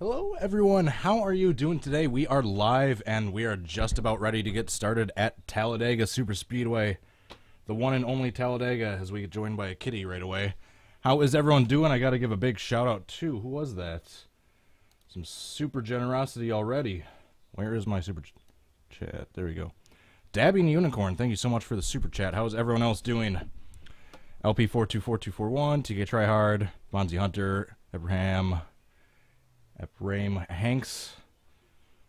Hello everyone, how are you doing today? We are live and we are just about ready to get started at Talladega Super Speedway. The one and only Talladega, as we get joined by a kitty right away. How is everyone doing? I gotta give a big shout out to, who was that? Some super generosity already. Where is my super chat? There we go. Dabbing Unicorn, thank you so much for the super chat. How is everyone else doing? LP424241, TK Tryhard, Bonzi Hunter, Ephraim Hanks,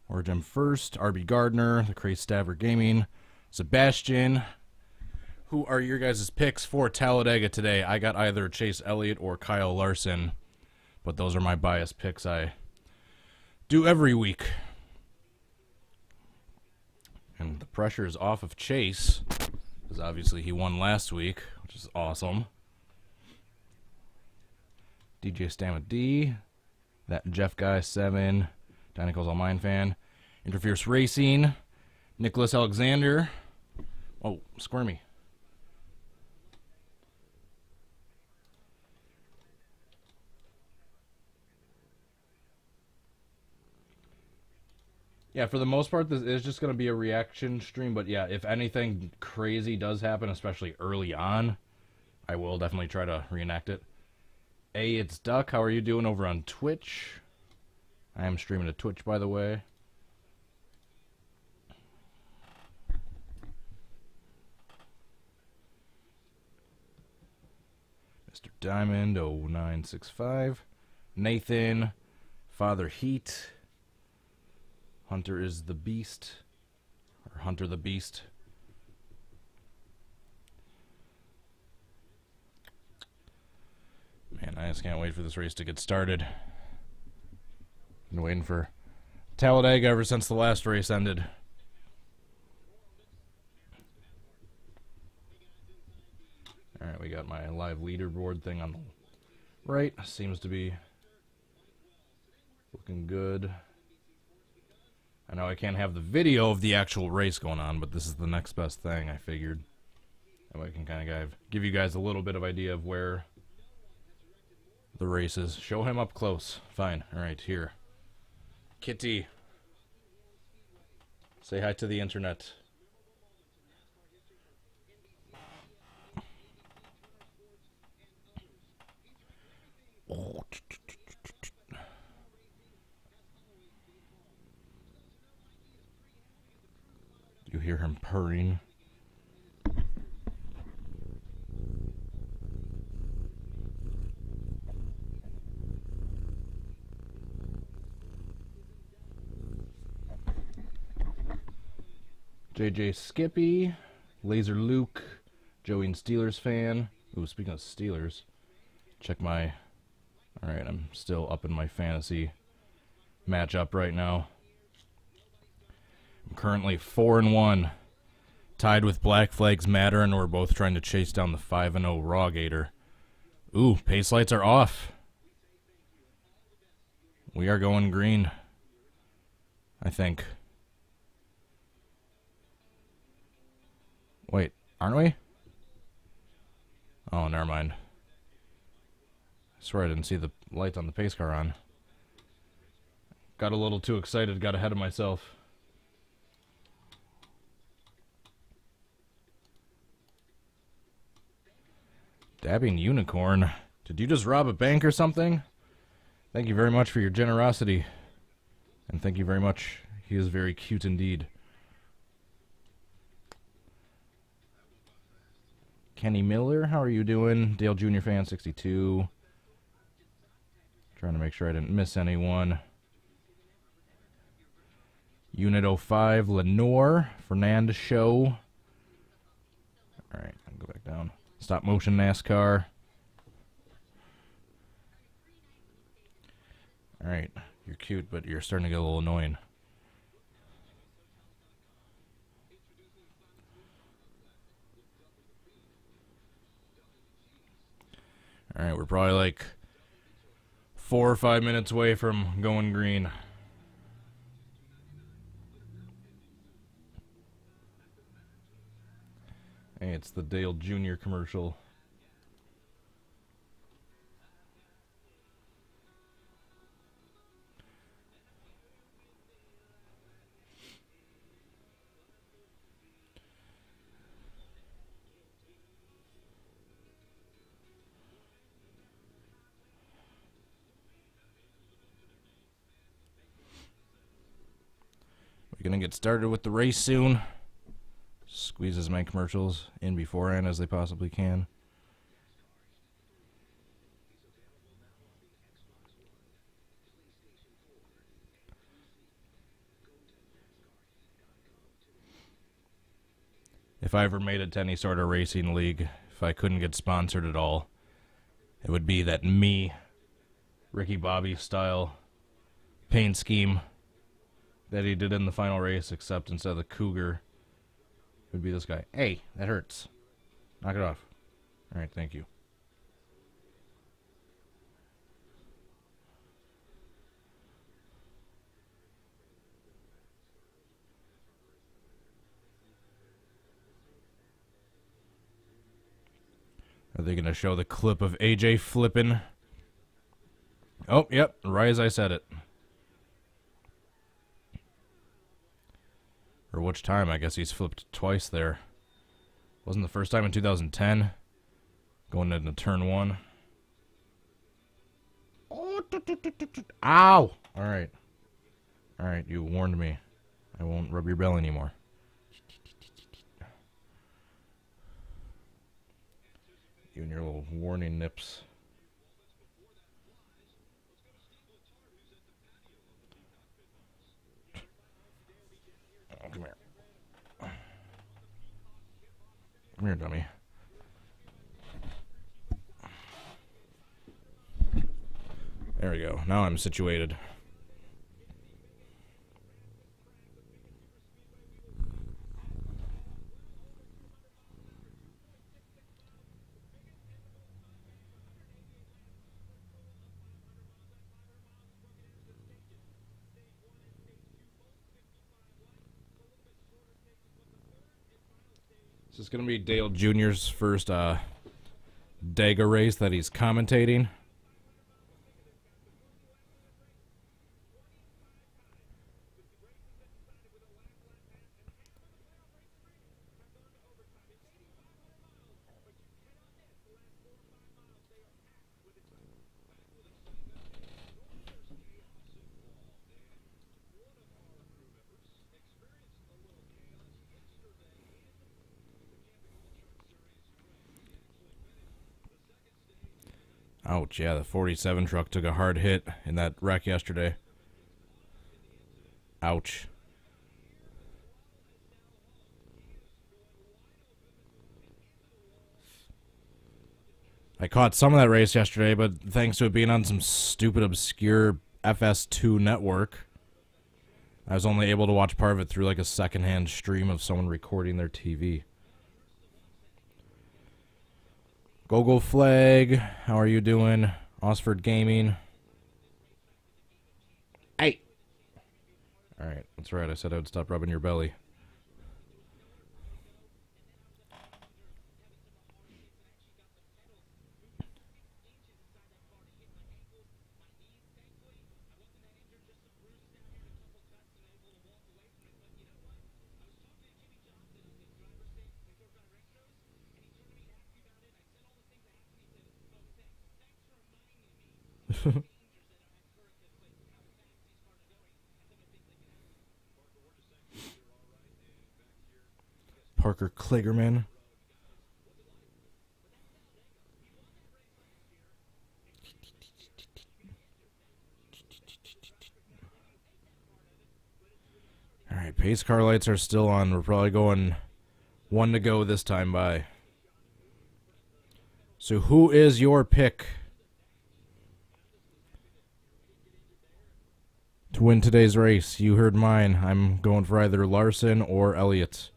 Origin First, RB Gardner, the Crazy Staver Gaming, Sebastian. Who are your guys' picks for Talladega today? I got either Chase Elliott or Kyle Larson, but those are my biased picks I do every week. And the pressure is off of Chase, because obviously he won last week, which is awesome. DJ Stamma D. That Jeff Guy 7, Dynaco's All Mine Fan, Interfierce Racing, Nicholas Alexander. Oh, Squirmy. Yeah, for the most part, this is just going to be a reaction stream. But yeah, if anything crazy does happen, especially early on, I will definitely try to reenact it. Hey, it's Duck. How are you doing over on Twitch? I am streaming to Twitch, by the way. Mr. Diamond 0965. Nathan. Father Heat. Hunter is the Beast. Or Hunter the Beast. Man, I just can't wait for this race to get started. Been waiting for Talladega ever since the last race ended. Alright, we got my live leaderboard thing on the right. Seems to be looking good. I know I can't have the video of the actual race going on, but this is the next best thing, I figured. That way I can kind of give you guys a little bit of idea of where the races. Show him up close. Fine. Alright, here. Kitty. Say hi to the internet. You hear him purring. JJ Skippy, Laser Luke, Joey and Steelers fan. Ooh, speaking of Steelers, check my... Alright, I'm still up in my fantasy matchup right now. I'm currently 4-1, tied with Black Flags Matter, and we're both trying to chase down the 5-0 Raw Gator. Ooh, pace lights are off. We are going green, I think. Wait, aren't we? Oh, never mind. I swear I didn't see the lights on the pace car on. Got a little too excited, got ahead of myself. Dabbing Unicorn. Did you just rob a bank or something? Thank you very much for your generosity. And thank you very much. He is very cute indeed. Kenny Miller, how are you doing? Dale Jr. Fan 62. Trying to make sure I didn't miss anyone. Unit 05, Lenore, Fernand Show. Alright, I'll go back down. Stop motion NASCAR. Alright, you're cute, but you're starting to get a little annoying. Alright, we're probably like 4 or 5 minutes away from going green. Hey, it's the Dale Jr. commercial. We're going to get started with the race soon. Squeeze as many commercials in beforehand as they possibly can. If I ever made it to any sort of racing league, if I couldn't get sponsored at all, it would be that me, Ricky Bobby style paint scheme that he did in the final race, except instead of the Cougar, it would be this guy. Hey, that hurts. Knock it off. All right, thank you. Are they going to show the clip of AJ flipping? Oh, yep, right as I said it. Or which time? I guess he's flipped twice there. Wasn't the first time in 2010? Going into turn one. Ow! Alright. Alright, you warned me. I won't rub your belly anymore. You and your little warning nips. Oh, come here. Come here, dummy. There we go. Now I'm situated. This is going to be Dale Jr.'s first Dega race that he's commentating. Ouch, yeah, the 47 truck took a hard hit in that wreck yesterday. Ouch. I caught some of that race yesterday, but thanks to it being on some stupid, obscure FS2 network, I was only able to watch part of it through like a secondhand stream of someone recording their TV. Go Flag, how are you doing? Osford Gaming. Hey! Alright, that's right, I said I would stop rubbing your belly. Parker Kligerman. Alright, pace car lights are still on. We're probably going one to go this time by. So who is your pick to win today's race? You heard mine. I'm going for either Larson or Elliott.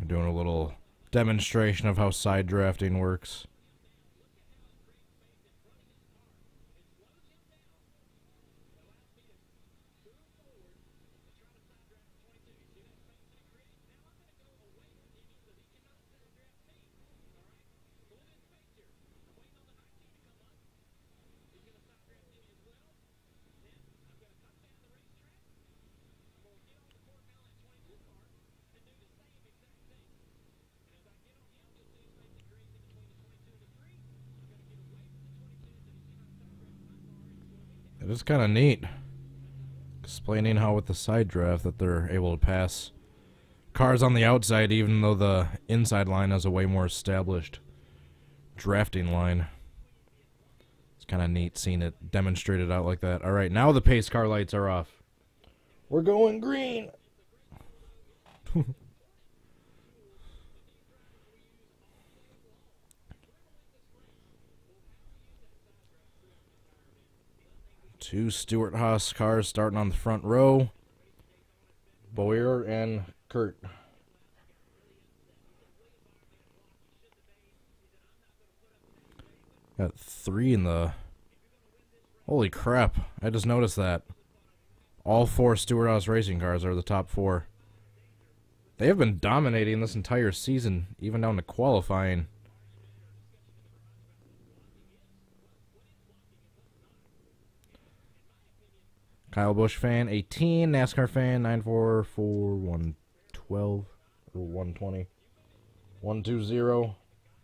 Doing a little demonstration of how side drafting works. It is kind of neat, explaining how with the side draft that they're able to pass cars on the outside even though the inside line has a way more established drafting line. It's kind of neat seeing it demonstrated out like that. Alright, now the pace car lights are off. We're going green! Two Stewart Haas cars starting on the front row. Boyer and Kurt. Got three in the... Holy crap, I just noticed that. All four Stewart Haas racing cars are the top four. They have been dominating this entire season, even down to qualifying. Kyle Busch fan, 18. NASCAR fan, 944-112 or 120. 120,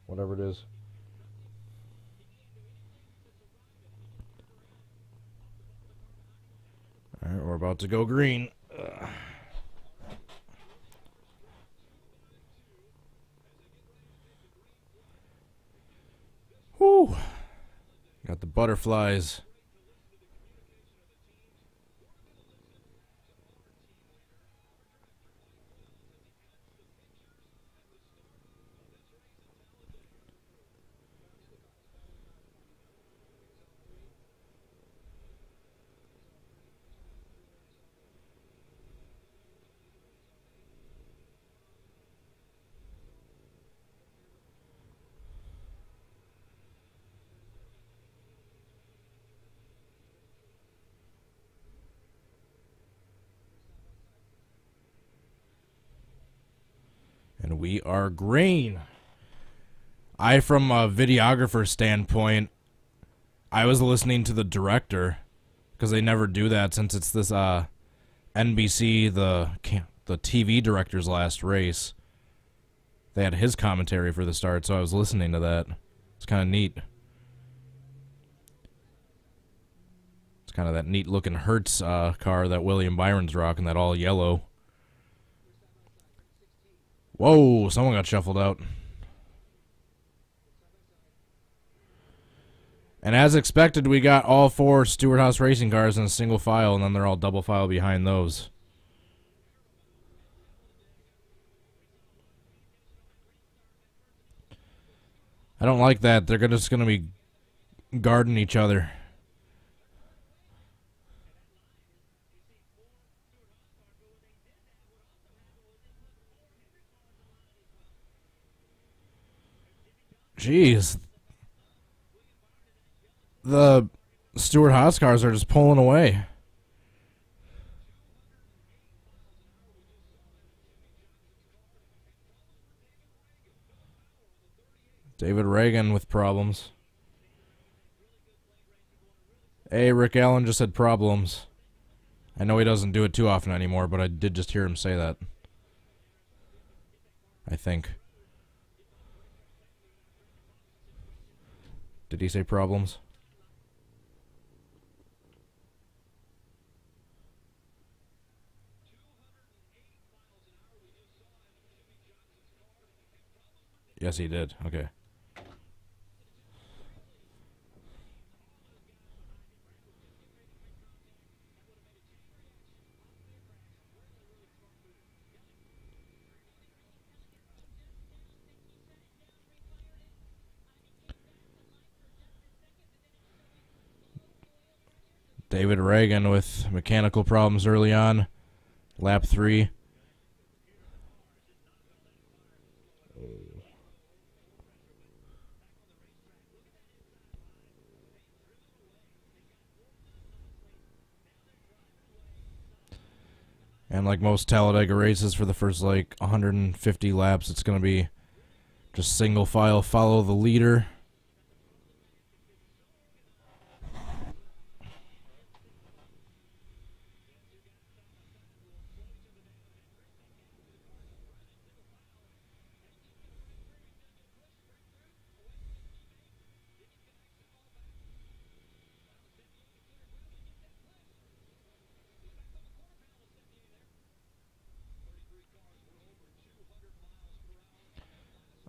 whatever it is. Alright, we're about to go green. Whew. Got the butterflies. And we are green. From a videographer standpoint, I was listening to the director because they never do that since it's this NBC, the TV director's last race. They had his commentary for the start, so I was listening to that. It's kind of neat. It's kind of that neat looking Hertz car that William Byron's rocking, that all yellow. Whoa, someone got shuffled out. And as expected, we got all four Stewart Haas racing cars in a single file, and then they're all double file behind those. I don't like that. They're just going to be guarding each other. Jeez. The Stewart Haas cars are just pulling away. David Reagan with problems. Hey, Rick Allen just had problems. I know he doesn't do it too often anymore, but I did just hear him say that. I think. Did he say problems? Yes, he did. Okay. David Reagan with mechanical problems early on. Lap 3. And like most Talladega races, for the first like 150 laps, it's going to be just single file, follow the leader.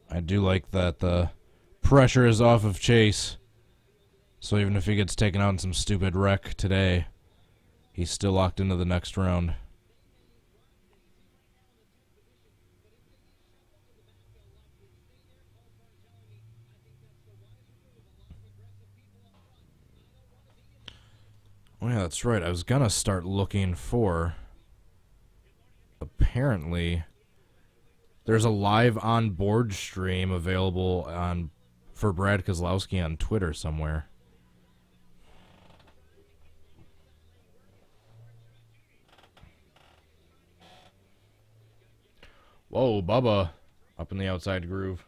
I do like that the pressure is off of Chase. So even if he gets taken out in some stupid wreck today, he's still locked into the next round. Oh yeah, that's right. I was gonna start looking for... Apparently, there's a live on-board stream available for Brad Keselowski on Twitter somewhere. Whoa, Bubba, up in the outside groove.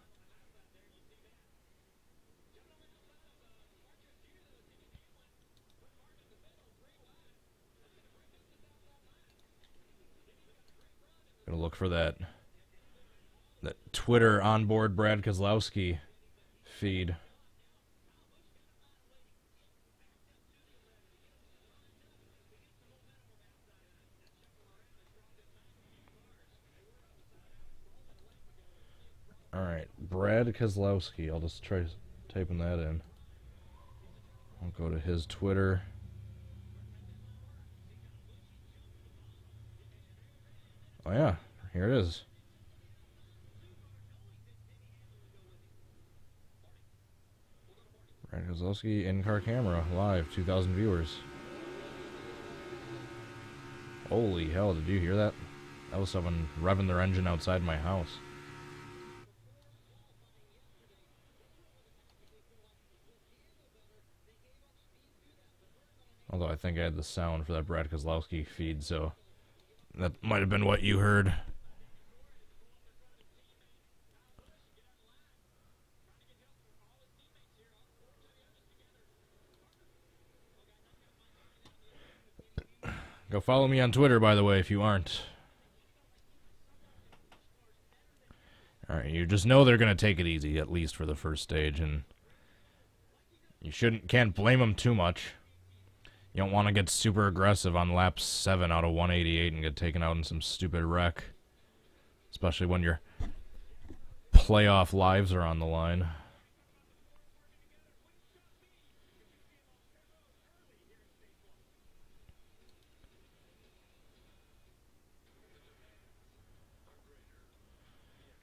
Gonna look for that Twitter onboard Brad Keselowski feed. Alright, Brad Keselowski. I'll just try typing that in. I'll go to his Twitter. Oh yeah, here it is. Brad Keselowski in-car camera, live, 2,000 viewers. Holy hell, did you hear that? That was someone revving their engine outside my house. Although I think I had the sound for that Brad Keselowski feed, so that might have been what you heard. Go follow me on Twitter, by the way, if you aren't. Alright, you just know they're going to take it easy, at least for the first stage, and you can't blame them too much. You don't want to get super aggressive on lap 7 out of 188 and get taken out in some stupid wreck. Especially when your playoff lives are on the line.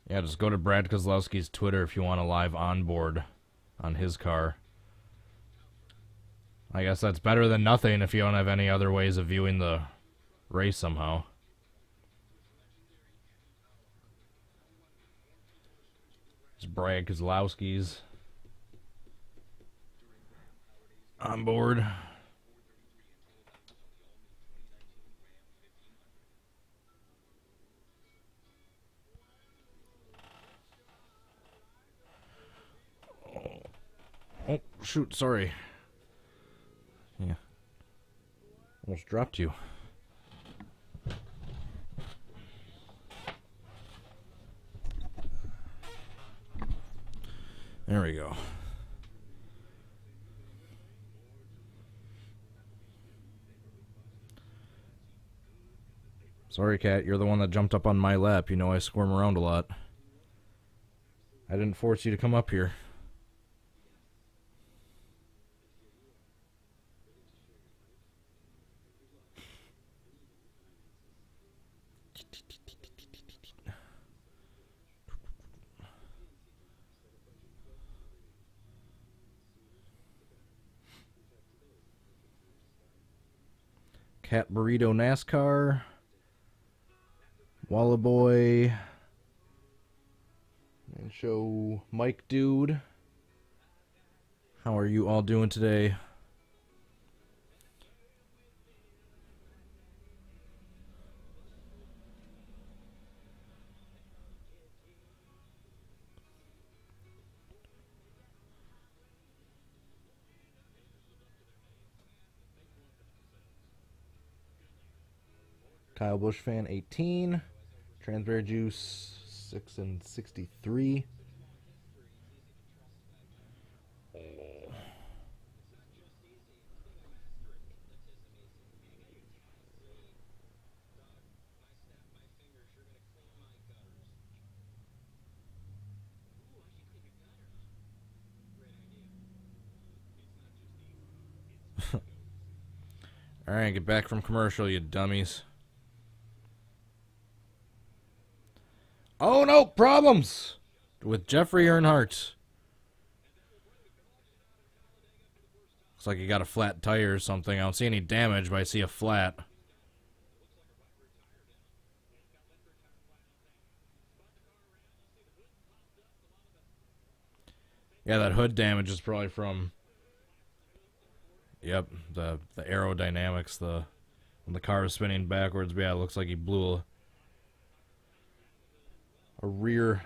Yeah, just go to Brad Keselowski's Twitter if you want a live onboard on his car. I guess that's better than nothing if you don't have any other ways of viewing the race somehow. It's Brad Keselowski's onboard. Oh, shoot, sorry. Yeah. Almost dropped you. There we go. Sorry, Cat, you're the one that jumped up on my lap. You know I squirm around a lot. I didn't force you to come up here. Cat Burrito NASCAR, Walla Boy, and show Mike Dude. How are you all doing today? Kyle Busch fan 18. Transberry Juice 6 and 63. Alright, get back from commercial, you dummies. Oh no, problems with Jeffrey Earnhardt. Looks like he got a flat tire or something. I don't see any damage, but I see a flat. Yeah, that hood damage is probably from... Yep, the aerodynamics, when the car is spinning backwards. But yeah, it looks like he blew a rear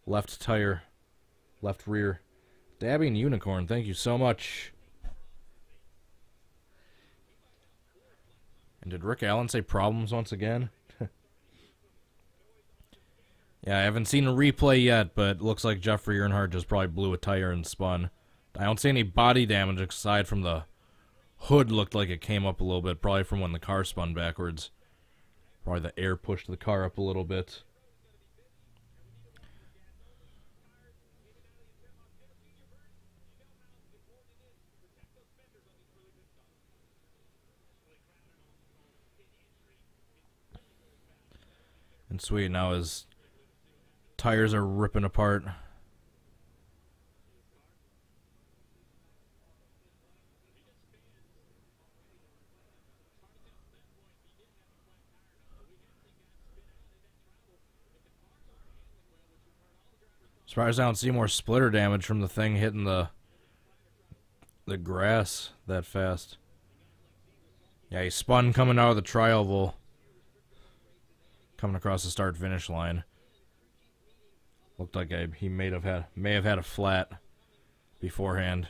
left tire, left rear. Dabbing Unicorn, thank you so much. And did Rick Allen say problems once again? Yeah, I haven't seen a replay yet, but it looks like Jeffrey Earnhardt just probably blew a tire and spun. I don't see any body damage aside from the hood looked like it came up a little bit, probably from when the car spun backwards. Probably the air pushed the car up a little bit. And sweet, now his tires are ripping apart. Surprised I don't see more splitter damage from the thing hitting the grass that fast. Yeah, he spun coming out of the tri-oval, coming across the start-finish line. Looked like he may have had a flat beforehand.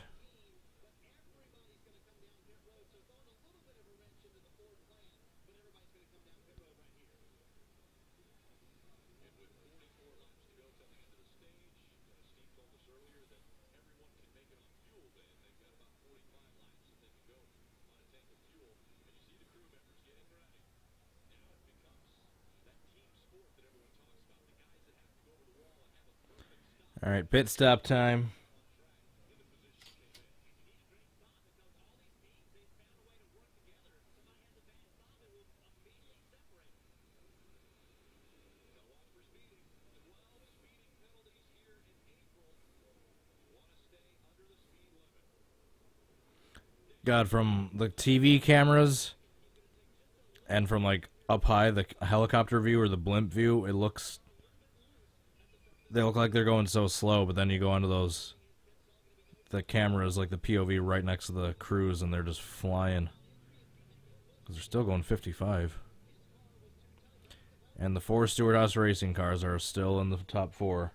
All right, pit stop time. God, from the TV cameras and from like up high, the helicopter view or the blimp view, they look like they're going so slow, but then you go onto the cameras, like the POV right next to the crews, and they're just flying. Because they're still going 55. And the 4 Stewart-Haas racing cars are still in the top 4.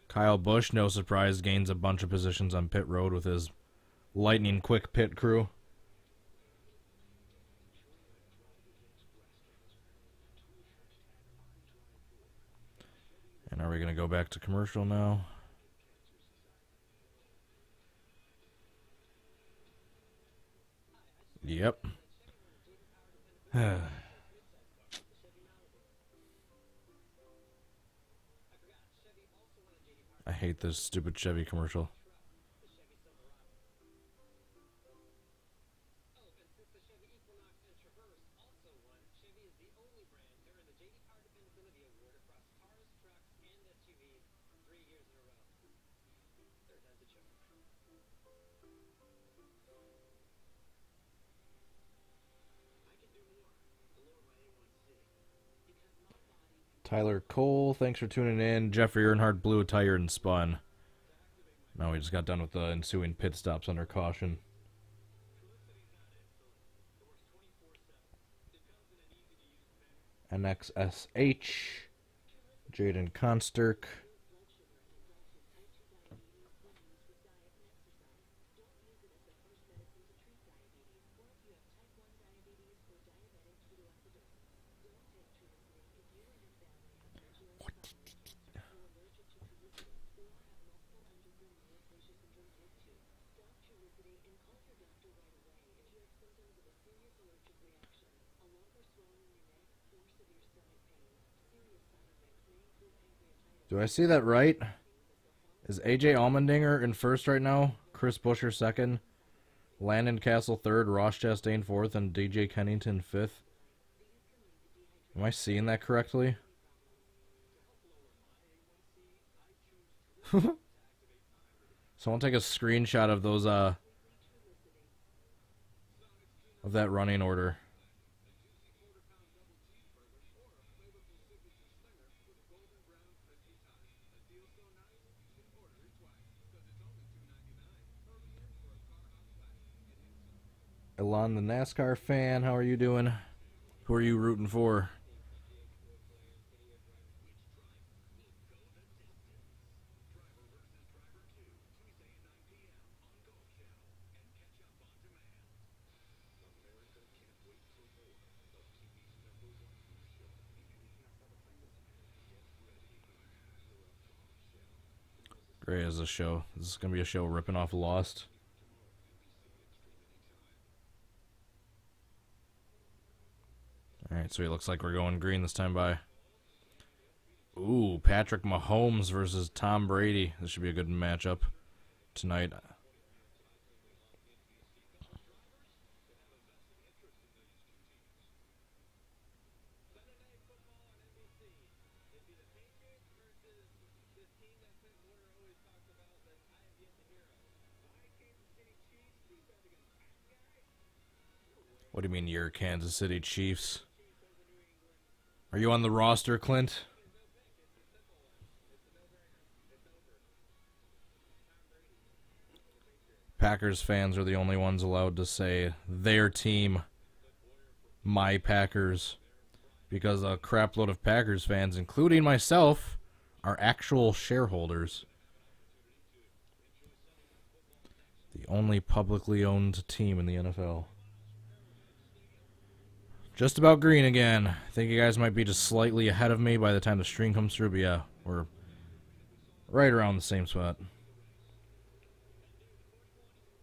Kyle Busch, no surprise, gains a bunch of positions on pit road with his lightning quick pit crew. And are we going to go back to commercial now? Yep. I hate this stupid Chevy commercial. Tyler Cole, thanks for tuning in. Jeffrey Earnhardt blew a tire and spun. Now we just got done with the ensuing pit stops under caution. NXSH, Jaden Konsturk. Do I see that right? Is AJ Allmendinger in first right now? Chris Buescher second? Landon Castle third? Ross Chastain fourth? And DJ Kennington fifth? Am I seeing that correctly? Someone take a screenshot of those, of that running order. Elon, the NASCAR fan, how are you doing? Who are you rooting for? Great as a show. This is going to be a show ripping off Lost. Alright, so it looks like we're going green this time by. Ooh, Patrick Mahomes versus Tom Brady. This should be a good matchup tonight. What do you mean you're Kansas City Chiefs? Are you on the roster, Clint? Packers fans are the only ones allowed to say their team, my Packers, because a crapload of Packers fans, including myself, are actual shareholders. The only publicly owned team in the NFL. Just about green again. I think you guys might be just slightly ahead of me by the time the stream comes through, but yeah, we're right around the same spot.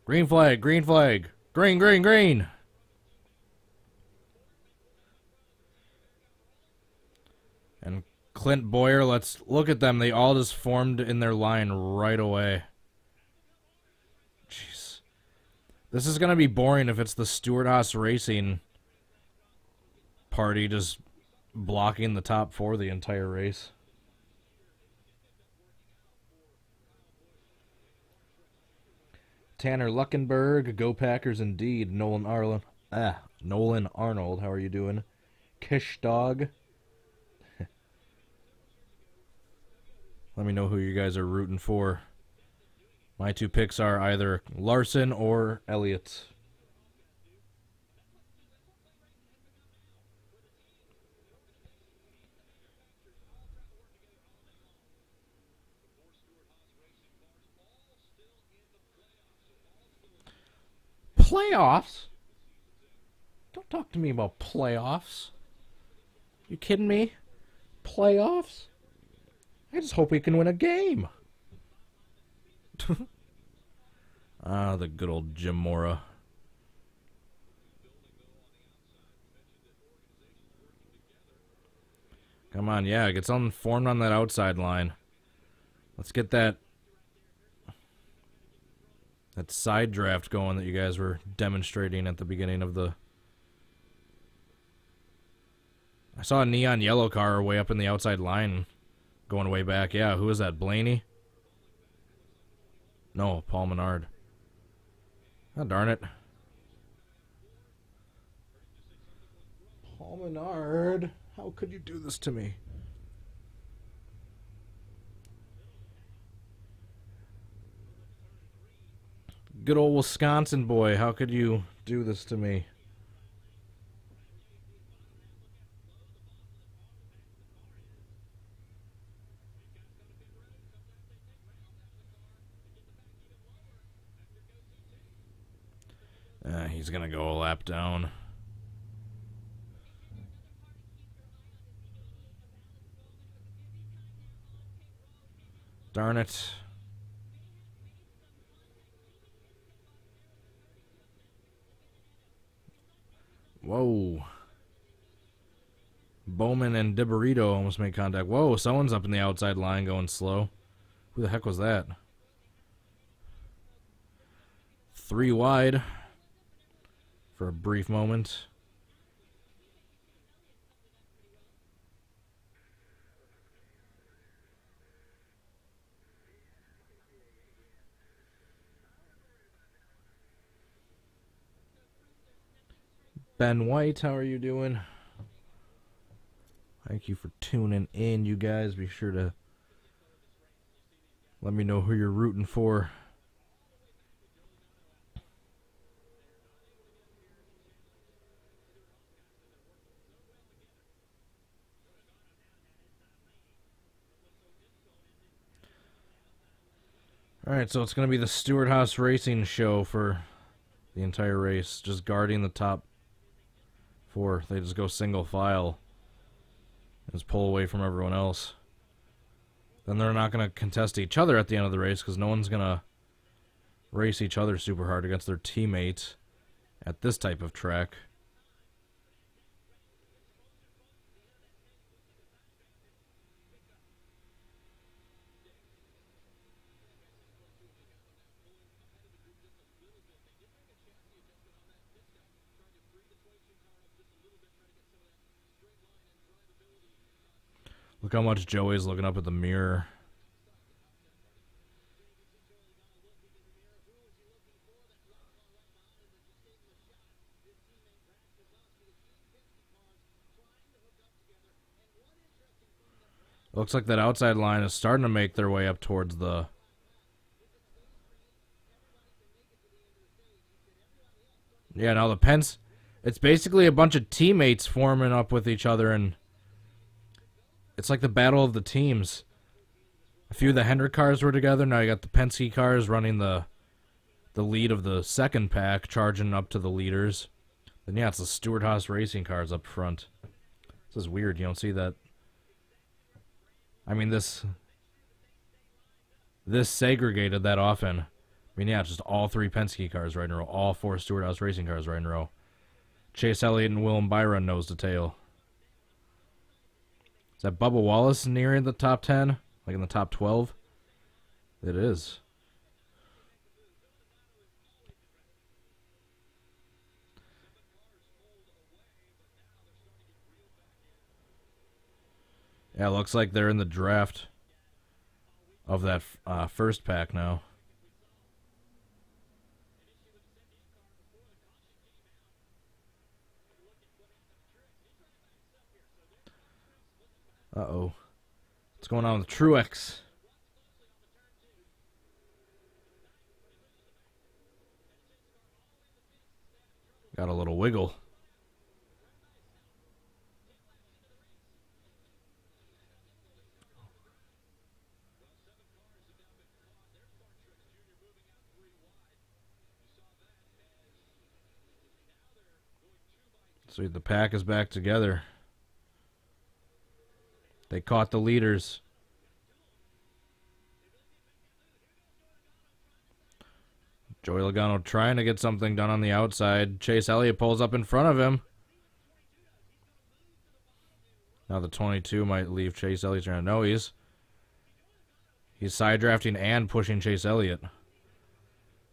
Green flag, green flag. Green, green, green. And Clint Boyer, let's look at them. They all just formed in their line right away. Jeez. This is going to be boring if it's the Stewart-Haas Racing party just blocking the top four the entire race. Tanner Luckenberg, go Packers indeed. Nolan Arnold, how are you doing? Kish Dog. Let me know who you guys are rooting for. My two picks are either Larson or Elliott. Playoffs? Don't talk to me about playoffs. You kidding me? Playoffs? I just hope we can win a game. Ah, the good old Jim Mora. Come on, yeah, get something formed on that outside line. Let's get that side draft going that you guys were demonstrating at the beginning of the... I saw a neon yellow car way up in the outside line going way back. Yeah, who is that, Blaney? No, Paul Menard. Oh, darn it. Paul Menard, how could you do this to me? Good old Wisconsin boy, how could you do this to me? He's gonna go a lap down. Darn it. Whoa. Bowman and DiBarito almost made contact. Whoa, someone's up in the outside line going slow. Who the heck was that? 3 wide for a brief moment. Ben White, how are you doing? Thank you for tuning in, you guys. Be sure to let me know who you're rooting for. Alright, so it's going to be the Stewart Haas Racing show for the entire race. Just guarding the top 4. They just go single file. Just pull away from everyone else. Then they're not going to contest each other at the end of the race because no one's going to race each other super hard against their teammates at this type of track. Look how much Joey's looking up at the mirror. Looks like that outside line is starting to make their way up towards the... Yeah, now the Penske... It's basically a bunch of teammates forming up with each other, and it's like the battle of the teams. A few of the Hendrick cars were together. Now you got the Penske cars running the lead of the second pack, charging up to the leaders. Then yeah, it's the Stewart Haas Racing cars up front. This is weird. You don't see that. I mean, this segregated that often. I mean, yeah, it's just all 3 Penske cars right in a row. All 4 Stewart Haas Racing cars right in a row. Chase Elliott and Willem Byron nose to tail. Is that Bubba Wallace nearing the top 10? Like in the top 12? It is. Yeah, looks like they're in the draft of that first pack now. Uh-oh. What's going on with Truex? Got a little wiggle. So the pack is back together. They caught the leaders. Joey Logano trying to get something done on the outside. Chase Elliott pulls up in front of him. Now the 22 might leave Chase Elliott. No, he's side drafting and pushing Chase Elliott.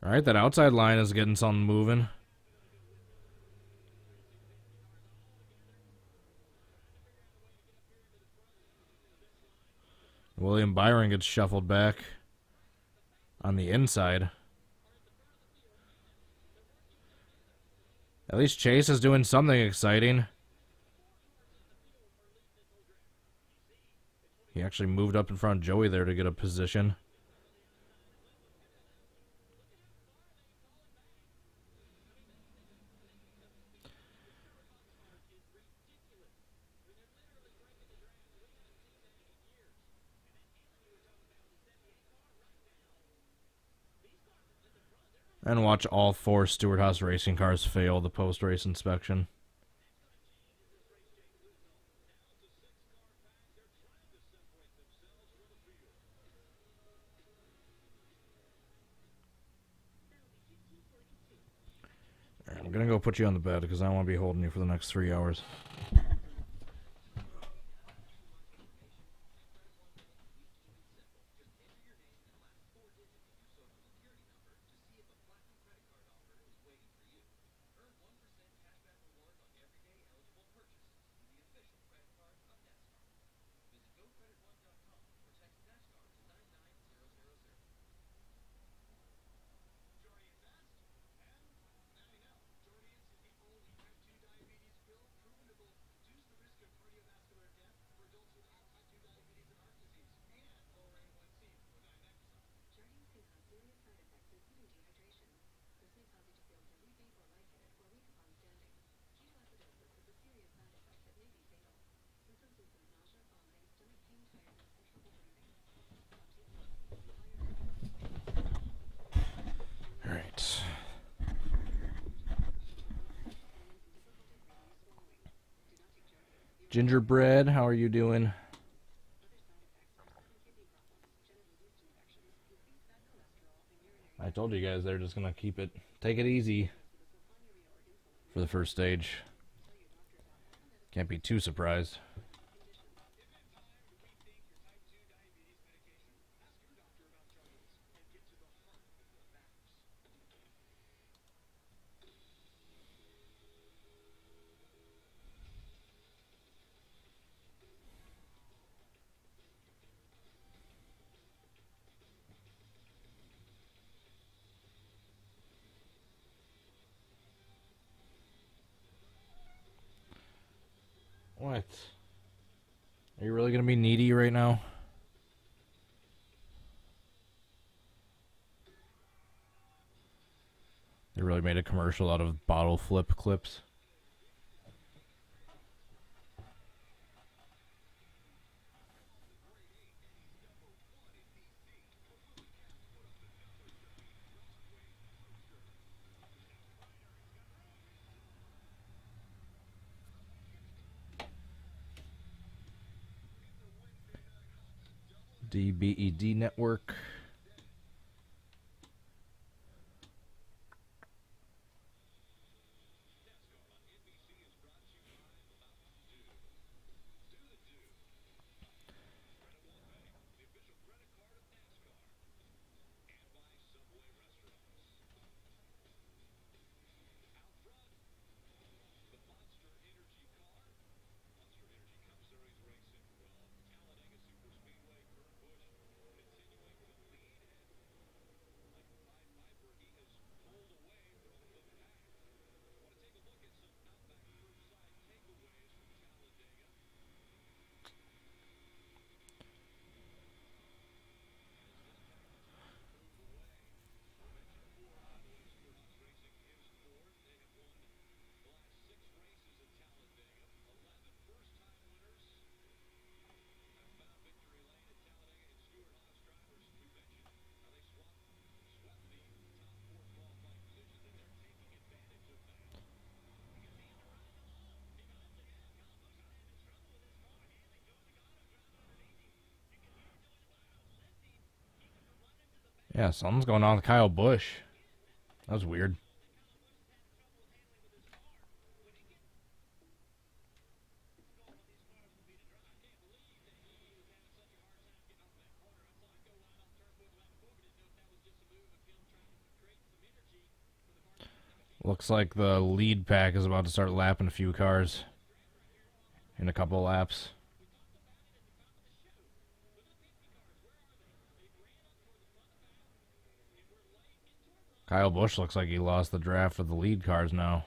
All right, that outside line is getting something moving. William Byron gets shuffled back on the inside. At least Chase is doing something exciting. He actually moved up in front of Joey there to get a position. And watch all 4 Stewart Haas Racing cars fail the post-race inspection. I'm going to go put you on the bed because I don't want to be holding you for the next 3 hours. Gingerbread, how are you doing? I told you guys they're just gonna take it easy for the first stage. Can't be too surprised. What? Are you really gonna be needy right now? They really made a commercial out of bottle flip clips. DBED network. Yeah, something's going on with Kyle Busch. That was weird. Looks like the lead pack is about to start lapping a few cars in a couple laps. Kyle Busch looks like he lost the draft for the lead cars now.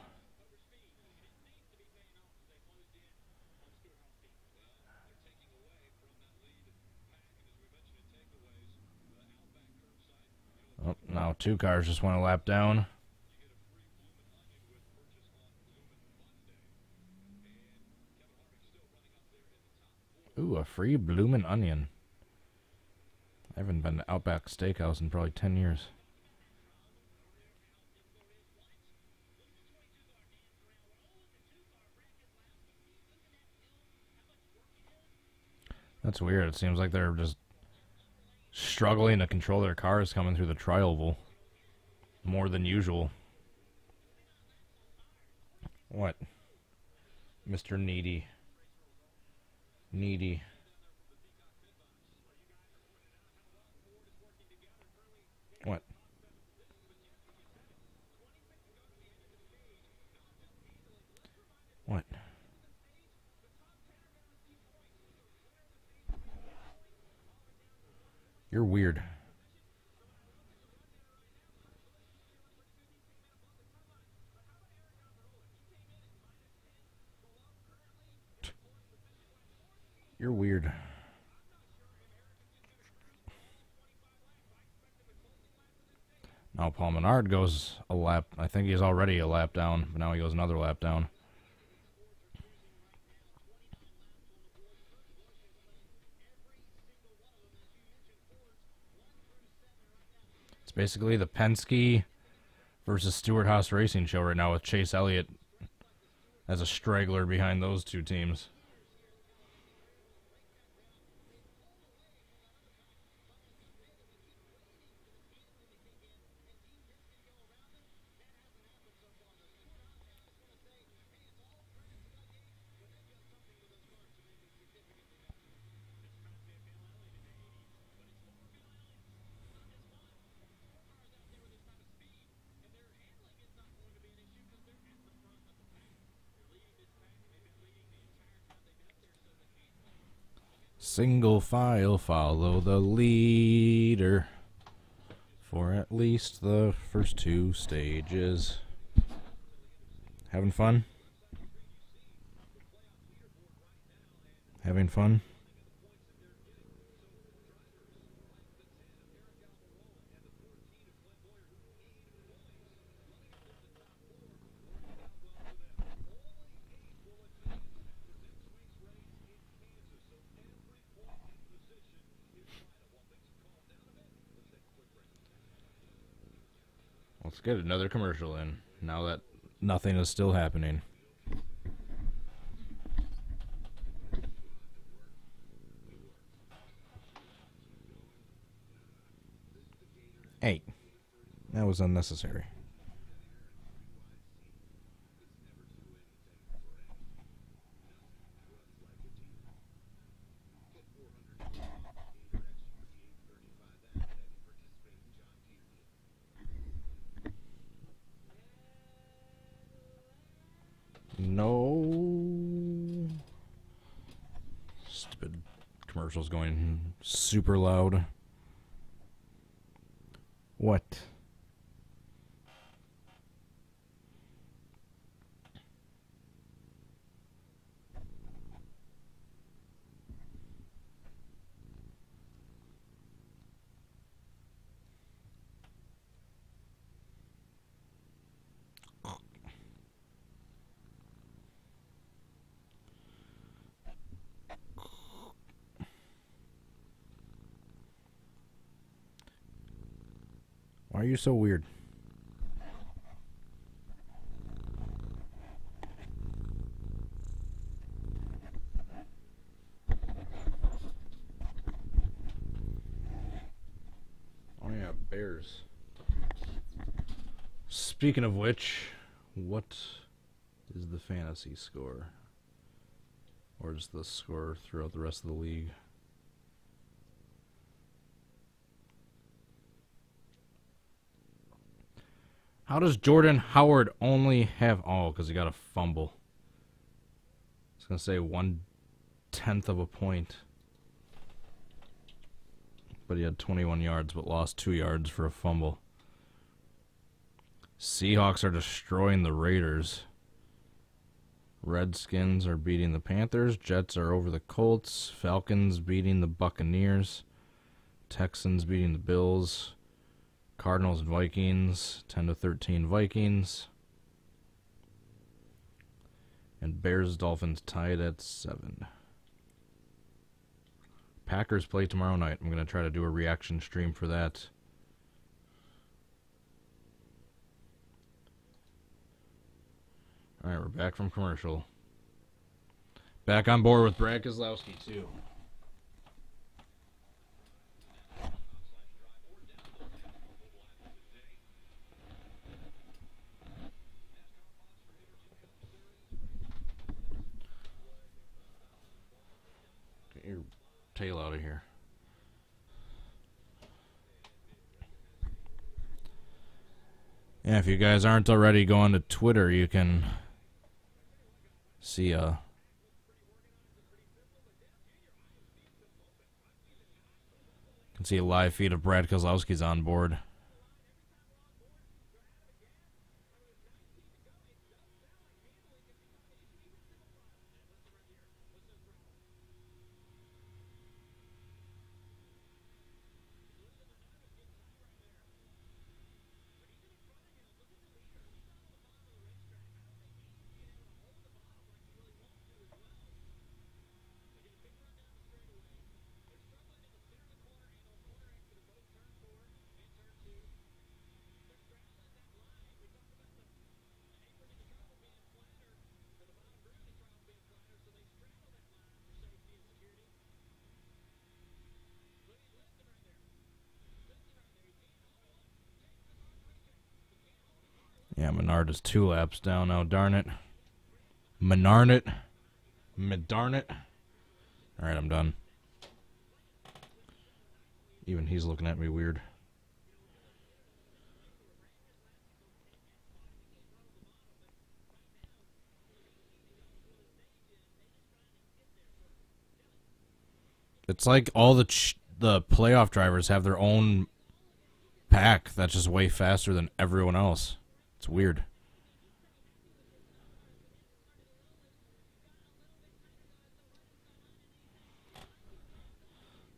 Oh, now two cars just went a lap down. Ooh, a free bloomin' onion. I haven't been to Outback Steakhouse in probably 10 years. That's weird. It seems like they're just struggling to control their cars coming through the tri-oval more than usual. What? Mr. Needy. Needy. What? What? You're weird. You're weird. Now Paul Menard goes a lap. I think he's already a lap down, but now he goes another lap down. It's basically the Penske versus Stewart-Haas Racing show right now with Chase Elliott as a straggler behind those two teams. Single file, follow the leader for at least the first 2 stages. Having fun? Having fun? Let's get another commercial in, now that nothing is still happening. Hey, that was unnecessary. No. Stupid commercials going super loud. What? Why are you so weird? Oh yeah, Bears. Speaking of which, what is the fantasy score? Or just the score throughout the rest of the league? How does Jordan Howard only have... Oh, because he got a fumble. I was going to say 1/10 of a point. But he had 21 yards, but lost 2 yards for a fumble. Seahawks are destroying the Raiders. Redskins are beating the Panthers. Jets are over the Colts. Falcons beating the Buccaneers. Texans beating the Bills. Cardinals and Vikings, 10-13 Vikings. And Bears-Dolphins tied at 7. Packers play tomorrow night. I'm going to try to do a reaction stream for that. Alright, we're back from commercial. Back on board with Brad Keselowski, too. Get your tail out of here. Yeah, if you guys aren't already going to Twitter, you can see a live feed of Brad Keselowski's on board. Yeah, Menard is 2 laps down now, darn it. Menarn it. Darn it. Alright, I'm done. Even he's looking at me weird. It's like all the playoff drivers have their own pack that's just way faster than everyone else. It's weird.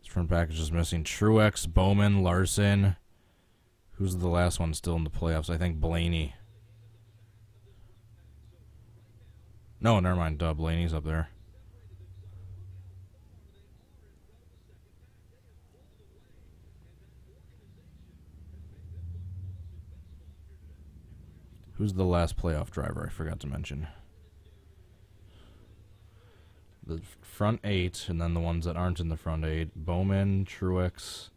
This front package is missing Truex, Bowman, Larson. Who's the last one still in the playoffs? I think Blaney. No, never mind. Duh, Blaney's up there. Who's the last playoff driver? I forgot to mention. The front 8, and then the ones that aren't in the front 8. Bowman, Truex,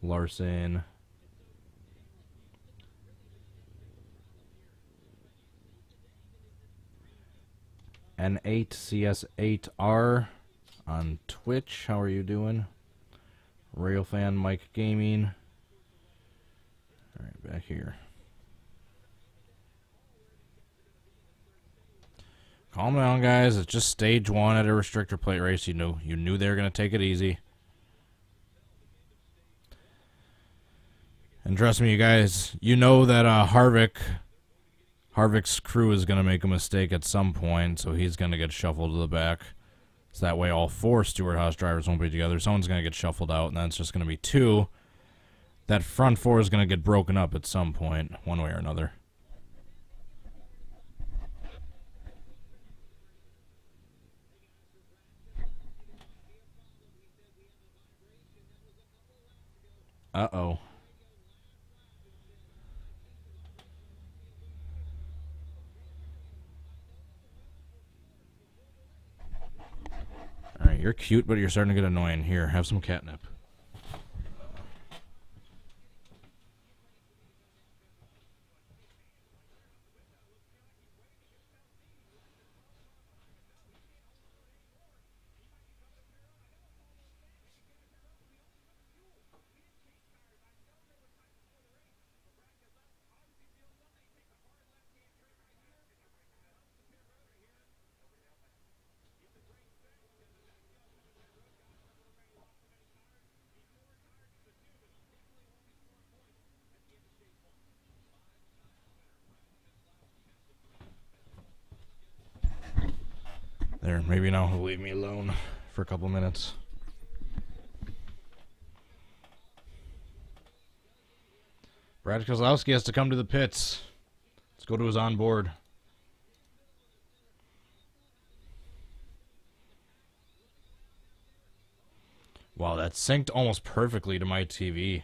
Larson. N8CS8R on Twitch. How are you doing? Railfan, Mike Gaming. Alright, back here. Calm down, guys. It's just stage 1 at a restrictor plate race. You knew they were going to take it easy. And trust me, you guys, you know that Harvick's crew is going to make a mistake at some point, so he's going to get shuffled to the back. So that way all 4 Stewart-Haas drivers won't be together. Someone's going to get shuffled out, and then it's just going to be 2. That front 4 is going to get broken up at some point, one way or another. Uh-oh. Alright, you're cute, but you're starting to get annoying. Here, have some catnip. There, maybe now he'll leave me alone for a couple minutes. Brad Kozlowski has to come to the pits. Let's go to his onboard. Wow, that synced almost perfectly to my TV.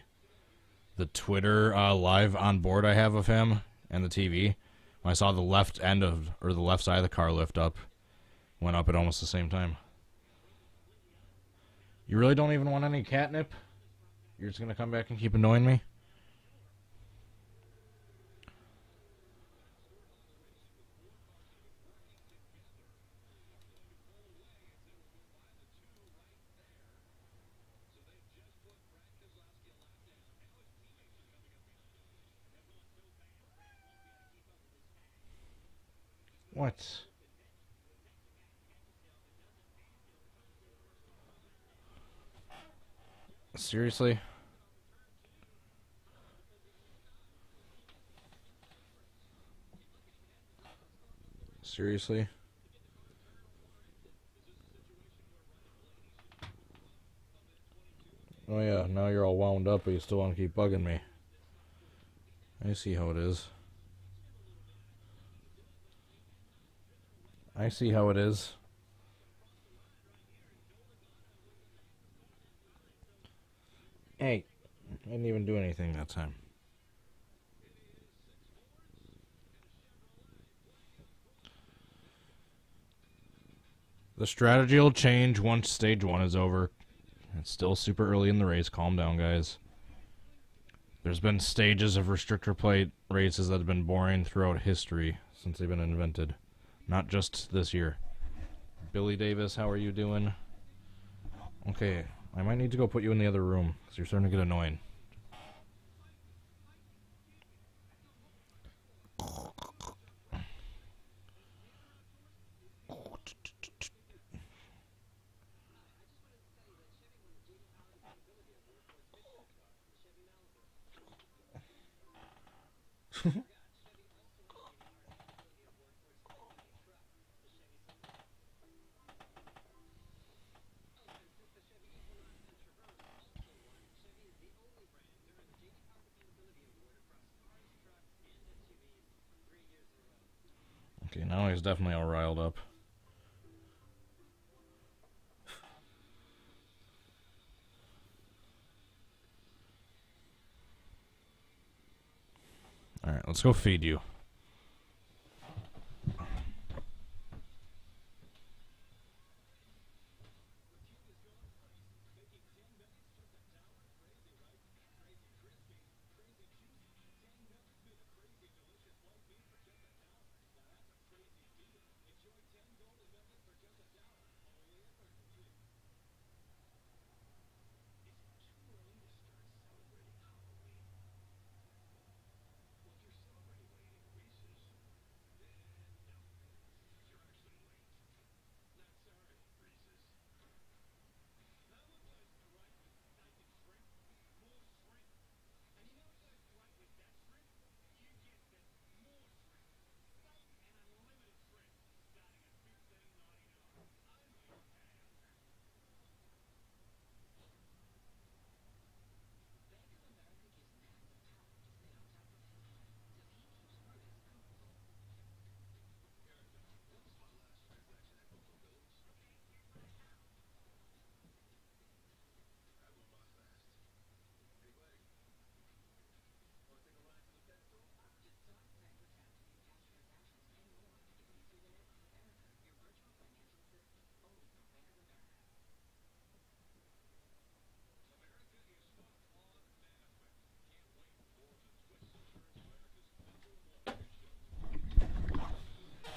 The Twitter live onboard I have of him and the TV. When I saw the left end of, or the left side of the car lift up, went up at almost the same time. You really don't even want any catnip? You're just going to come back and keep annoying me? What? Seriously? Seriously? Oh yeah, now you're all wound up, but you still want to keep bugging me. I see how it is. I see how it is. Hey, I didn't even do anything that time. The strategy will change once stage 1 is over. It's still super early in the race. Calm down, guys. There's been stages of restrictor plate races that have been boring throughout history since they've been invented. Not just this year. Billy Davis, how are you doing? Okay, I might need to go put you in the other room because you're starting to get annoying. Okay, now he's definitely all riled up. Alright, let's go feed you.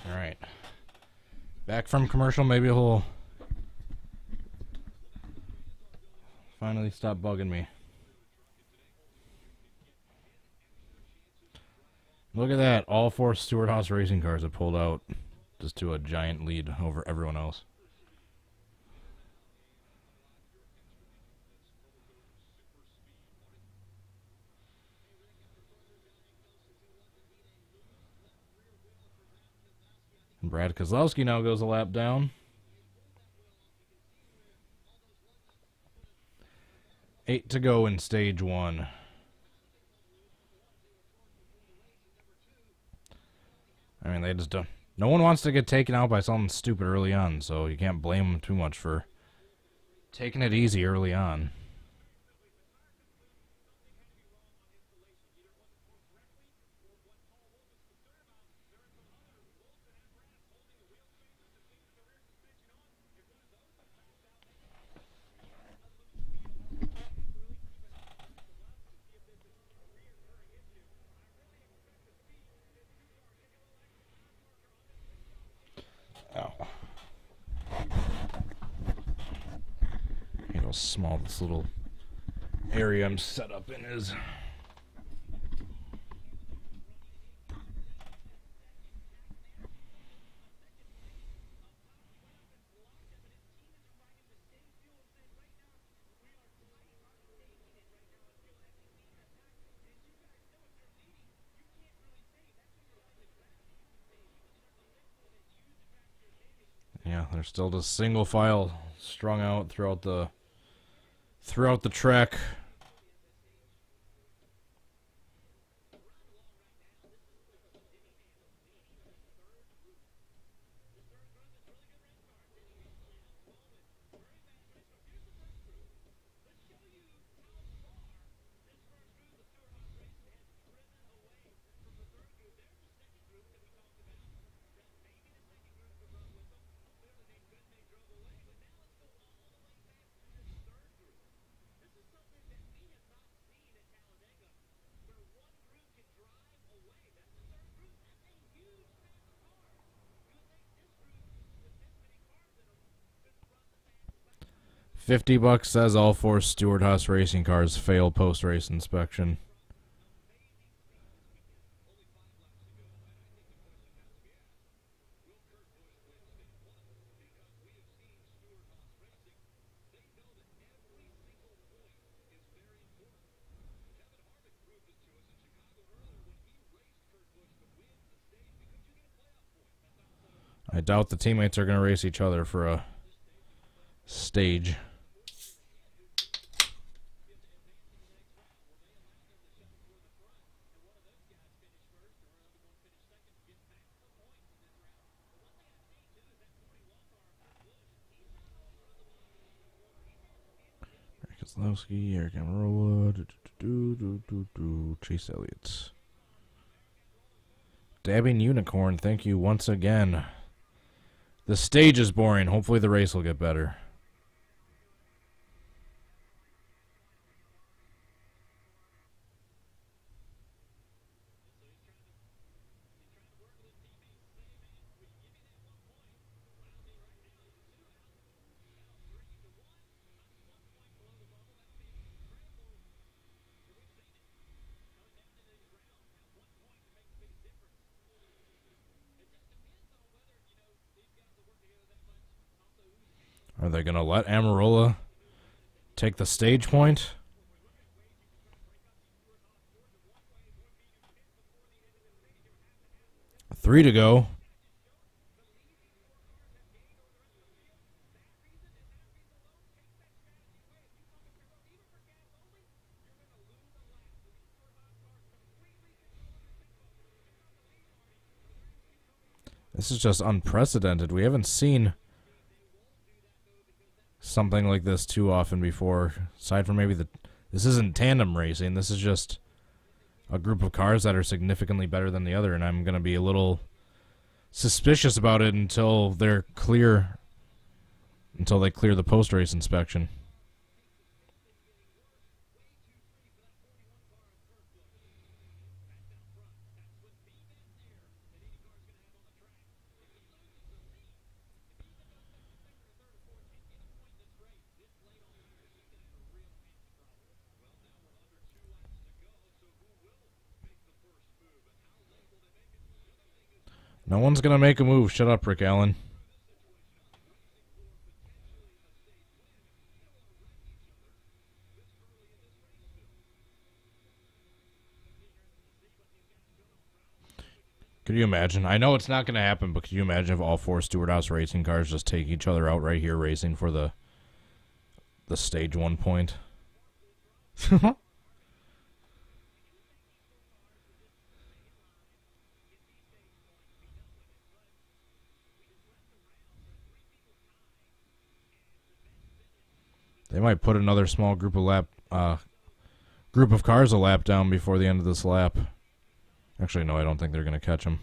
Alright. Back from commercial, maybe he'll finally stop bugging me. Look at that. All 4 Stewart Haas racing cars have pulled out just to a giant lead over everyone else. And Brad Kozlowski now goes a lap down. 8 to go in stage 1. I mean, they just don't. No one wants to get taken out by something stupid early on, so you can't blame them too much for taking it easy early on. Ow. You know how small this little area I'm set up in is. Yeah, they're still just single file strung out throughout the track. $50 says all 4 Stewart Haas racing cars fail post-race inspection. I doubt the teammates are going to race each other for a stage. Keselowski, Eric Amarola, Chase Elliott. Dabbing Unicorn, thank you once again. The stage is boring. Hopefully the race will get better. Are they going to let Amarola take the stage point? 3 to go. This is just unprecedented. We haven't seen something like this too often before, aside from maybe this isn't tandem racing. This is just a group of cars that are significantly better than the other, and I'm going to be a little suspicious about it until they clear the post-race inspection. No one's going to make a move. Shut up, Rick Allen. Could you imagine? I know it's not going to happen, but could you imagine if all 4 Stewart House racing cars just take each other out right here racing for the stage 1 point? They might put another small group of cars a lap down before the end of this lap. Actually, no, I don't think they're going to catch them.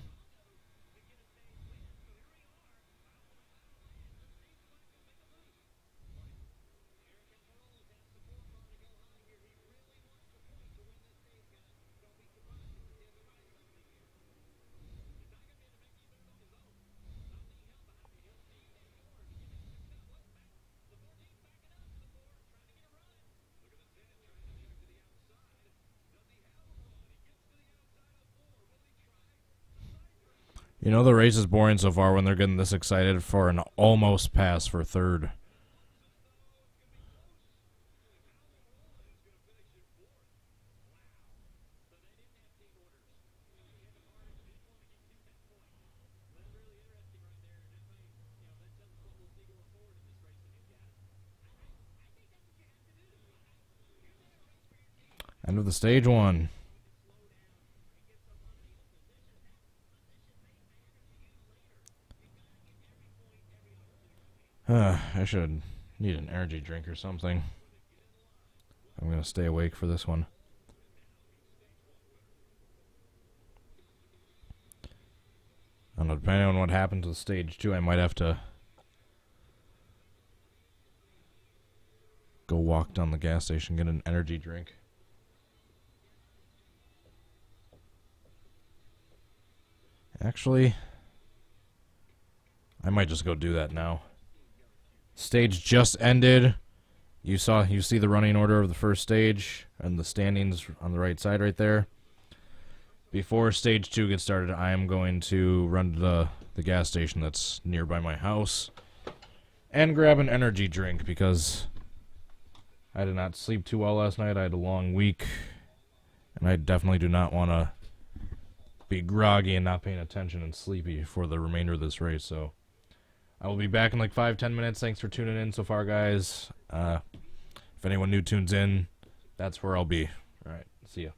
You know the race is boring so far when they're getting this excited for an almost pass for third. End of the stage 1. I should need an energy drink or something. I'm going to stay awake for this one. I don't know, depending on what happens with stage 2, I might have to go walk down the gas station, get an energy drink. Actually, I might just go do that now. Stage just ended. You see the running order of the first stage and the standings on the right side right there. Before stage 2 gets started, I am going to run to the gas station that's nearby my house and grab an energy drink because I did not sleep too well last night. I had a long week, and I definitely do not want to be groggy and not paying attention and sleepy for the remainder of this race. So I will be back in like 5-10 minutes. Thanks for tuning in so far, guys. If anyone new tunes in, that's where I'll be. All right, see ya.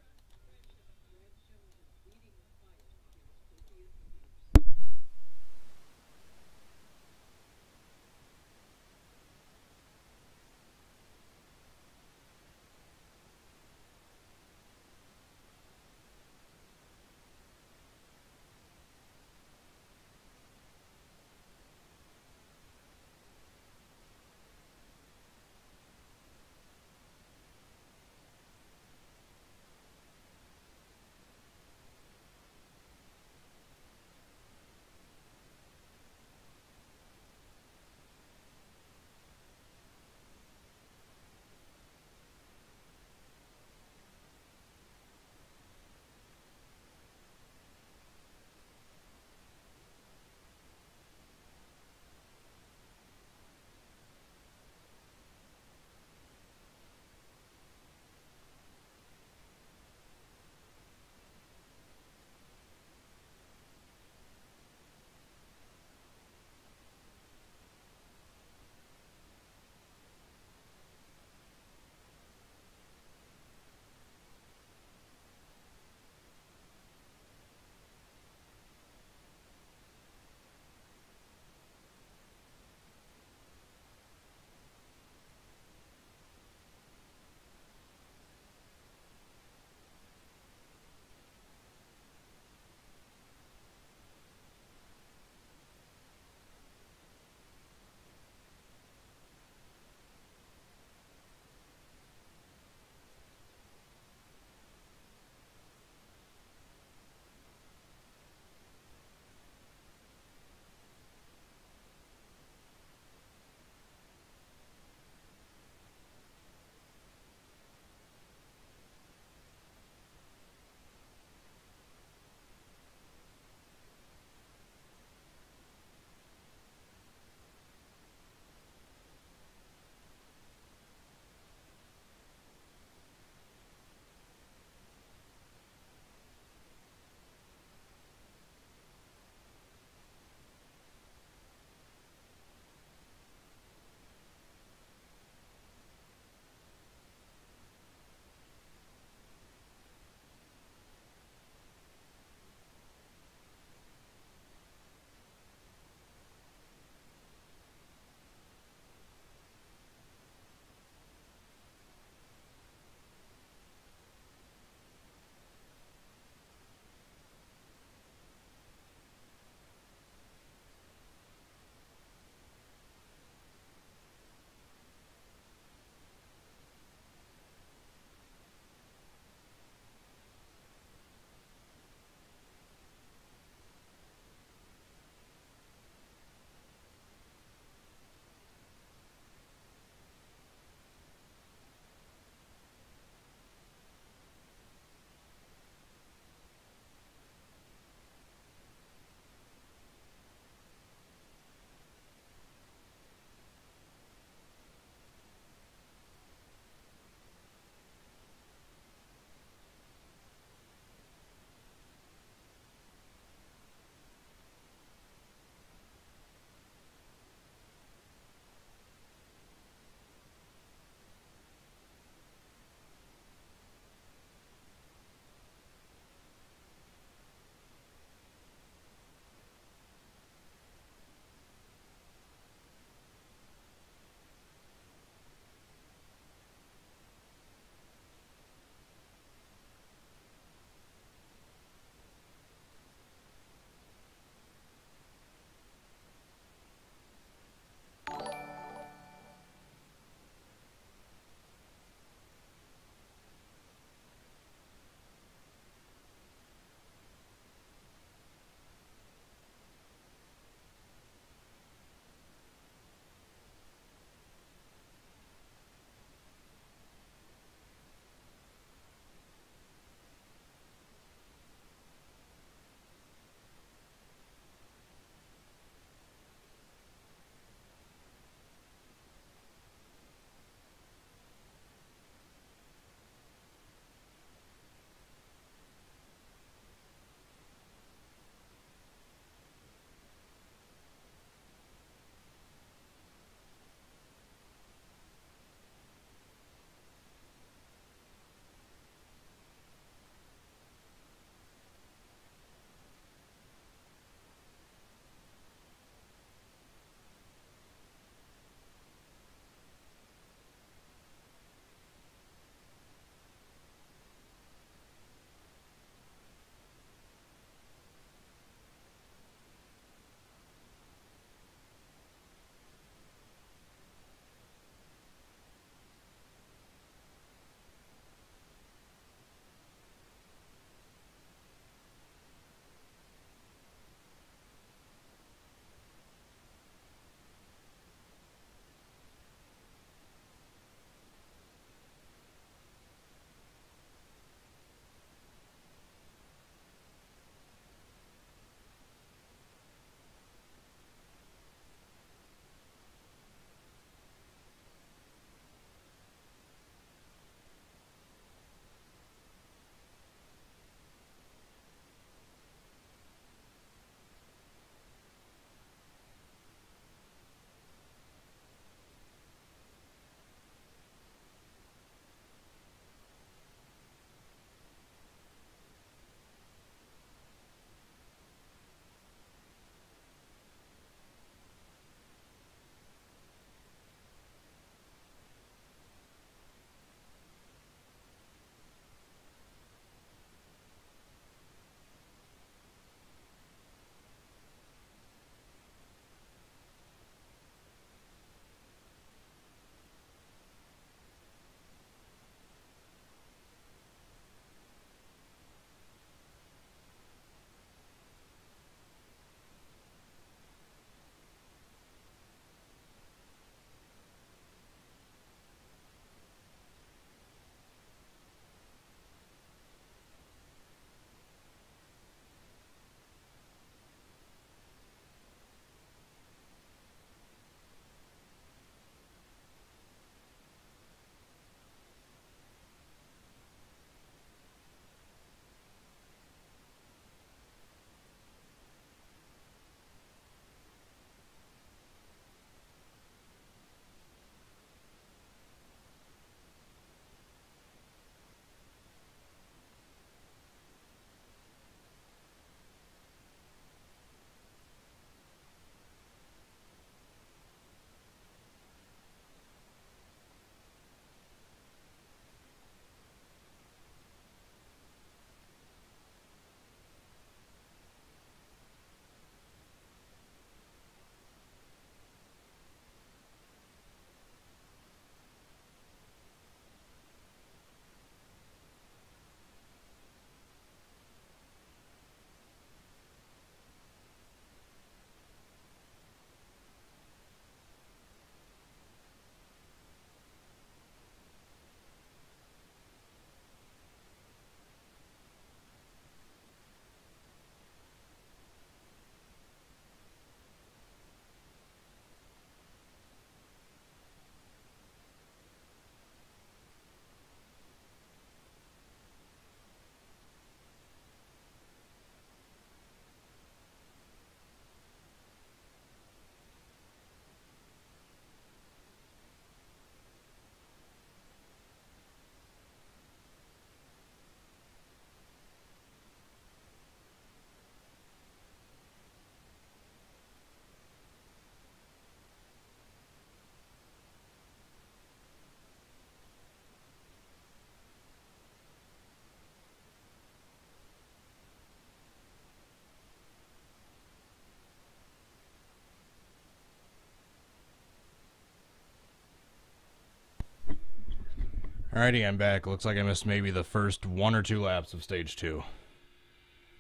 Alrighty, I'm back. Looks like I missed maybe the first 1 or 2 laps of stage 2.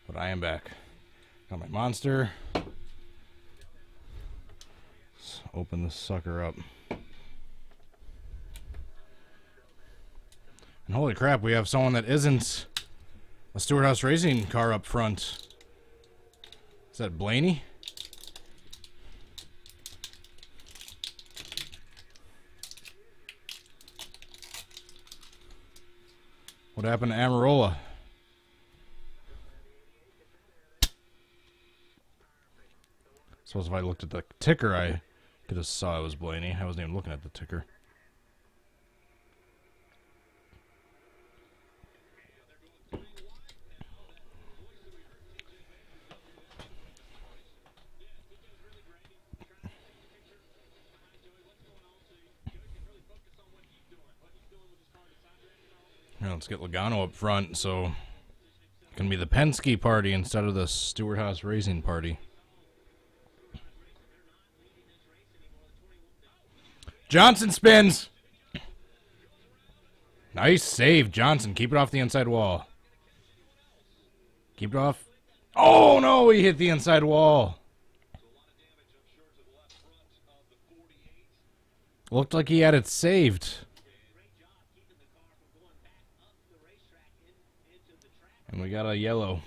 But I am back. Got my monster. Let's open this sucker up. And holy crap, we have someone that isn't a Stewart House Racing car up front. Is that Blaney? What happened to Amarola? Suppose if I looked at the ticker, I could have saw it was Blaney. I wasn't even looking at the ticker. Now let's get Logano up front, so it can be the Penske party instead of the Stewart House Racing party. Johnson spins. Nice save, Johnson. Keep it off the inside wall. Keep it off. Oh, no, he hit the inside wall. Looked like he had it saved. And we got a yellow.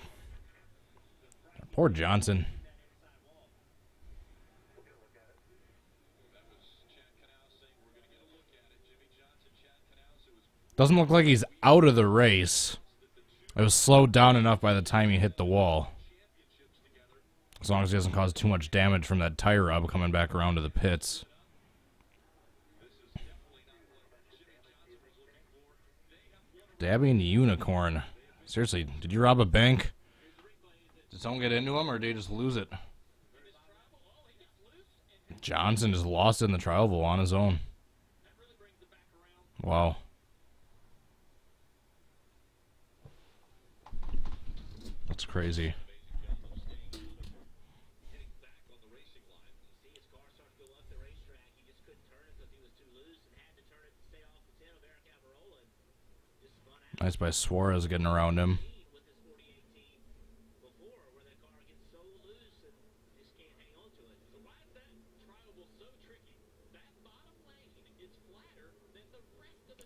Poor Johnson. Doesn't look like he's out of the race. It was slowed down enough by the time he hit the wall. As long as he doesn't cause too much damage from that tire rub coming back around to the pits. Dabbing the unicorn. Seriously, did you rob a bank? Did someone get into him, or did he just lose it? Johnson just lost it in the trial on his own. Wow. That's crazy. Nice by Suarez getting around him.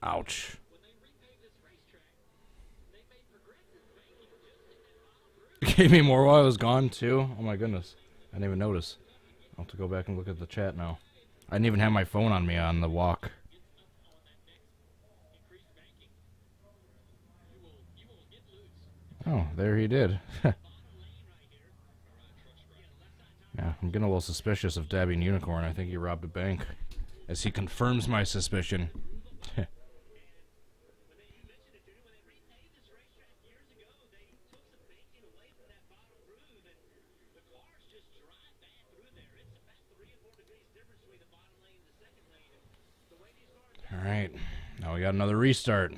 Ouch. Gave me more while I was gone, too. Oh my goodness. I didn't even notice. I'll have to go back and look at the chat now. I didn't even have my phone on me on the walk. Oh, there he did. Yeah, I'm getting a little suspicious of dabbing unicorn. I think he robbed a bank. As he confirms my suspicion. Alright, now we got another restart.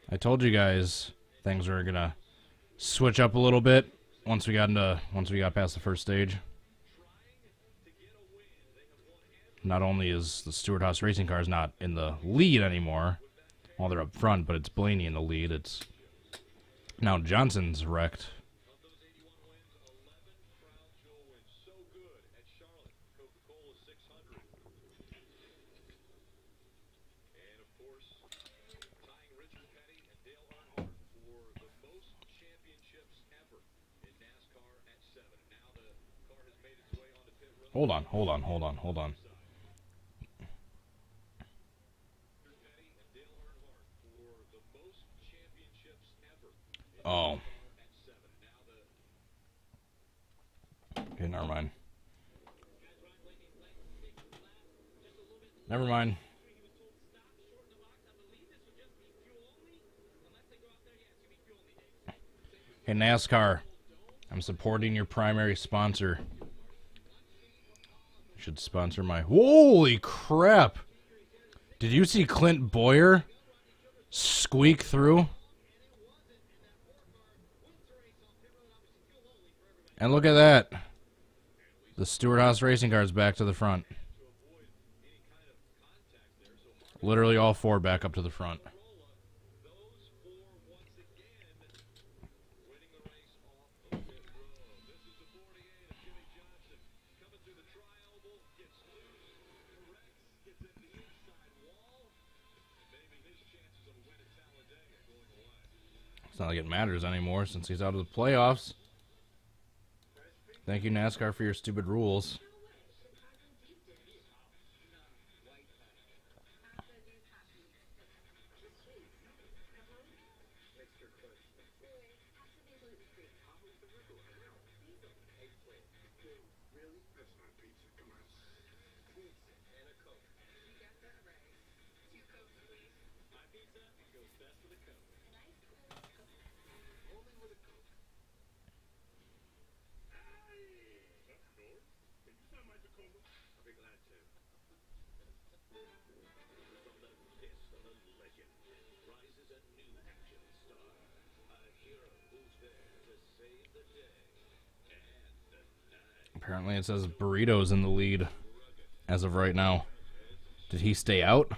I told you guys things were gonna switch up a little bit once we got past the first stage. Not only is the Stewart House Racing cars not in the lead anymore, while they're up front, but it's Blaney in the lead. It's now Johnson's wrecked. Hold on. Oh. Okay, never mind. Never mind. Hey, NASCAR. I'm supporting your primary sponsor. Should sponsor my... Holy crap! Did you see Clint Boyer squeak through? And look at that. The Stewart House Racing car is back to the front. Literally all four back up to the front. It's not like it matters anymore since he's out of the playoffs. Thank you, NASCAR, for your stupid rules. Apparently it says Burrito's in the lead as of right now. Did he stay out?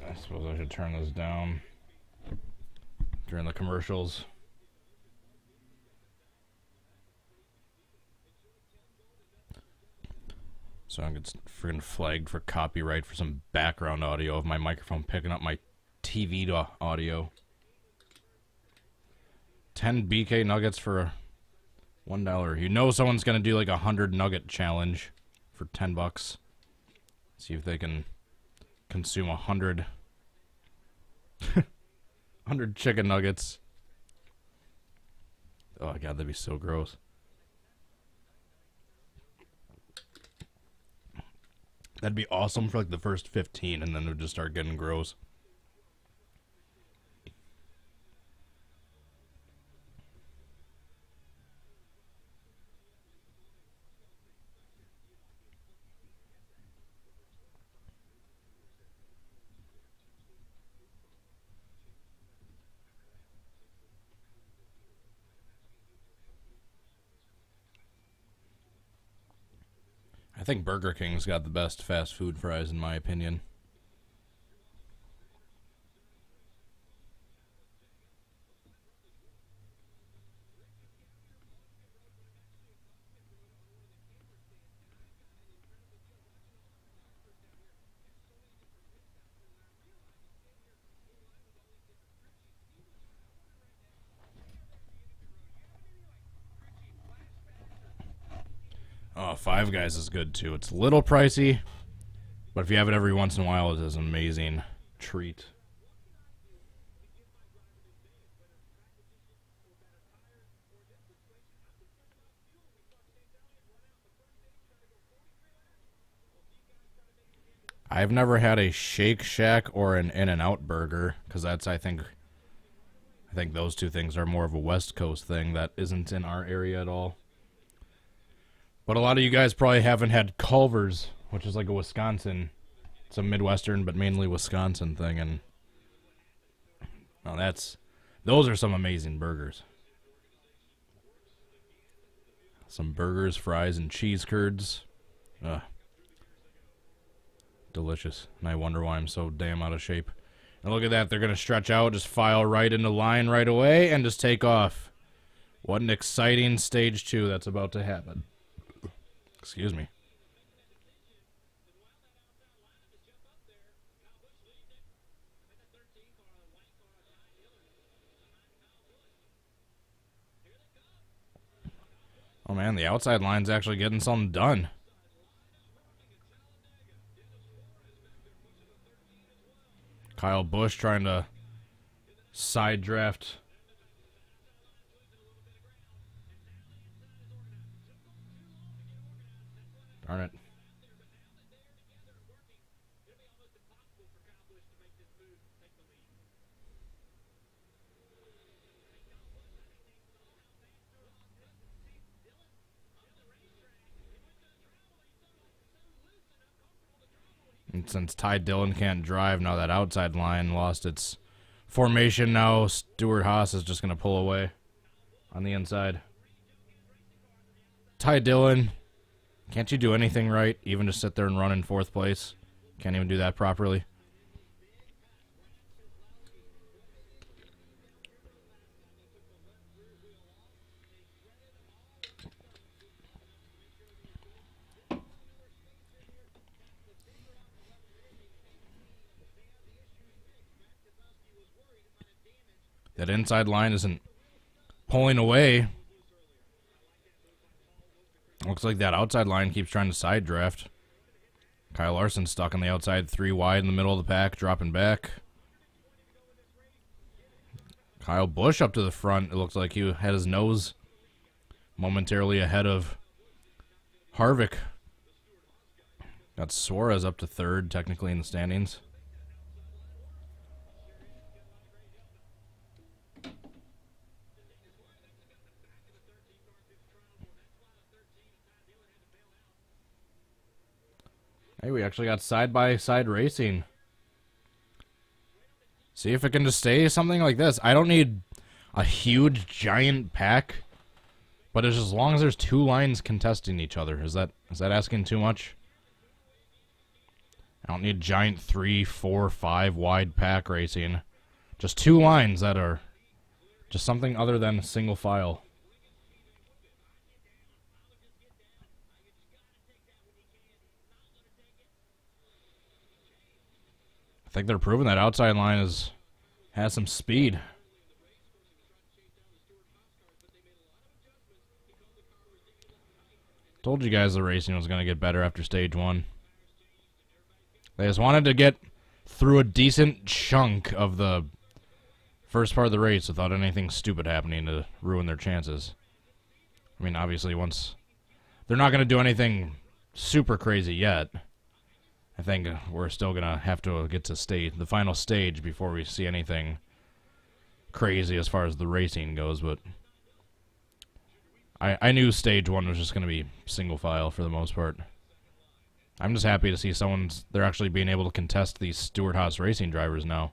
I suppose I should turn this down during the commercials. So I get freaking flagged for copyright for some background audio of my microphone picking up my TV audio. 10 BK nuggets for $1. You know someone's gonna do like a 100 nugget challenge for $10. See if they can consume 100 100 chicken nuggets. Oh god, that'd be so gross. That'd be awesome for like the first 15, and then it would just start getting gross. I think Burger King's got the best fast food fries in my opinion. Oh, Five Guys is good too. It's a little pricey, but if you have it every once in a while, it is an amazing treat. I've never had a Shake Shack or an In-N-Out burger because that's I think those two things are more of a West Coast thing that isn't in our area at all. But a lot of you guys probably haven't had Culver's, which is like a Wisconsin, it's a Midwestern but mainly Wisconsin thing, and oh, those are some amazing burgers. Some burgers, fries, and cheese curds. Delicious. And I wonder why I'm so damn out of shape. And look at that, they're going to stretch out, just file right into line right away, and just take off. What an exciting stage 2 that's about to happen. Excuse me. Oh man, the outside line's actually getting something done. Kyle Busch trying to side draft. Darn it. And since Ty Dillon can't drive, now that outside line lost its formation. Now Stuart Haas is just going to pull away on the inside. Ty Dillon, can't you do anything right? Even just sit there and run in fourth place? Can't even do that properly. That inside line isn't pulling away. Looks like that outside line keeps trying to side draft. Kyle Larson stuck on the outside, 3 wide in the middle of the pack, dropping back. Kyle Busch up to the front. It looks like he had his nose momentarily ahead of Harvick. Got Suarez up to third, technically in the standings. Hey, we actually got side-by-side racing. See if it can just stay something like this. I don't need a huge, giant pack, but it's as long as there's 2 lines contesting each other. Is that asking too much? I don't need giant 3, 4, 5 wide pack racing. Just 2 lines that are just something other than single file. I think they're proving that outside line has some speed. Told you guys the racing was going to get better after stage 1. They just wanted to get through a decent chunk of the first part of the race without anything stupid happening to ruin their chances. I mean, obviously, once they're not going to do anything super crazy yet. I think we're still going to have to get to the final stage before we see anything crazy as far as the racing goes, but I knew stage 1 was just going to be single file for the most part. I'm just happy to see they're actually being able to contest these Stuart Haas racing drivers now.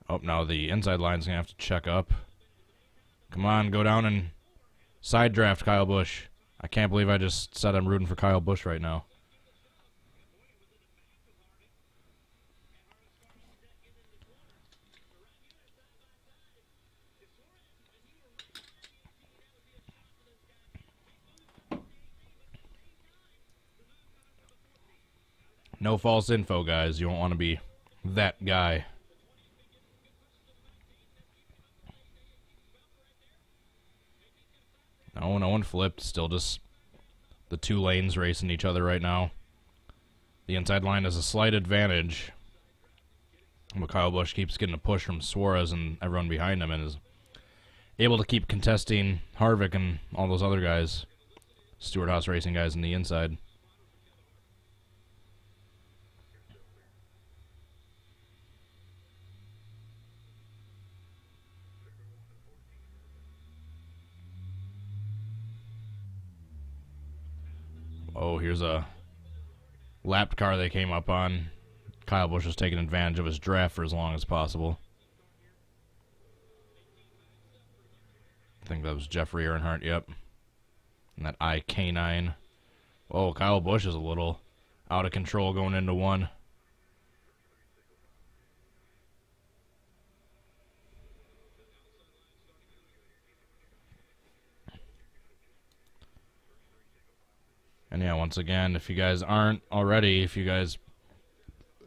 Oh, now the inside line's going to have to check up. Come on, go down and side draft Kyle Busch. I can't believe I just said I'm rooting for Kyle Busch right now. No false info, guys. You don't want to be that guy. No one flipped. Still just the 2 lanes racing each other right now. The inside line has a slight advantage. But Kyle Busch keeps getting a push from Suarez and everyone behind him and is able to keep contesting Harvick and all those other guys. Stuart Haas racing guys in the inside. Oh, here's a lapped car they came up on. Kyle Busch was taking advantage of his draft for as long as possible. I think that was Jeffrey Earnhardt, yep. And that IK9. Oh, Kyle Busch is a little out of control going into 1. And yeah, once again, if you guys aren't already, if you guys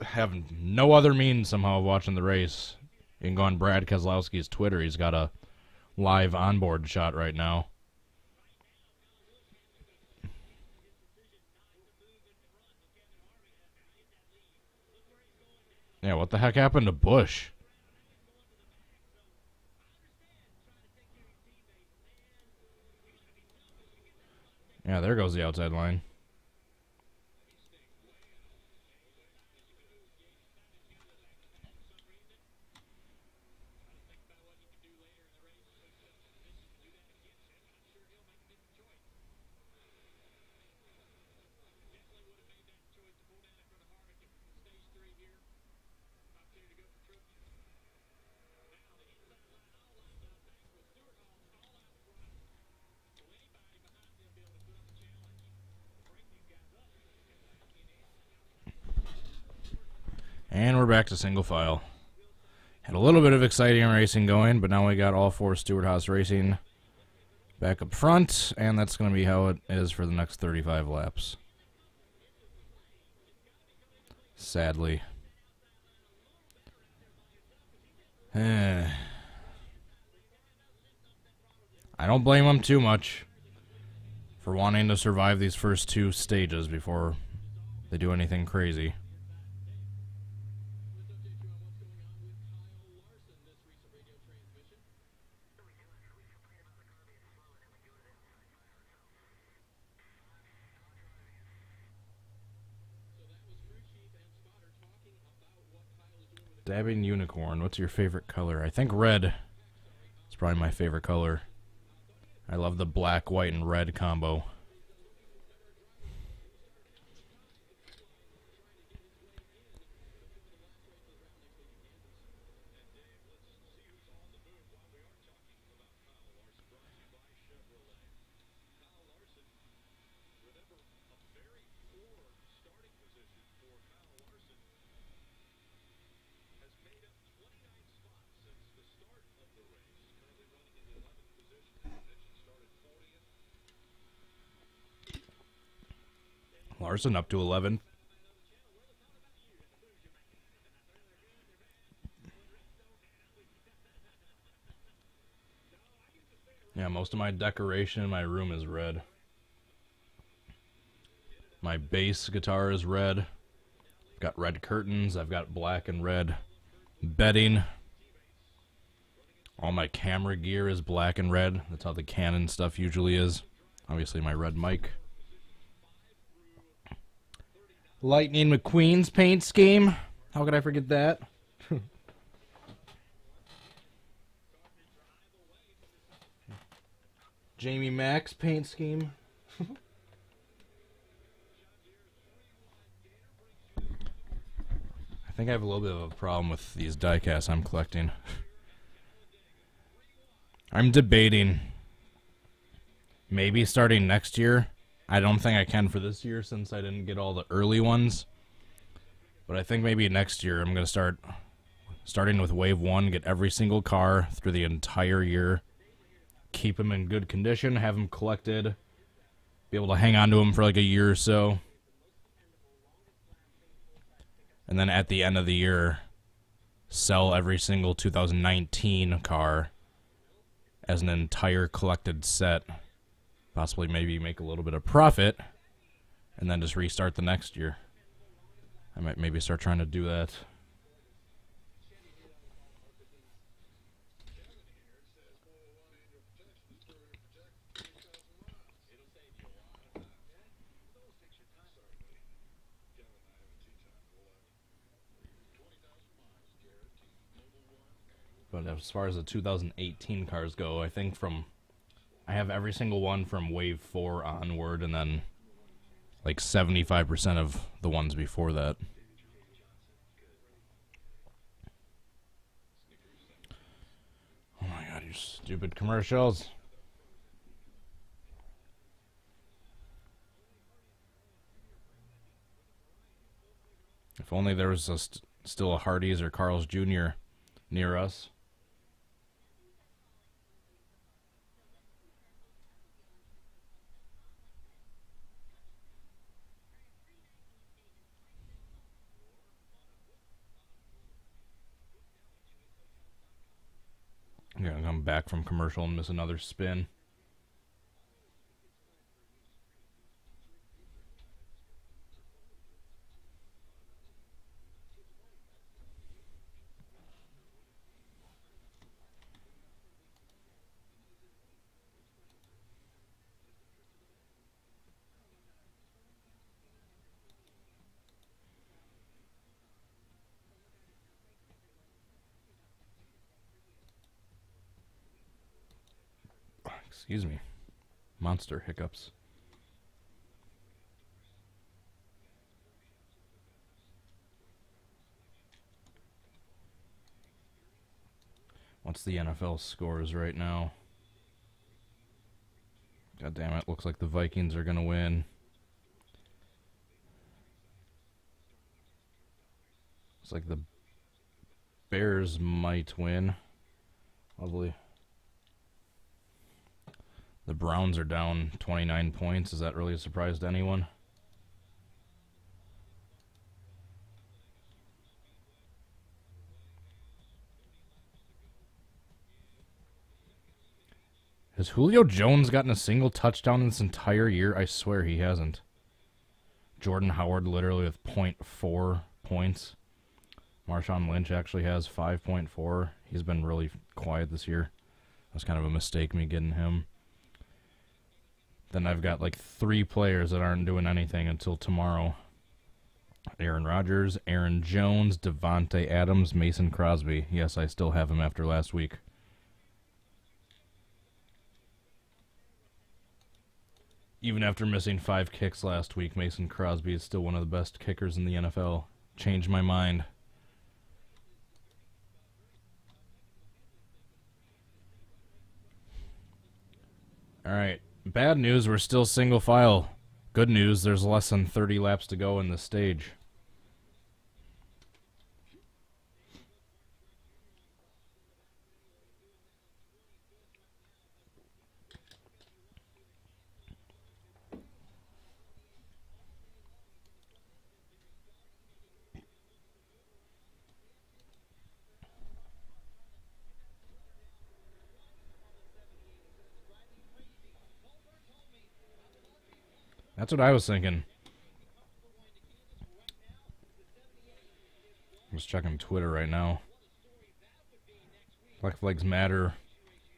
have no other means somehow of watching the race, you can go on Brad Keselowski's Twitter. He's got a live onboard shot right now. Yeah, what the heck happened to Busch? Yeah, there goes the outside line. And we're back to single file. Had a little bit of exciting racing going, but now we got all four Stewart Haas Racing back up front, and that's going to be how it is for the next 35 laps. Sadly. I don't blame them too much for wanting to survive these first two stages before they do anything crazy. Dabbing Unicorn, what's your favorite color? I think red is probably my favorite color. I love the black, white, and red combo. Larson up to 11. Yeah, most of my decoration in my room is red. My bass guitar is red. I've got red curtains. I've got black and red bedding. All my camera gear is black and red. That's how the Canon stuff usually is. Obviously my red mic. Lightning McQueen's paint scheme. How could I forget that? Jamie Mack's paint scheme. I think I have a little bit of a problem with these diecasts I'm collecting. I'm debating maybe starting next year. I don't think I can for this year since I didn't get all the early ones. But I think maybe next year I'm going to starting with Wave 1, get every single car through the entire year. Keep them in good condition, have them collected, be able to hang on to them for like a year or so. And then at the end of the year, sell every single 2019 car as an entire collected set. Possibly maybe make a little bit of profit, and then just restart the next year. I might maybe start trying to do that. But as far as the 2018 cars go, I think I have every single one from Wave 4 onward, and then like 75% of the ones before that. Oh my god, you stupid commercials. If only there was still a Hardee's or Carl's Jr. near us. I'm gonna come back from commercial and miss another spin. Excuse me. Monster hiccups. What's the NFL scores right now? God damn it, looks like the Vikings are going to win. Looks like the Bears might win. Lovely. The Browns are down 29 points. Is that really a surprise to anyone? Has Julio Jones gotten a single touchdown this entire year? I swear he hasn't. Jordan Howard literally with 0.4 points. Marshawn Lynch actually has 5.4. He's been really quiet this year. It was kind of a mistake me getting him. Then I've got like 3 players that aren't doing anything until tomorrow. Aaron Rodgers, Aaron Jones, Devontae Adams, Mason Crosby. Yes, I still have him after last week. Even after missing 5 kicks last week, Mason Crosby is still one of the best kickers in the NFL. Changed my mind. Alright, bad news, we're still single file. Good news, there's less than 30 laps to go in this stage. That's what I was thinking. I'm just checking Twitter right now. Black Flags Matter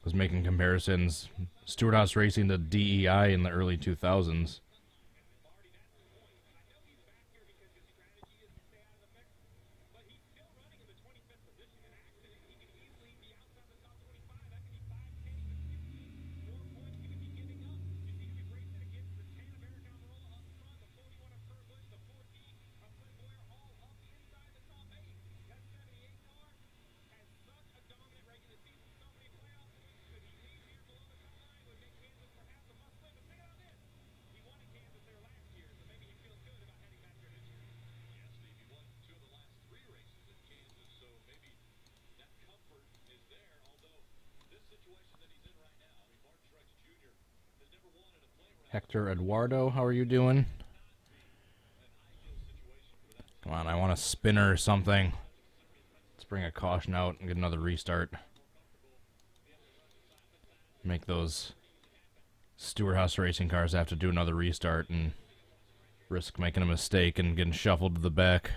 was making comparisons. Stewart Haas Racing to DEI in the early 2000s. Hector Eduardo, how are you doing? Come on, I want a spinner or something. Let's bring a caution out and get another restart. Make those Stewart Haas Racing cars have to do another restart and risk making a mistake and getting shuffled to the back.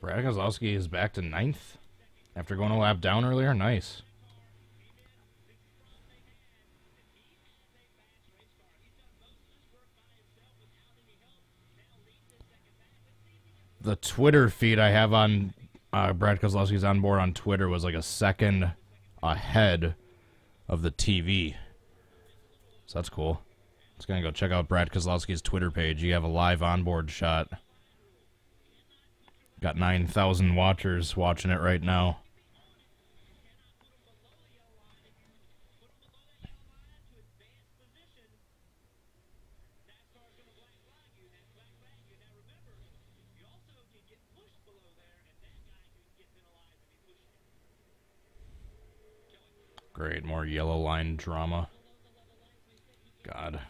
Brad Keselowski is back to 9th after going a lap down earlier. Nice. The Twitter feed I have on Brad Keselowski's on board on Twitter was like a second ahead of the TV. So that's cool. Just going to go check out Brad Keselowski's Twitter page. You have a live onboard shot. Got 9,000 watchers watching it right now. Great, more yellow line drama. God.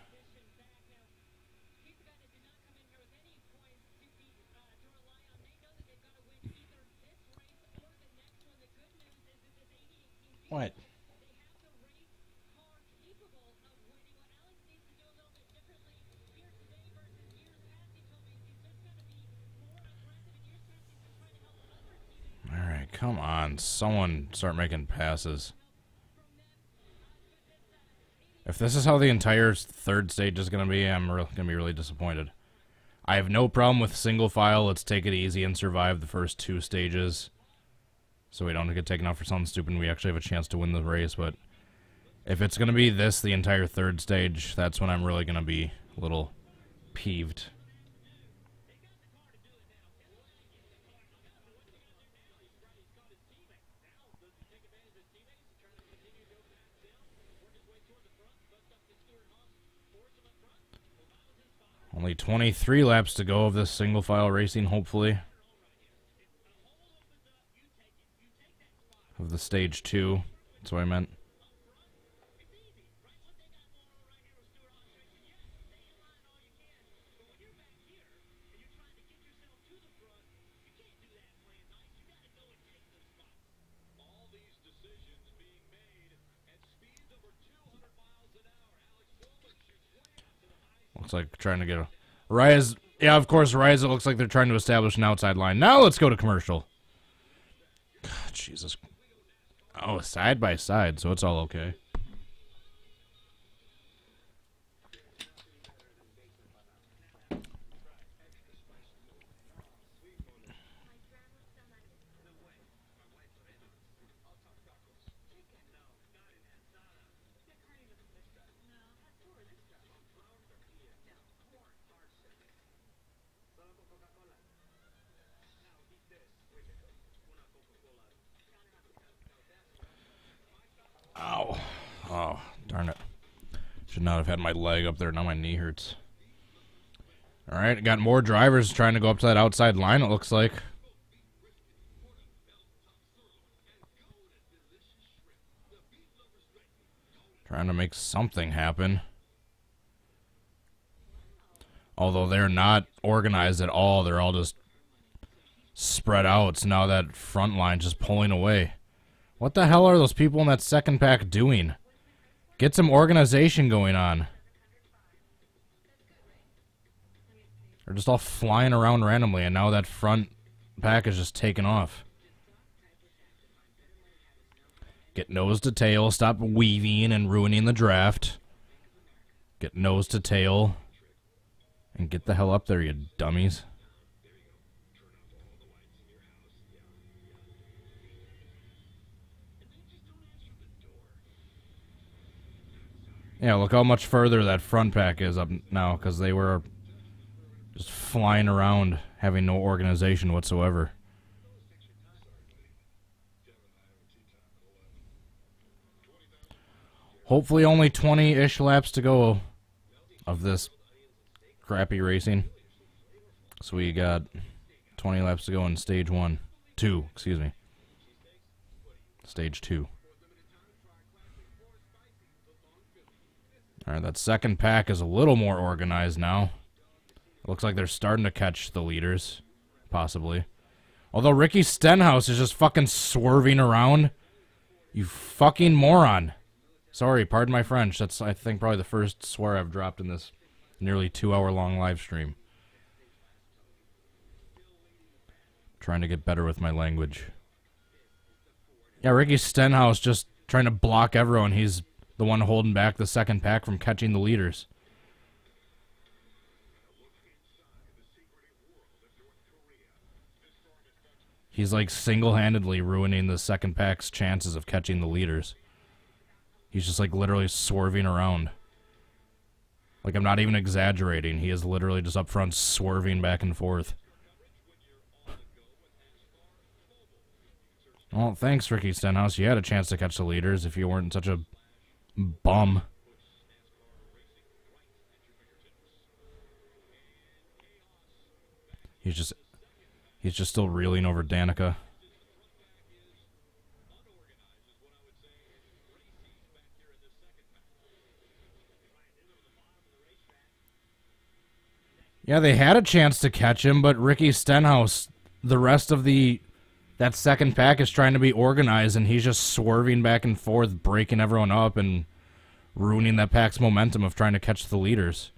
What? All right, come on. Someone start making passes. If this is how the entire third stage is going to be, I'm going to be really disappointed. I have no problem with single file. Let's take it easy and survive the first 2 stages, so we don't get taken out for something stupid and we actually have a chance to win the race. But if it's going to be this the entire 3rd stage, that's when I'm really going to be a little peeved. Only 23 laps to go of this single file racing, hopefully. Of the stage 2. That's what I meant. Looks like trying to get a rise. Yeah, of course, rise. It looks like they're trying to establish an outside line. Now let's go to commercial. God, Jesus. Oh, side by side, so it's all okay. Ow. Oh, darn it. Should not have had my leg up there. Now my knee hurts. Alright, got more drivers trying to go up to that outside line, it looks like. Trying to make something happen. Although they're not organized at all. They're all just spread out. So now that front line just pulling away. What the hell are those people in that second pack doing? Get some organization going on. They're just all flying around randomly, and now that front pack is just taking off. Get nose to tail. Stop weaving and ruining the draft. Get nose to tail. And get the hell up there, you dummies. Yeah, look how much further that front pack is up now, because they were just flying around, having no organization whatsoever. Hopefully only 20-ish laps to go of this crappy racing. So we got 20 laps to go in stage 2, excuse me. Stage 2. Alright, that second pack is a little more organized now. It looks like they're starting to catch the leaders, possibly. Although Ricky Stenhouse is just fucking swerving around. You fucking moron. Sorry, pardon my French. That's, I think, probably the first swear I've dropped in this nearly 2-hour-long live stream. Trying to get better with my language. Yeah, Ricky Stenhouse just trying to block everyone. He's the one holding back the second pack from catching the leaders. He's like single-handedly ruining the second pack's chances of catching the leaders. He's just like literally swerving around. Like, I'm not even exaggerating. He is literally just up front swerving back and forth. Well, thanks, Ricky Stenhouse. You had a chance to catch the leaders if you weren't such a bum. He's just still reeling over Danica. Yeah, they had a chance to catch him, but Ricky Stenhouse, the rest of that second pack is trying to be organized, and he's just swerving back and forth, breaking everyone up and ruining that pack's momentum of trying to catch the leaders.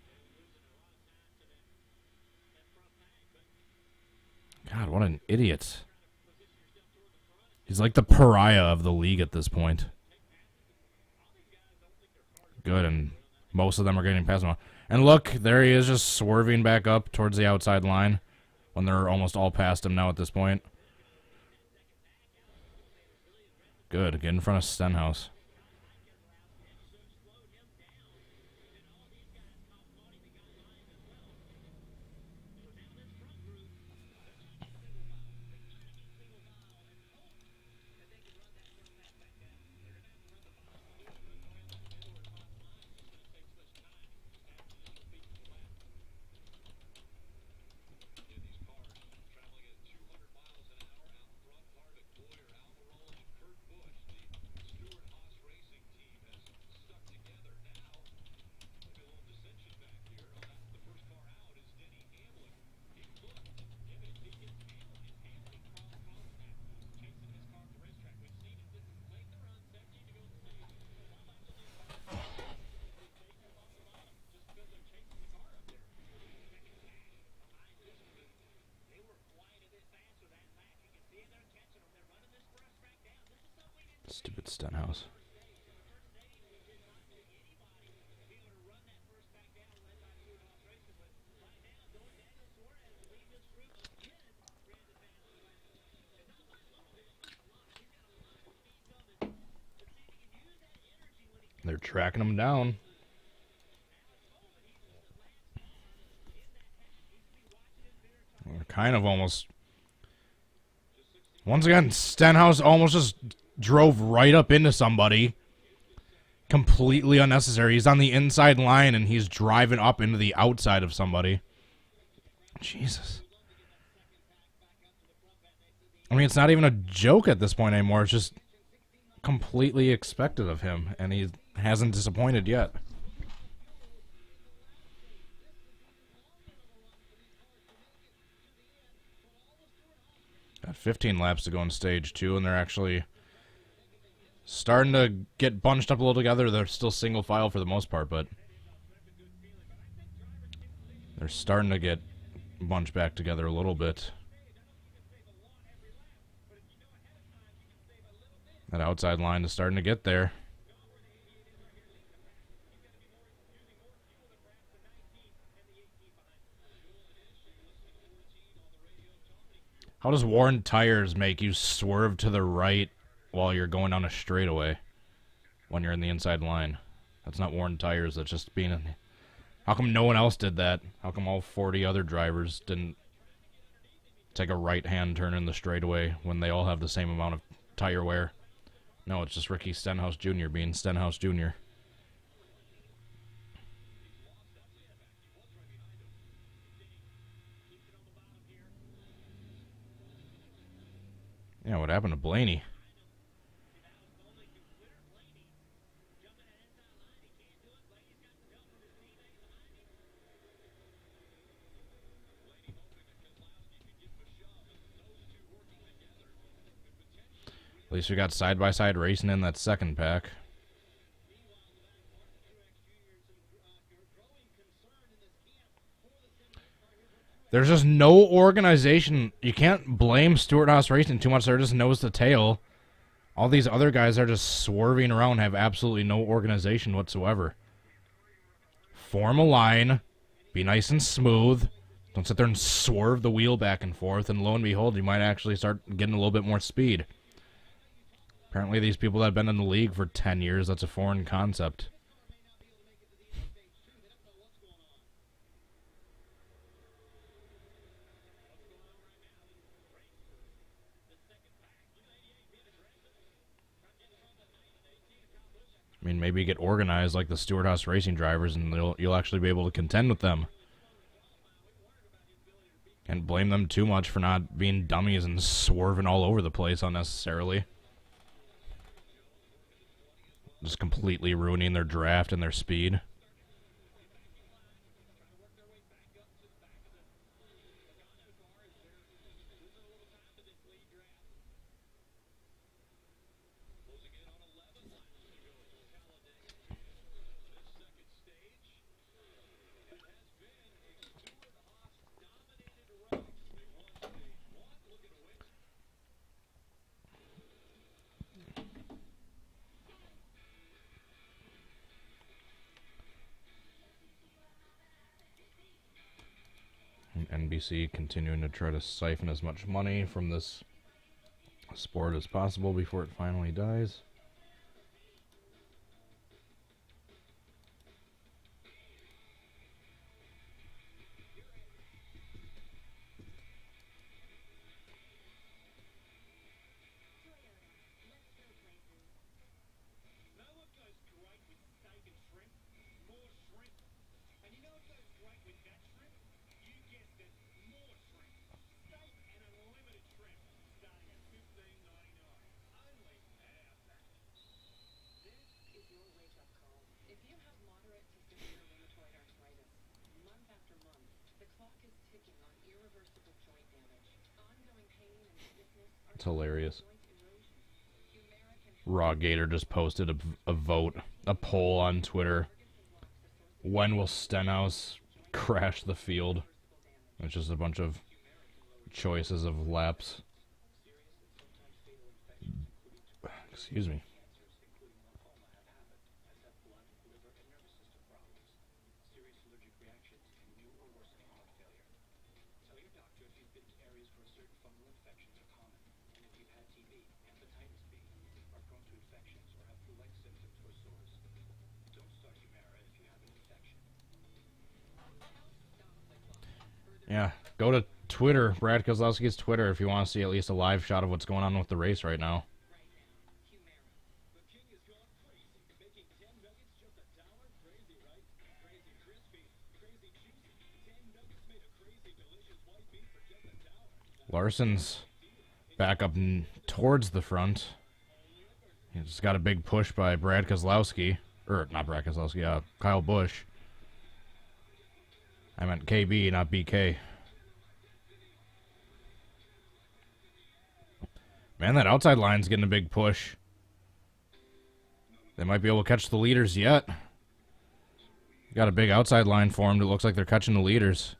God, what an idiot. He's like the pariah of the league at this point. Good, and most of them are getting past him. And look, there he is just swerving back up towards the outside line when they're almost all past him now at this point. Good. Get in front of Stenhouse. Stupid Stenhouse. They're tracking him down. We're kind of almost... Once again, Stenhouse almost just drove right up into somebody. Completely unnecessary. He's on the inside line, and he's driving up into the outside of somebody. Jesus. I mean, it's not even a joke at this point anymore. It's just completely expected of him, and he hasn't disappointed yet. Got 15 laps to go in stage 2, and they're actually starting to get bunched up a little together. They're still single file for the most part, but they're starting to get bunched back together a little bit. That outside line is starting to get there. How does worn tires make you swerve to the right while you're going down a straightaway when you're in the inside line? That's not worn tires. That's just being... How come no one else did that? How come all 40 other drivers didn't take a right-hand turn in the straightaway when they all have the same amount of tire wear? No, it's just Ricky Stenhouse Jr. being Stenhouse Jr. Yeah, what happened to Blaney? At least we got side-by-side racing in that second pack. There's just no organization. You can't blame Stewart-Haas Racing too much. They're just nose to tail. All these other guys are just swerving around, have absolutely no organization whatsoever. Form a line. Be nice and smooth. Don't sit there and swerve the wheel back and forth, and lo and behold, you might actually start getting a little bit more speed. Apparently these people that have been in the league for 10 years, that's a foreign concept. I mean, maybe get organized like the Stewart-Haas Racing drivers, and you'll actually be able to contend with them. Can't blame them too much for not being dummies and swerving all over the place unnecessarily. Just completely ruining their draft and their speed. NBC continuing to try to siphon as much money from this sport as possible before it finally dies. It's hilarious. Raw Gator just posted a vote, a poll on Twitter. When will Stenhouse crash the field? It's just a bunch of choices of laps. Excuse me. Yeah, go to Twitter, Brad Kozlowski's Twitter, if you want to see at least a live shot of what's going on with the race right now. Larson's back up towards the front. He's got a big push by Brad Kozlowski. Or, not Brad Kozlowski, Kyle Busch. I meant KB, not BK. Man, that outside line's getting a big push. They might be able to catch the leaders yet. Got a big outside line formed. It looks like they're catching the leaders.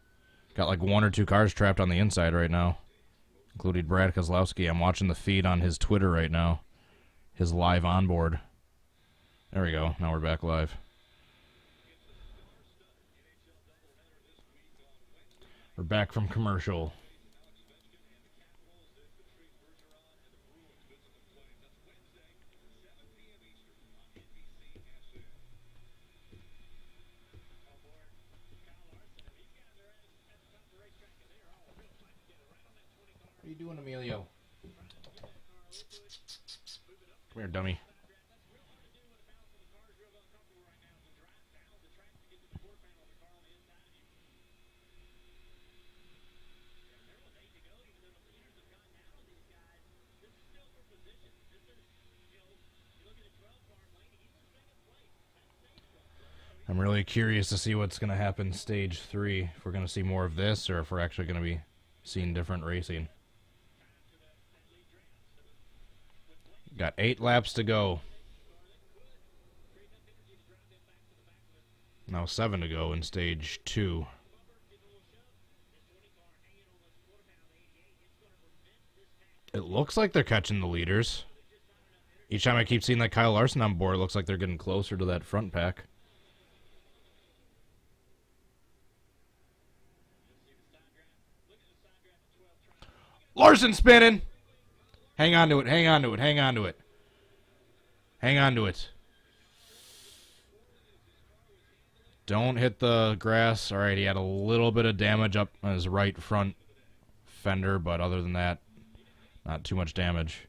Got like 1 or 2 cars trapped on the inside right now, including Brad Kozlowski. I'm watching the feed on his Twitter right now. His live onboard. There we go. Now we're back live. We're back from commercial. What are you doing, Emilio? Come here, dummy. I'm really curious to see what's going to happen stage 3. If we're going to see more of this or if we're actually going to be seeing different racing. Got 8 laps to go. Now 7 to go in stage 2. It looks like they're catching the leaders. Each time I keep seeing that Kyle Larson on board, it looks like they're getting closer to that front pack. Larson spinning! Hang on to it, hang on to it, hang on to it. Hang on to it. Don't hit the grass. Alright, he had a little bit of damage up on his right front fender, but other than that, not too much damage.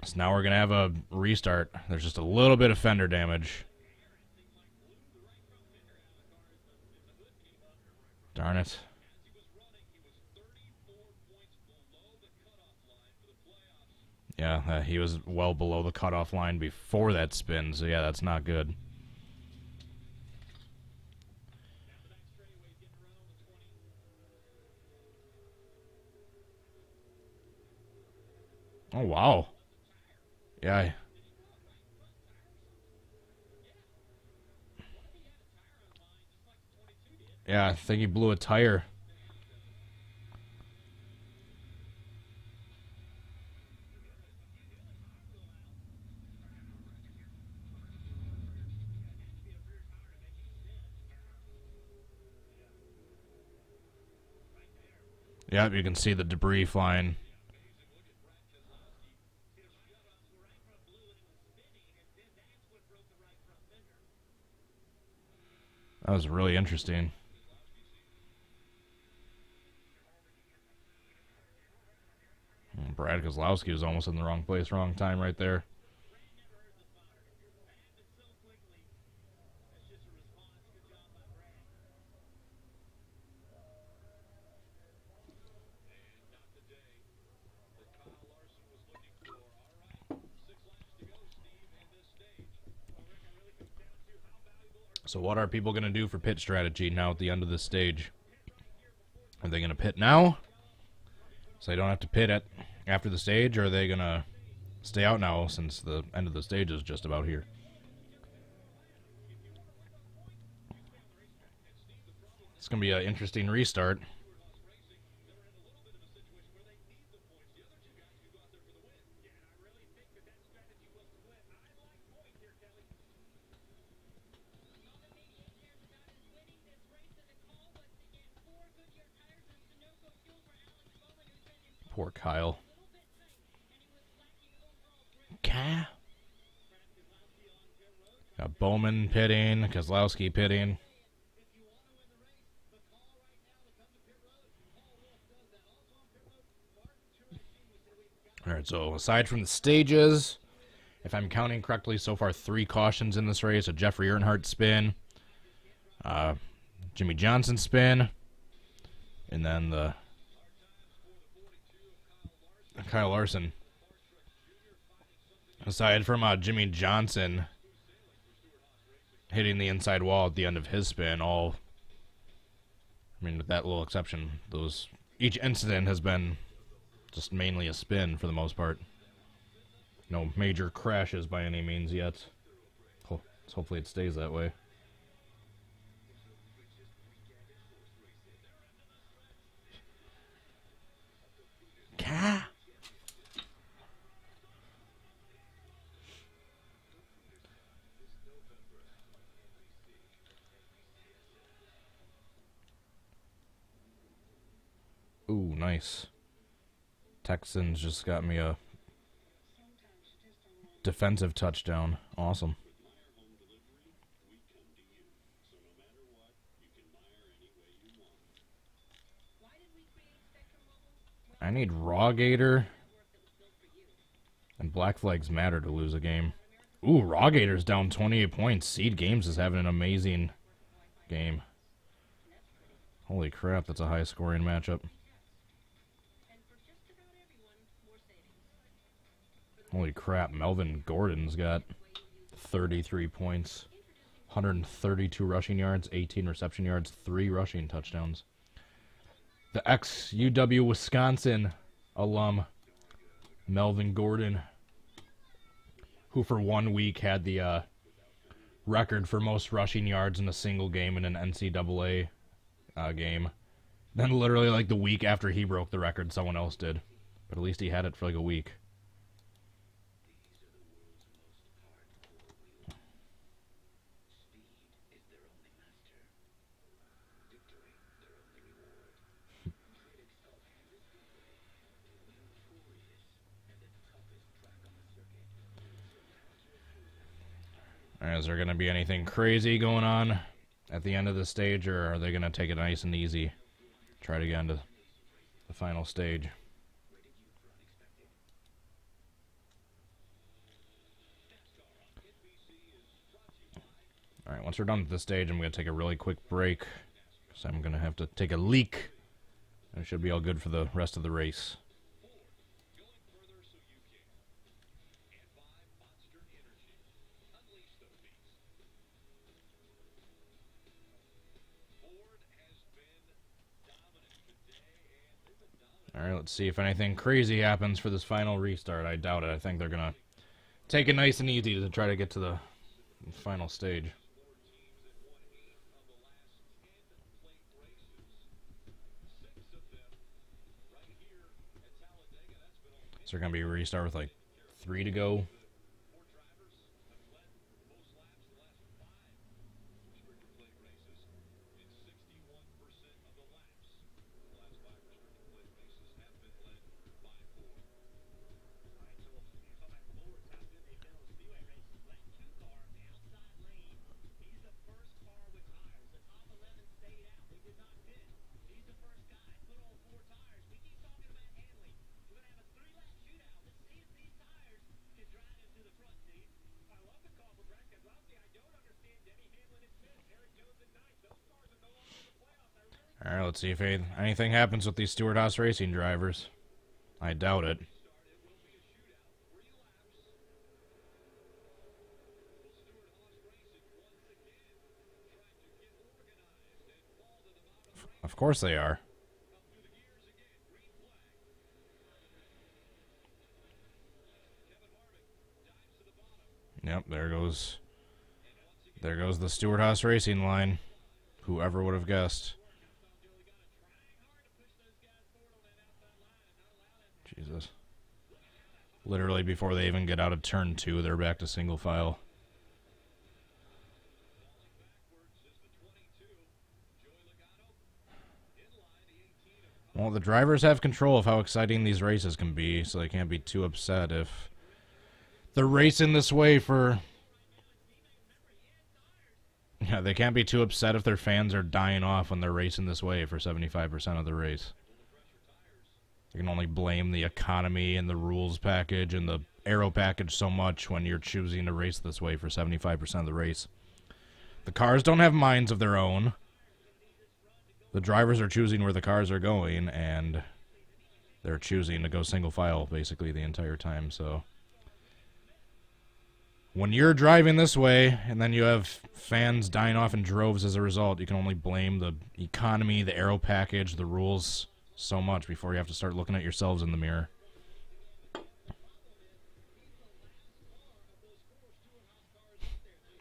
So now we're going to have a restart. There's just a little bit of fender damage. Darn it. Yeah, he was well below the cutoff line before that spin, so yeah, that's not good. Oh, wow. Yeah. Yeah, I think he blew a tire. Yep, you can see the debris flying. That was really interesting. Brad Kozlowski was almost in the wrong place, wrong time right there. So what are people going to do for pit strategy now at the end of this stage? Are they going to pit now, so they don't have to pit it after the stage, or are they going to stay out now since the end of the stage is just about here? It's going to be an interesting restart. Poor Kyle. Got Bowman pitting, Kozlowski pitting. Alright, so aside from the stages, if I'm counting correctly, so far 3 cautions in this race. A Jeffrey Earnhardt spin, Jimmy Johnson spin, and then the Kyle Larson. Aside from Jimmy Johnson hitting the inside wall at the end of his spin, I mean, with that little exception, each incident has been just mainly a spin for the most part. No major crashes by any means yet. Hopefully it stays that way. Ooh, nice. Texans just got me a defensive touchdown. Awesome. I need Raw Gator and Black Flags Matter to lose a game. Ooh, Raw Gator's down 28 points. Seed Games is having an amazing game. Holy crap, that's a high-scoring matchup. Holy crap, Melvin Gordon's got 33 points, 132 rushing yards, 18 reception yards, 3 rushing touchdowns. The ex-UW Wisconsin alum, Melvin Gordon, who for 1 week had the record for most rushing yards in a single game in an NCAA game. Then literally like the week after he broke the record, someone else did. But at least he had it for like a week. Is there going to be anything crazy going on at the end of the stage, or are they going to take it nice and easy? Try to get into the final stage. Alright, once we're done with this stage, I'm going to take a really quick break, because I'm going to have to take a leak. And it should be all good for the rest of the race. Alright, let's see if anything crazy happens for this final restart. I doubt it. I think they're going to take it nice and easy to try to get to the final stage. So they're going to be a restart with like 3 to go. Alright, let's see if anything happens with these Stewart Haas Racing drivers. I doubt it. Of course they are. Yep, there goes the Stewart Haas Racing line. Whoever would have guessed. Jesus. Literally before they even get out of turn 2, they're back to single file. Well, the drivers have control of how exciting these races can be, so they can't be too upset if they're racing this way for... Yeah, they can't be too upset if their fans are dying off when they're racing this way for 75% of the race. You can only blame the economy and the rules package and the aero package so much when you're choosing to race this way for 75% of the race. The cars don't have minds of their own. The drivers are choosing where the cars are going, and they're choosing to go single file basically the entire time. So when you're driving this way and then you have fans dying off in droves as a result, you can only blame the economy, the aero package, the rules so much before you have to start looking at yourselves in the mirror.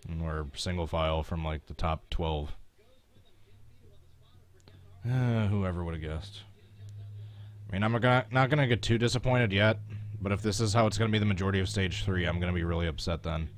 And we're single file from like the top 12. Whoever would have guessed. I mean, I'm not going to get too disappointed yet, but if this is how it's going to be the majority of Stage 3, I'm going to be really upset then.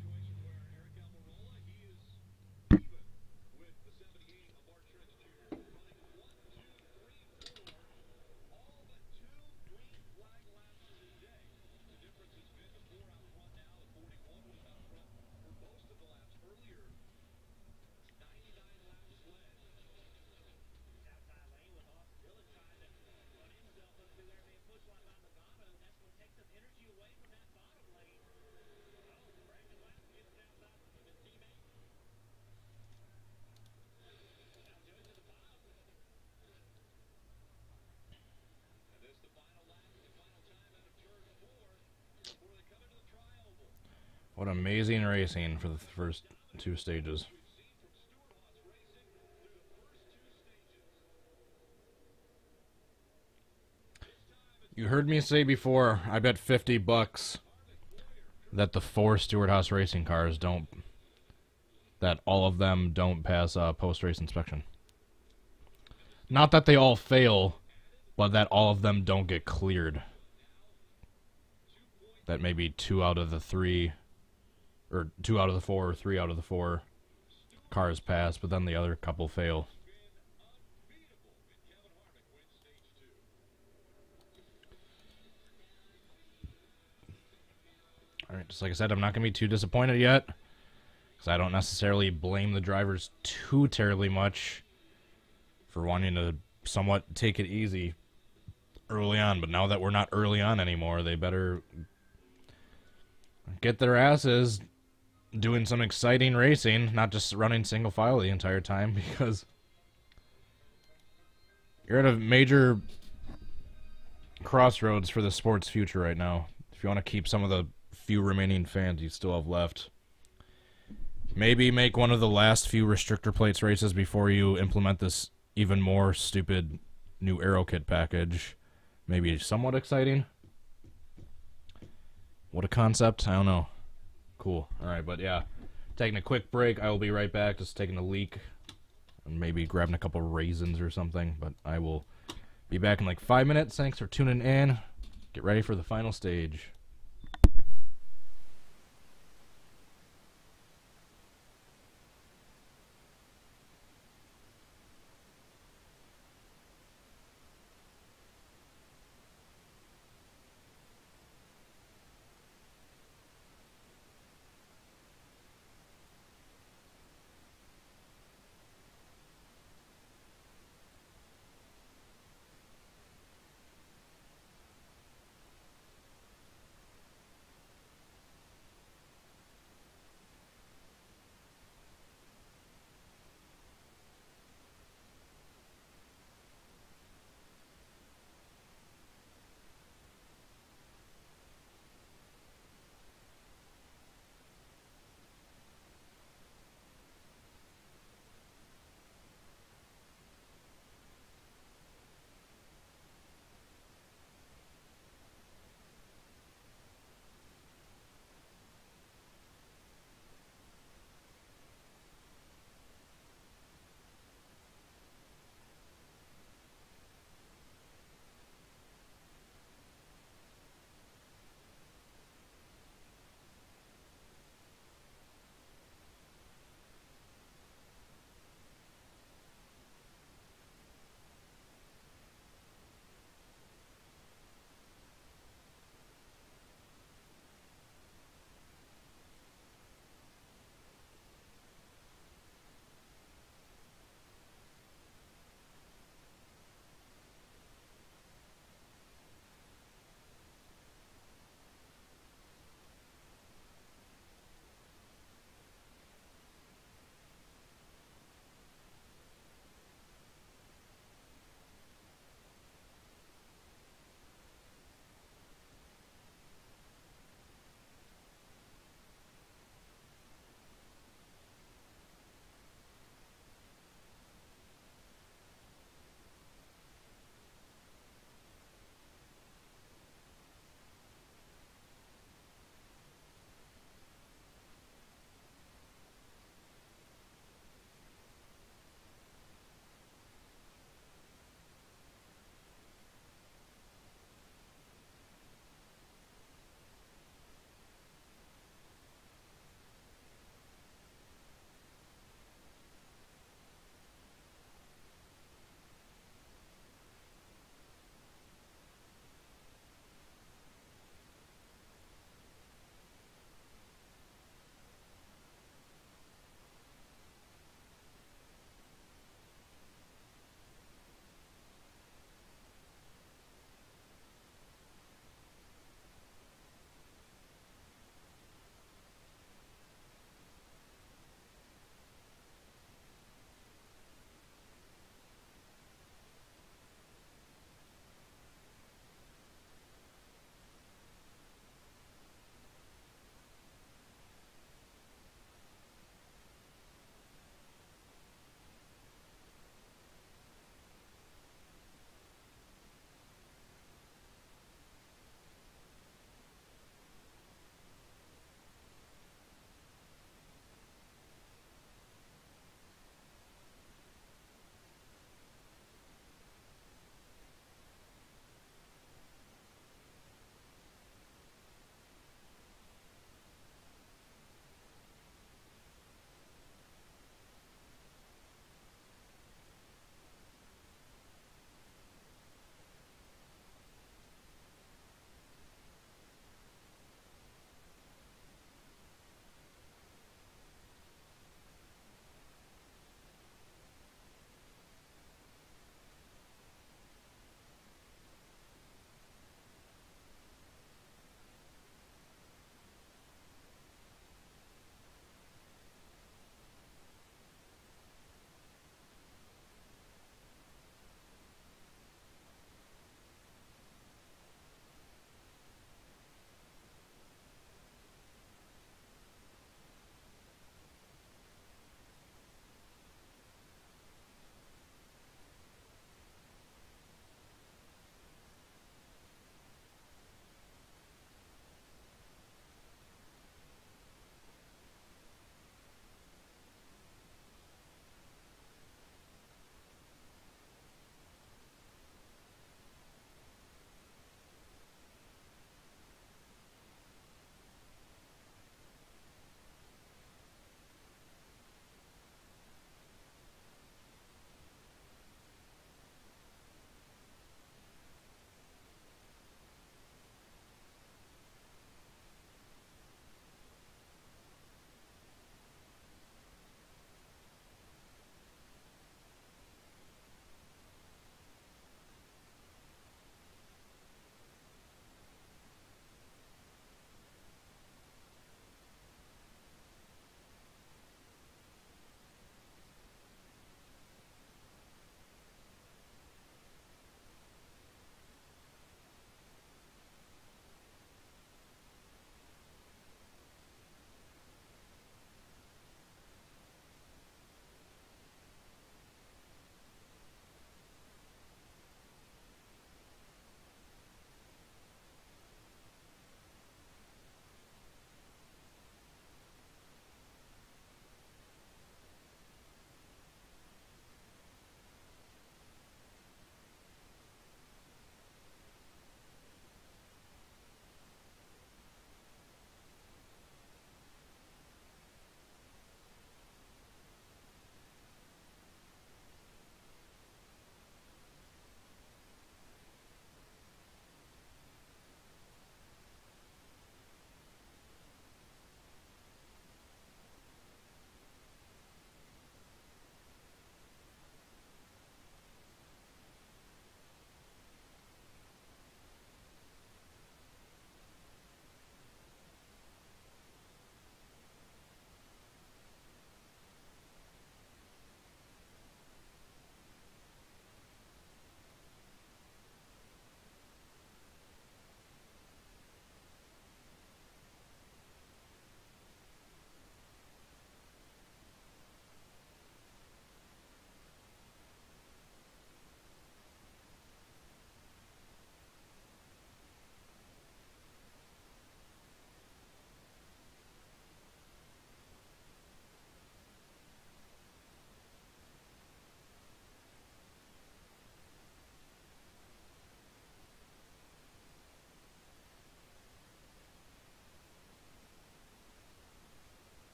What amazing racing for the first 2 stages. You heard me say before, I bet $50 that the 4 Stewart Haas racing cars that all of them don't pass post-race inspection. Not that they all fail, but that all of them don't get cleared. That maybe 2 out of the 3... or 2 out of the 4, or 3 out of the 4 cars pass, but then the other couple fail. Alright, just like I said, I'm not going to be too disappointed yet, because I don't necessarily blame the drivers too terribly much for wanting to somewhat take it easy early on, but now that we're not early on anymore, they better get their asses doing some exciting racing, not just running single file the entire time, because you're at a major crossroads for the sport's future right now. If you want to keep some of the few remaining fans you still have left, maybe make one of the last few restrictor plates races before you implement this even more stupid new aero kit package. Maybe somewhat exciting. What a concept. I don't know. Cool. Alright, but yeah, taking a quick break. I will be right back, just taking a leak and maybe grabbing a couple raisins or something, but I will be back in like 5 minutes. Thanks for tuning in. Get ready for the final stage.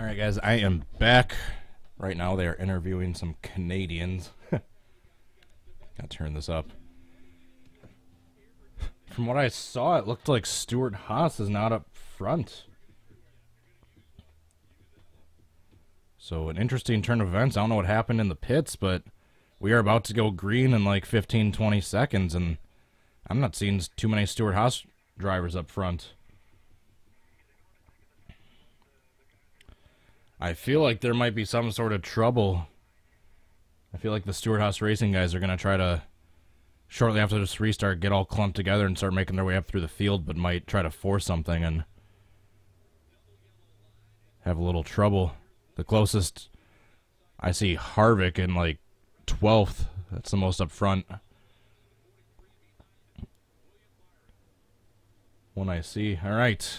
All right, guys, I am back. Right now, they are interviewing some Canadians. Gotta turn this up. From what I saw, it looked like Stuart Haas is not up front. So, an interesting turn of events. I don't know what happened in the pits, but we are about to go green in like 15-20 seconds, and I'm not seeing too many Stuart Haas drivers up front. I feel like there might be some sort of trouble. I feel like the Stuart Haas Racing guys are going to try to, shortly after this restart, get all clumped together and start making their way up through the field, but might try to force something and have a little trouble. The closest I see Harvick in like 12th. That's the most up front one I see. All right.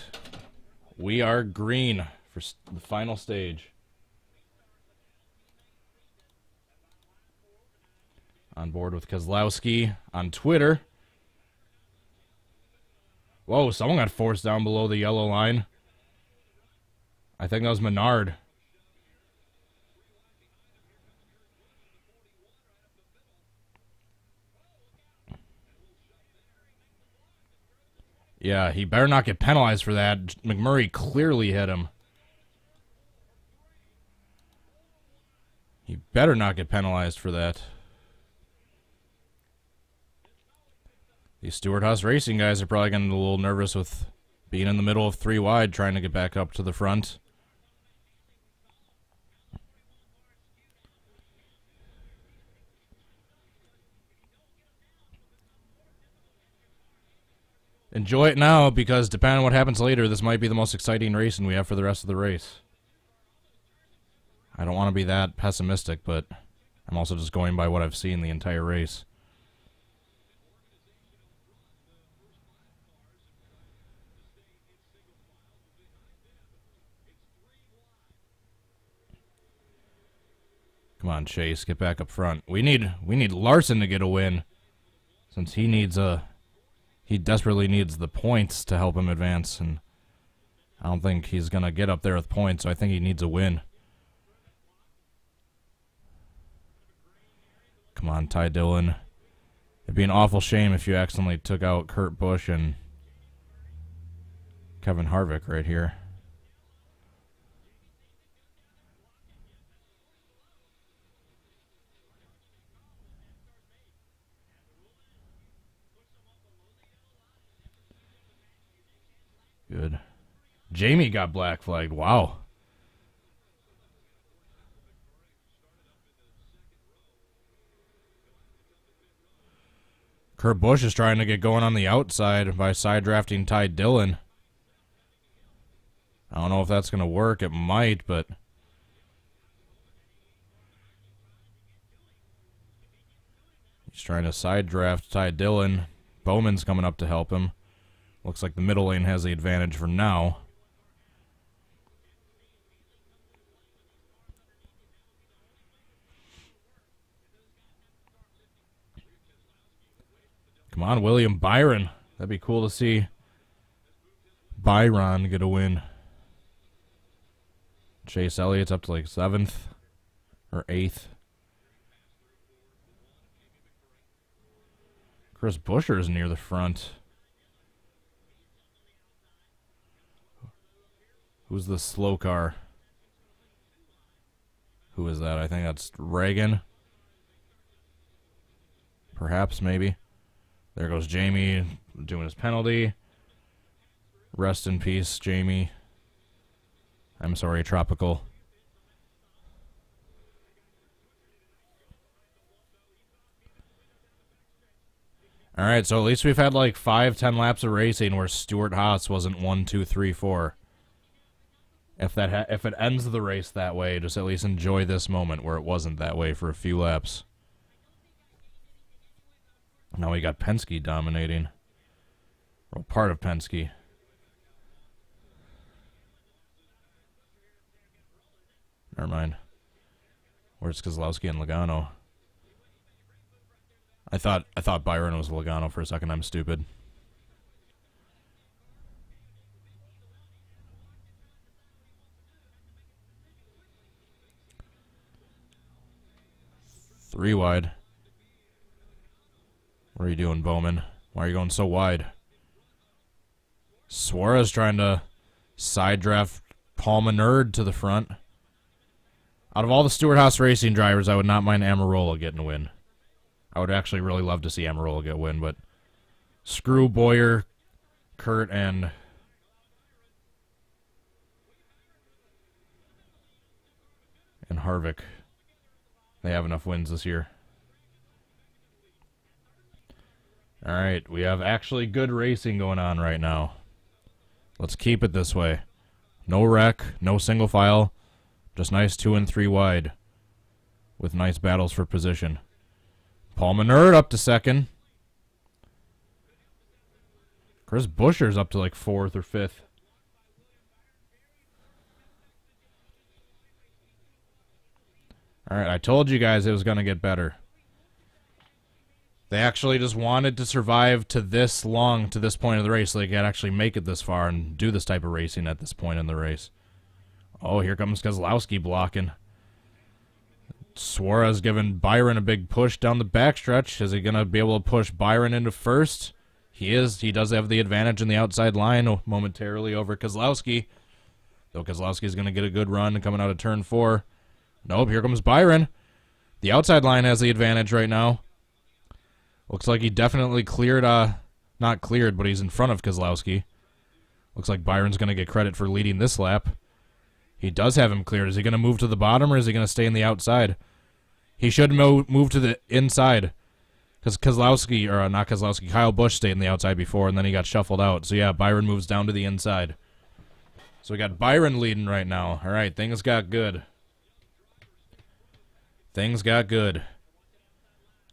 We are green for the final stage. On board with Kozlowski on Twitter. Whoa, someone got forced down below the yellow line. I think that was Menard. Yeah, he better not get penalized for that. McMurray clearly hit him. He better not get penalized for that. These Stuart Haas Racing guys are probably getting a little nervous with being in the middle of 3 wide, trying to get back up to the front. Enjoy it now, because depending on what happens later, this might be the most exciting racing we have for the rest of the race. I don't want to be that pessimistic, but I'm also just going by what I've seen the entire race. Come on, Chase, get back up front. We need Larson to get a win, since he desperately needs the points to help him advance, and I don't think he's gonna get up there with points, so I think he needs a win. Come on, Ty Dillon. It'd be an awful shame if you accidentally took out Kurt Busch and Kevin Harvick right here. Good. Jamie got black flagged. Wow. Kurt Busch is trying to get going on the outside by side drafting Ty Dillon. I don't know if that's going to work. It might, but he's trying to side draft Ty Dillon. Bowman's coming up to help him. Looks like the middle lane has the advantage for now. Come on, William Byron. That'd be cool to see Byron get a win. Chase Elliott's up to like 7th or 8th. Chris Buescher's near the front. Who's the slow car? Who is that? I think that's Reagan. Perhaps, maybe. There goes Jamie doing his penalty. Rest in peace, Jamie. I'm sorry, Tropical. All right, so at least we've had like 5-10 laps of racing where Stuart Haas wasn't 1, 2, 3, 4. If it ends the race that way, just at least enjoy this moment where it wasn't that way for a few laps. Now we got Penske dominating. Or part of Penske. Never mind. Where's Kozlowski and Logano? I thought Byron was Logano for a second. I'm stupid. 3 wide. What are you doing, Bowman? Why are you going so wide? Suarez trying to side draft Paul Menard to the front. Out of all the Stewart-Haas racing drivers, I would not mind Amarola getting a win. I would actually really love to see Amarola get a win, but screw Boyer, Kurt, and Harvick. They have enough wins this year. All right, we have actually good racing going on right now. Let's keep it this way. No wreck, no single file, just nice 2 and 3 wide with nice battles for position. Paul Menard up to second. Chris Buescher's up to like 4th or 5th. All right, I told you guys it was going to get better. They actually just wanted to survive to this long, to this point of the race, so they could actually make it this far and do this type of racing at this point in the race. Oh, here comes Keselowski blocking. Suarez giving Byron a big push down the backstretch. Is he going to be able to push Byron into first? He is. He does have the advantage in the outside line momentarily over Keselowski. Though Keselowski's going to get a good run coming out of turn 4. Nope, here comes Byron. The outside line has the advantage right now. Looks like he definitely cleared, not cleared, but he's in front of Keselowski. Looks like Byron's going to get credit for leading this lap. He does have him cleared. Is he going to move to the bottom or is he going to stay in the outside? He should move to the inside. Because Keselowski, or not Keselowski, Kyle Busch stayed in the outside before and then he got shuffled out. So yeah, Byron moves down to the inside. So we got Byron leading right now. All right, things got good. Things got good.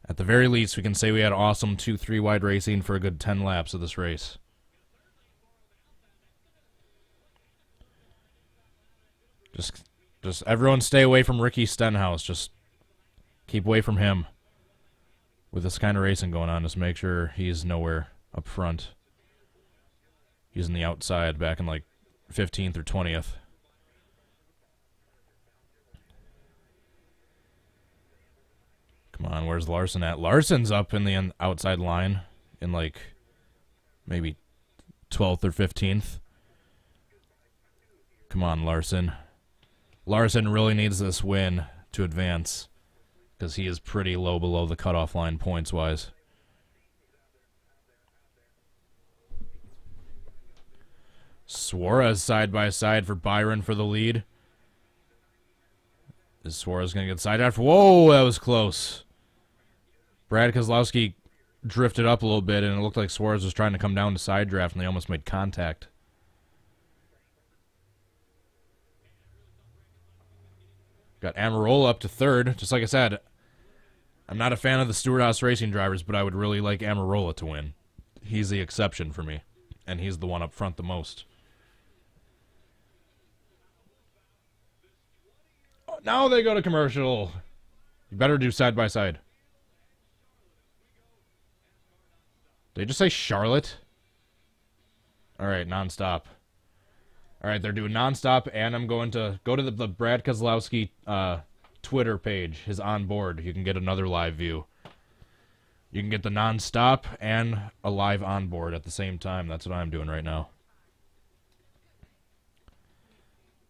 At the very least, we can say we had awesome 2-3 wide racing for a good 10 laps of this race. Just everyone stay away from Ricky Stenhouse. Just keep away from him. With this kind of racing going on, just make sure he's nowhere up front. He's in the outside back in like 15th or 20th. Come on, where's Larson at? Larson's up in the outside line in like maybe 12th or 15th. Come on, Larson. Larson really needs this win to advance because he is pretty low below the cutoff line points-wise. Suarez side by side for Byron for the lead. Is Suarez going to get side after? Whoa, that was close. Brad Keselowski drifted up a little bit, and it looked like Suarez was trying to come down to side draft, and they almost made contact. Got Amarola up to 3rd. Just like I said, I'm not a fan of the Stewart-Haas racing drivers, but I would really like Amarola to win. He's the exception for me, and he's the one up front the most. Oh, now they go to commercial. You better do side by side. Did they just say Charlotte? All right, nonstop. All right, they're doing nonstop, and I'm going to go to the Brad Keselowski Twitter page, his onboard. You can get another live view. You can get the nonstop and a live onboard at the same time. That's what I'm doing right now.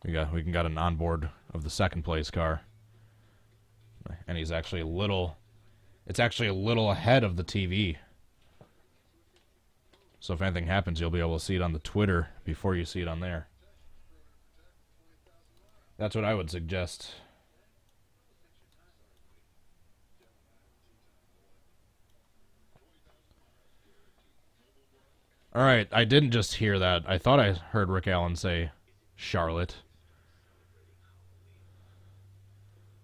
We got an onboard of the second place car, and he's actually a little. It's actually a little ahead of the TV. So if anything happens, you'll be able to see it on the Twitter before you see it on there. That's what I would suggest. All right, I didn't just hear that. I thought I heard Rick Allen say Charlotte.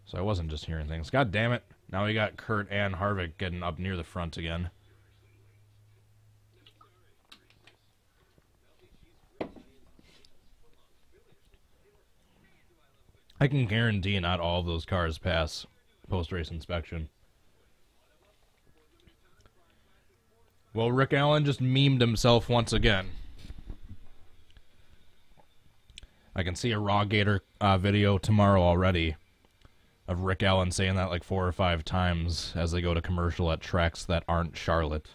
So I wasn't just hearing things. God damn it. Now we got Kurt and Harvick getting up near the front again. I can guarantee not all of those cars pass post-race inspection. Well, Rick Allen just memed himself once again. I can see a Raw Gator video tomorrow already of Rick Allen saying that like 4 or 5 times as they go to commercial at tracks that aren't Charlotte.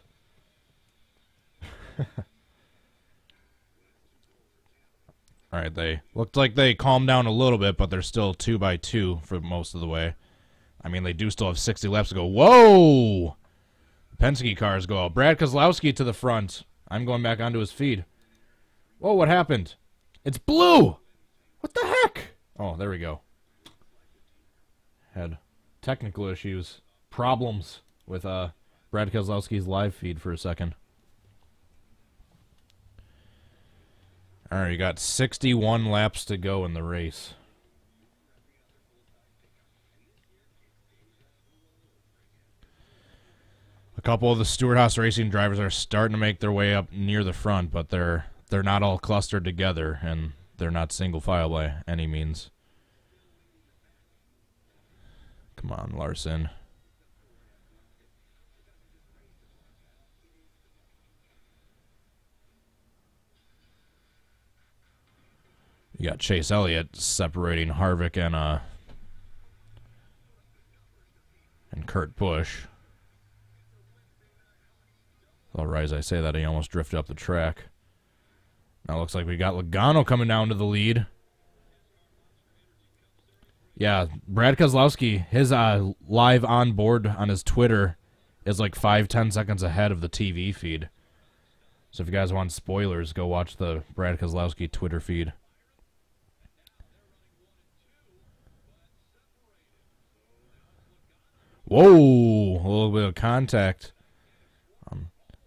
Alright, they looked like they calmed down a little bit, but they're still 2x2 for most of the way. I mean, they do still have 60 laps to go. Whoa! Penske cars go out. Brad Keselowski to the front. I'm going back onto his feed. Whoa, what happened? It's blue! What the heck? Oh, there we go. Had technical issues, problems with Brad Keselowski's live feed for a second. Alright, you got 61 laps to go in the race. A couple of the Stewart-Haas Racing drivers are starting to make their way up near the front, but they're not all clustered together, and they're not single file by any means. Come on, Larson. You got Chase Elliott separating Harvick and Kurt Busch. All right, as I say that, he almost drifted up the track. Now it looks like we got Logano coming down to the lead. Yeah, Brad Keselowski, his live on board on his Twitter is like 5-10 seconds ahead of the TV feed. So if you guys want spoilers, go watch the Brad Keselowski Twitter feed. Whoa, a little bit of contact.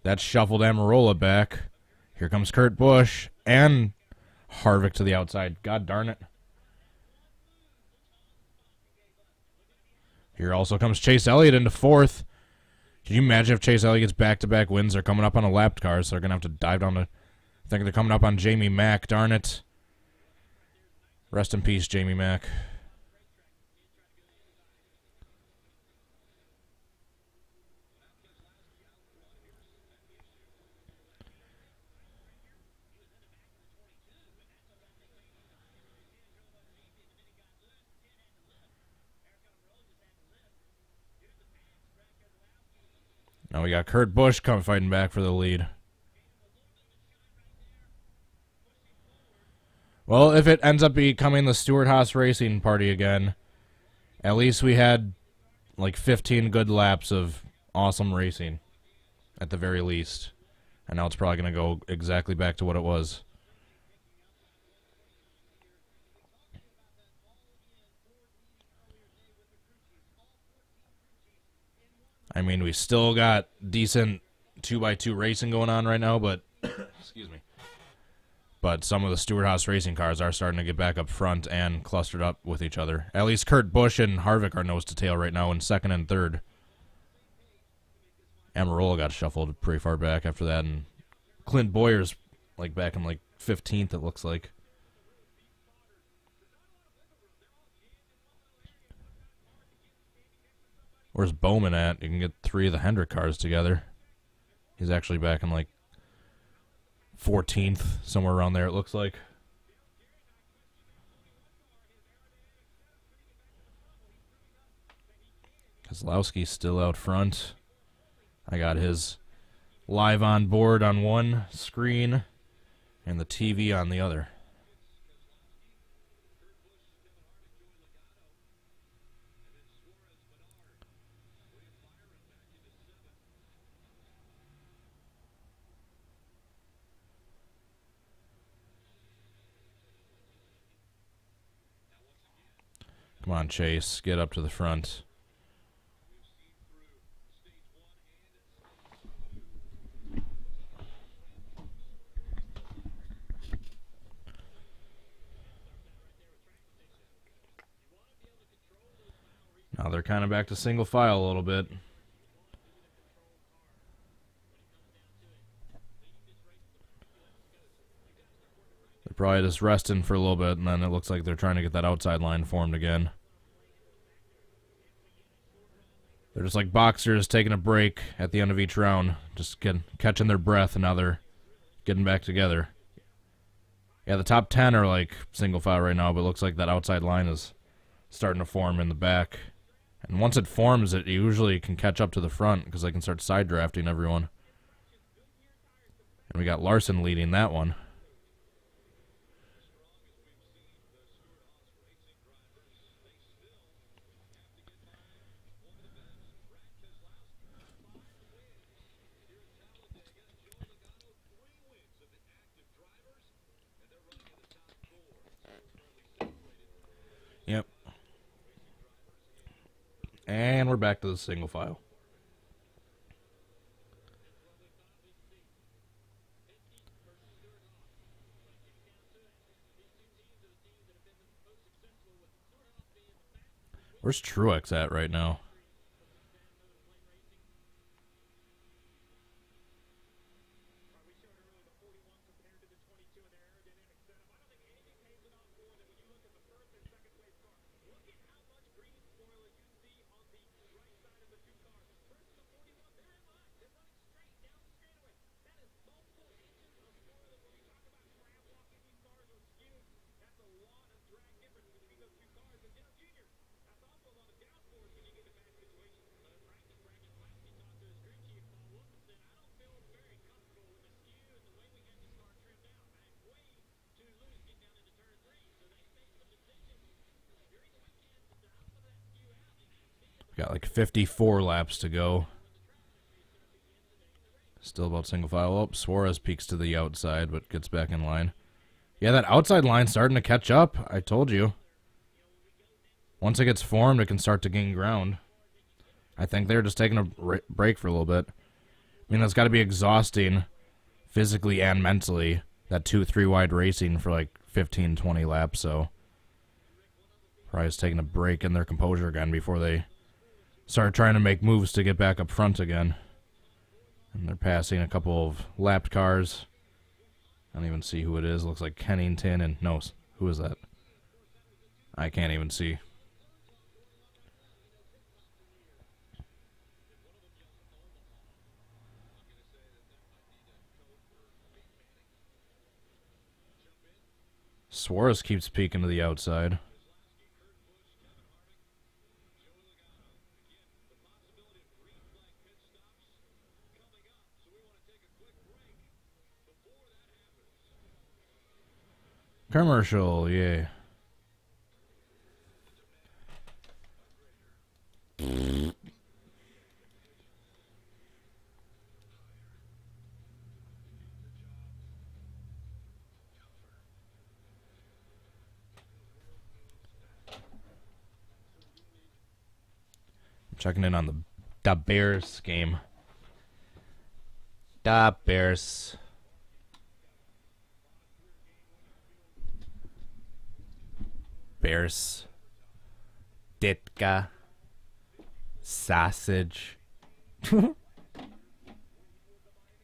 That shuffled Amarola back. Here comes Kurt Busch and Harvick to the outside. God darn it. Here also comes Chase Elliott into 4th. Can you imagine if Chase Elliott gets back-to-back wins? They're coming up on a lapped car, so they're going to have to dive down to... I think they're coming up on Jamie Mack. Darn it. Rest in peace, Jamie Mack. Now we got Kurt Busch fighting back for the lead. Well, if it ends up becoming the Stewart-Haas Racing party again, at least we had like 15 good laps of awesome racing, at the very least. And now it's probably going to go exactly back to what it was. I mean, we still got decent 2x2 racing going on right now, but excuse me. But some of the Stewart-Haas Racing cars are starting to get back up front and clustered up with each other. At least Kurt Busch and Harvick are nose to tail right now in 2nd and 3rd. Amarola got shuffled pretty far back after that, and Clint Boyer's like back in like 15th, it looks like. Where's Bowman at? You can get 3 of the Hendrick cars together. He's actually back in like 14th, somewhere around there, it looks like. Keselowski's still out front. I got his live on board on one screen and the TV on the other. Come on, Chase. Get up to the front. Now they're kind of back to single file a little bit. They're probably just resting for a little bit, and then it looks like they're trying to get that outside line formed again. They're just like boxers taking a break at the end of each round, just catching their breath, and now they're getting back together. Yeah, the top 10 are like single file right now, but it looks like that outside line is starting to form in the back. And once it forms, it usually can catch up to the front because I can start side drafting everyone. And we got Larson leading that one. Yep. And we're back to the single file. Where's Truex at right now? Got like 54 laps to go. Still about single file. Oh, Suarez peeks to the outside, but gets back in line. Yeah, that outside line's starting to catch up. I told you. Once it gets formed, it can start to gain ground. I think they're just taking a break for a little bit. I mean, that's got to be exhausting physically and mentally, that 2-3 wide racing for like 15, 20 laps, so probably just taking a break in their composure again before they start trying to make moves to get back up front again. And they're passing a couple of lapped cars. I don't even see who it is. Looks like Kennington and... No, who is that? I can't even see. Suarez keeps peeking to the outside. Commercial, yeah. Checking in on the Bears game. The Bears. Bears. Dega. Sausage. The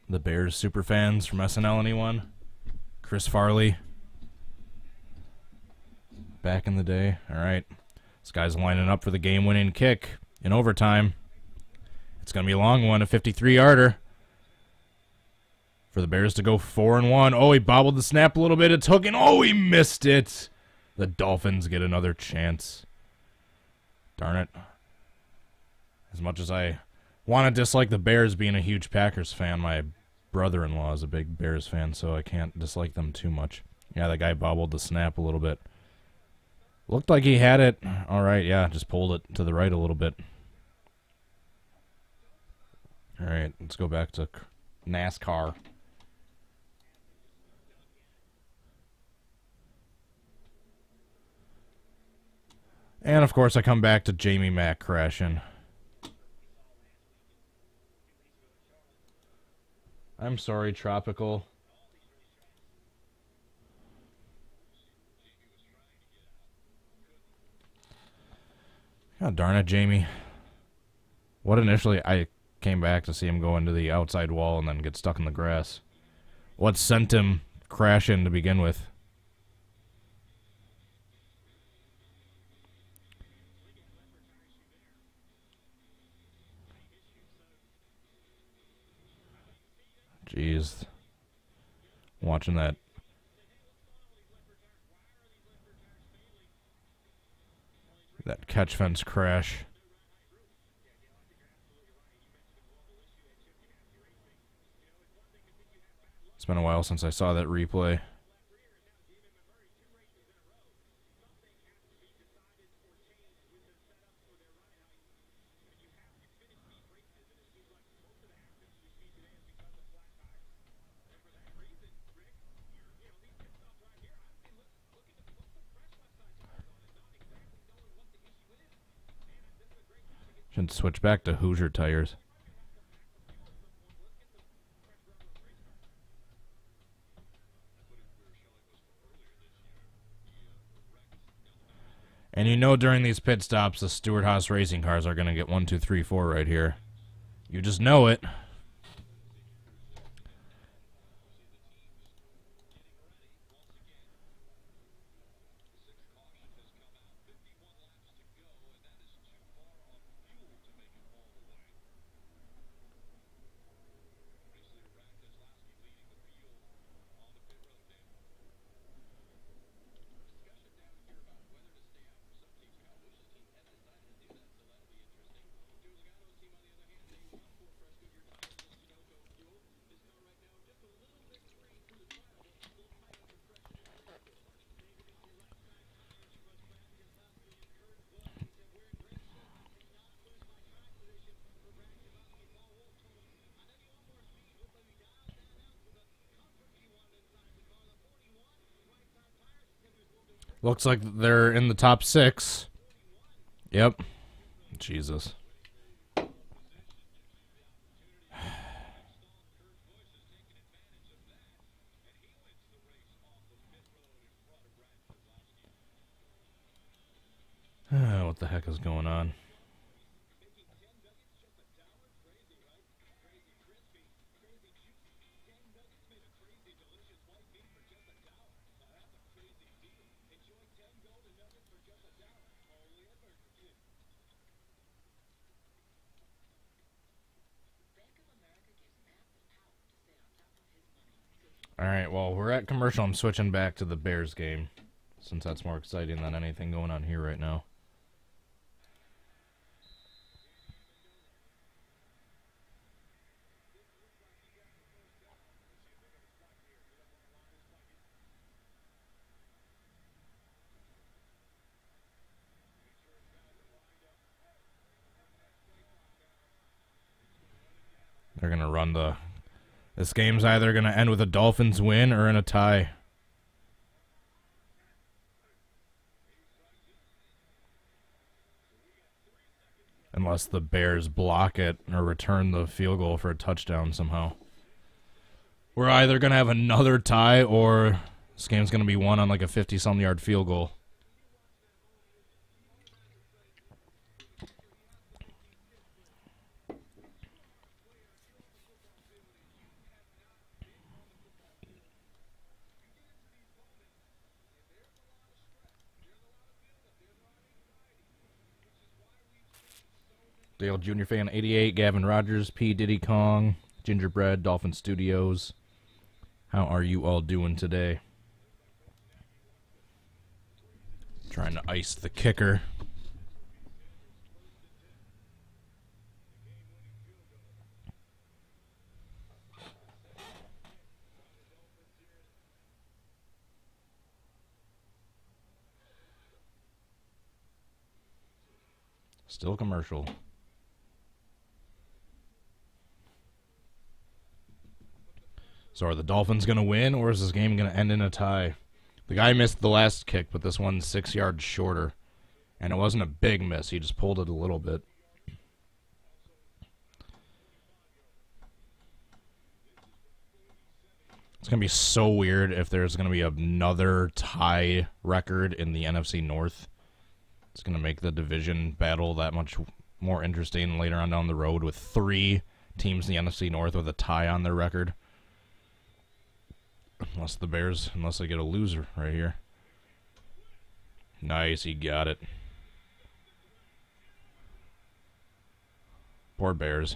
Bears superfans from SNL, anyone? Chris Farley. Back in the day. Alright. This guy's lining up for the game-winning kick in overtime. It's going to be a long one, a 53-yarder. For the Bears to go 4-1. Oh, he bobbled the snap a little bit. It's hooking. Oh, he missed it. The Dolphins get another chance. Darn it. As much as I want to dislike the Bears, being a huge Packers fan, my brother-in-law is a big Bears fan, so I can't dislike them too much. Yeah, that guy bobbled the snap a little bit. Looked like he had it. All right, yeah, just pulled it to the right a little bit. All right, let's go back to NASCAR. And, of course, I come back to Jamie Mack crashing. I'm sorry, Tropical. God darn it, Jamie. What initially... I came back to see him go into the outside wall and then get stuck in the grass. What sent him crashing to begin with? Jeez. Watching that. That catch fence crash. It's been a while since I saw that replay. Should switch back to Hoosier tires. And you know during these pit stops, the Stewart Haas racing cars are going to get 1, 2, 3, 4 right here. You just know it. Looks like they're in the top 6. Yep. Jesus. What the heck is going on? Alright, well, we're at commercial. I'm switching back to the Bears game, since that's more exciting than anything going on here right now. They're going to run the... This game's either going to end with a Dolphins win or in a tie. Unless the Bears block it or return the field goal for a touchdown somehow. We're either going to have another tie or this game's going to be won on like a 50-some yard field goal. Dale Jr. Fan 88, Gavin Rogers, P. Diddy Kong, Gingerbread, Dolphin Studios. How are you all doing today? Trying to ice the kicker. Still commercial. So are the Dolphins going to win, or is this game going to end in a tie? The guy missed the last kick, but this one's 6 yards shorter. And it wasn't a big miss. He just pulled it a little bit. It's going to be so weird if there's going to be another tie record in the NFC North. It's going to make the division battle that much more interesting later on down the road with 3 teams in the NFC North with a tie on their record. Unless the Bears, unless they get a loser right here. Nice, he got it. Poor Bears.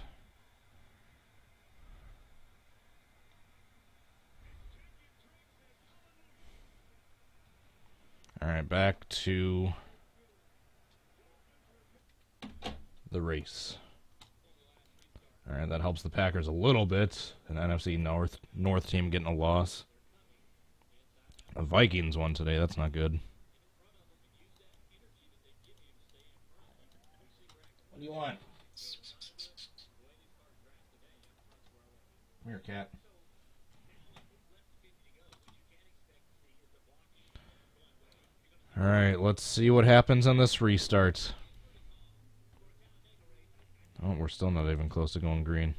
All right, back to the race. All right, that helps the Packers a little bit. An NFC North team getting a loss. The Vikings won today. That's not good. What do you want? Come here, cat. All right, let's see what happens on this restart. Oh, we're still not even close to going green.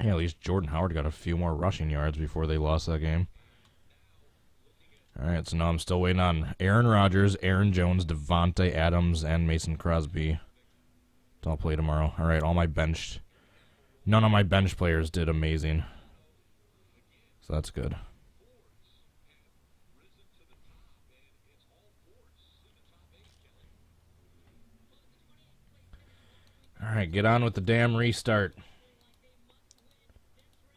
Hey, at least Jordan Howard got a few more rushing yards before they lost that game. All right, so now I'm still waiting on Aaron Rodgers, Aaron Jones, Devontae Adams, and Mason Crosby to all play tomorrow. All right, none of my bench players did amazing. So that's good. All right, get on with the damn restart.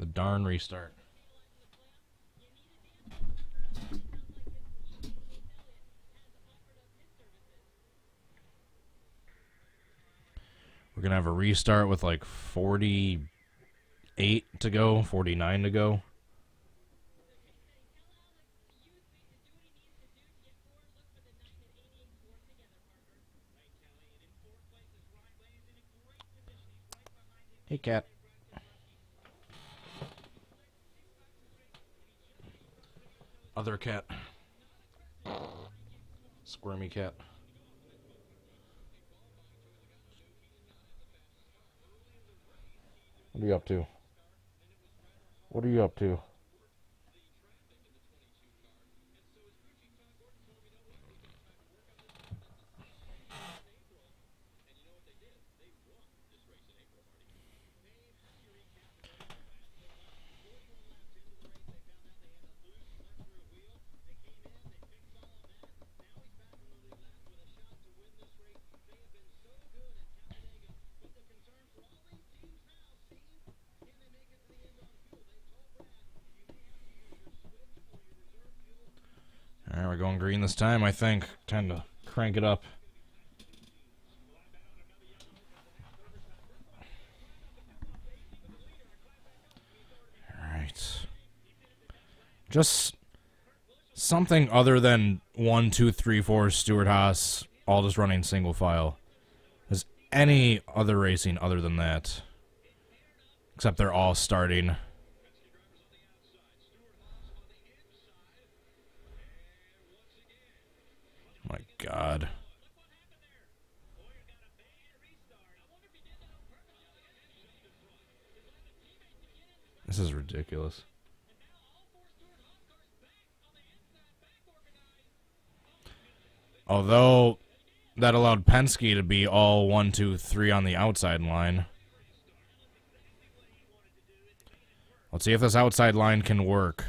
The darn restart. We're going to have a restart with like 48 to go, 49 to go. Hey, cat. Other cat. Squirmy cat. What are you up to? What are you up to? Alright, we're going green this time, I think. Time to crank it up. Alright. Just something other than 1, 2, 3, 4 Stewart Haas, all just running single file. There's any other racing other than that. Except they're all starting. My God. This is ridiculous. Although that allowed Penske to be all 1, 2, 3 on the outside line. Let's see if this outside line can work.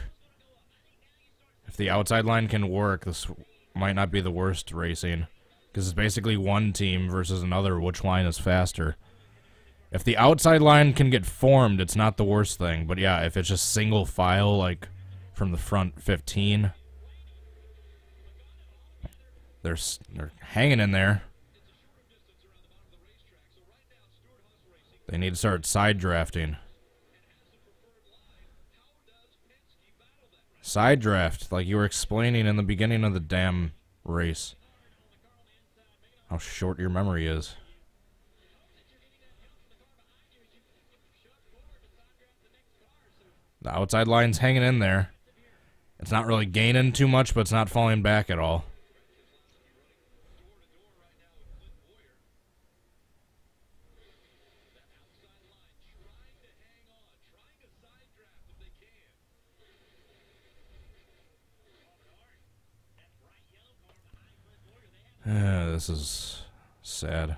If the outside line can work, this might not be the worst racing. Because it's basically one team versus another. Which line is faster? If the outside line can get formed, it's not the worst thing. But yeah, if it's just single file, like from the front 15, they're hanging in there. They need to start side drafting. Side draft, like you were explaining in the beginning of the damn race. How short your memory is. The outside line's hanging in there. It's not really gaining too much, but it's not falling back at all. This is sad.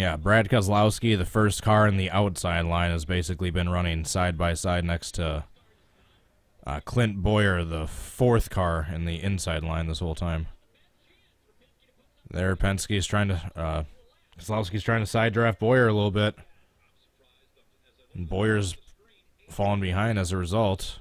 Yeah, Brad Keselowski, the first car in the outside line, has basically been running side by side next to Clint Boyer, the fourth car in the inside line this whole time. There, Penske's trying to, Keselowski's trying to side draft Boyer a little bit. And Boyer's falling behind as a result.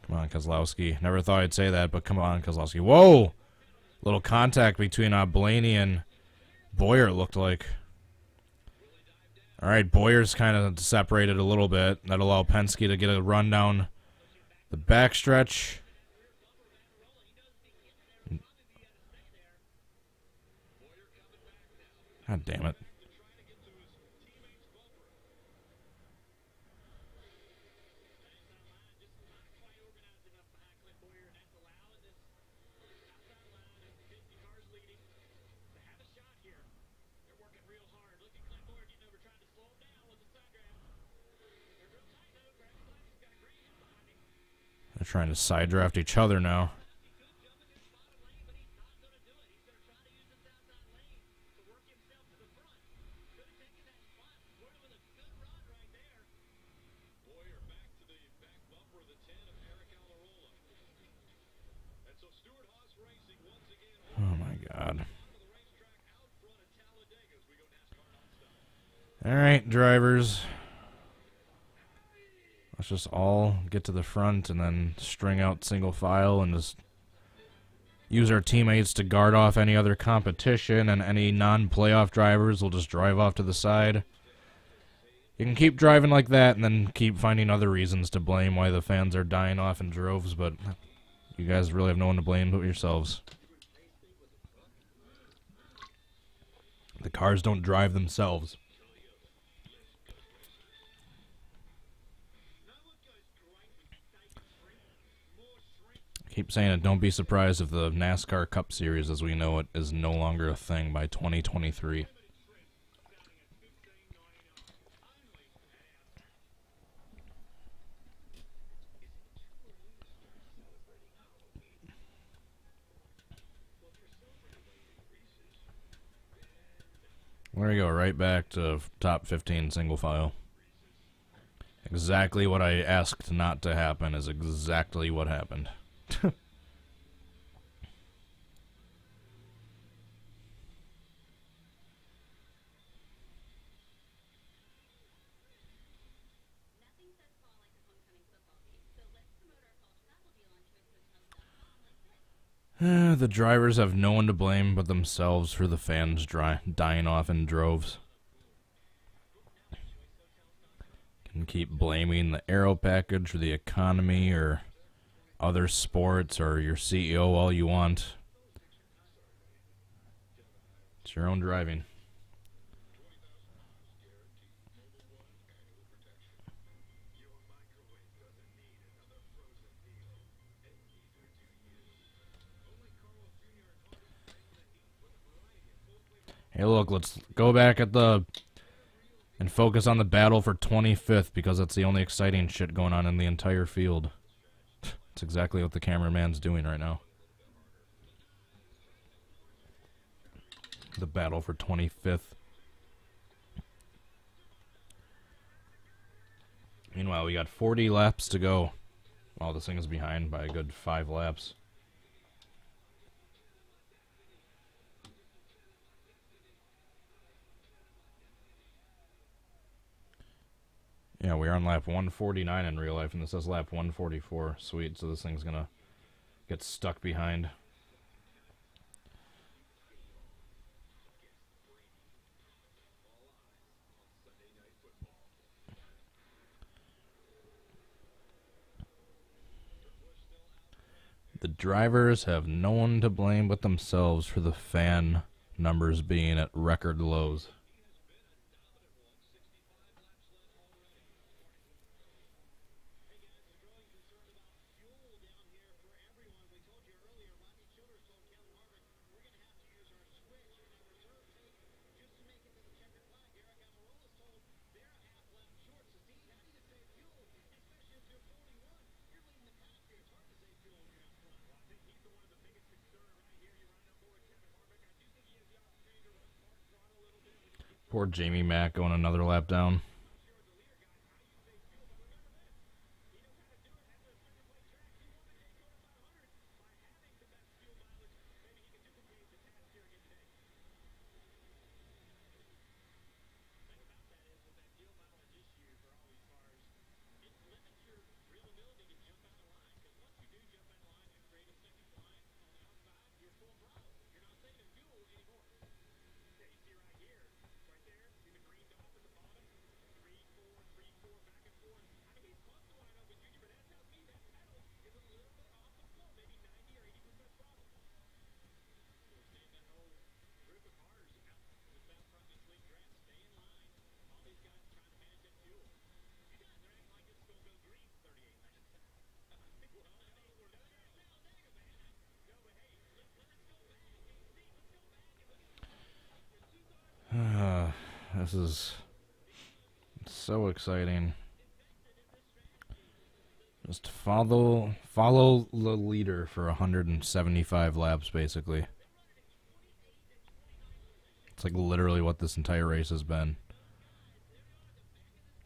Come on, Keselowski. Never thought I'd say that, but come on, Keselowski. Whoa! Little contact between Blaney and Boyer, it looked like. All right, Boyer's kind of separated a little bit. That allowed Penske to get a run down the backstretch. God damn it. They're trying to side draft each other now. Oh my God. All right, drivers. Let's just all get to the front and then string out single file and just use our teammates to guard off any other competition, and any non-playoff drivers will just drive off to the side. You can keep driving like that and then keep finding other reasons to blame why the fans are dying off in droves, but you guys really have no one to blame but yourselves. The cars don't drive themselves. Keep saying it, don't be surprised if the NASCAR Cup Series as we know it is no longer a thing by 2023. There we go, right back to top 15 single file. Exactly what I asked not to happen is exactly what happened. The drivers have no one to blame but themselves for the fans dying off in droves. Can keep blaming the aero package or the economy or other sports or your CEO all you want. It's your own driving. Hey, look, let's go back at the and focus on the battle for 25th because that's the only exciting shit going on in the entire field. That's exactly what the cameraman's doing right now. The battle for 25th. Meanwhile, we got 40 laps to go. Wow, this thing is behind by a good 5 laps. Yeah, we're on lap 149 in real life, and this says lap 144. Sweet, so this thing's gonna get stuck behind. The drivers have no one to blame but themselves for the fan numbers being at record lows. Poor Jamie Mack going another lap down. This is so exciting. Just follow the leader for 175 laps, basically. It's like literally what this entire race has been.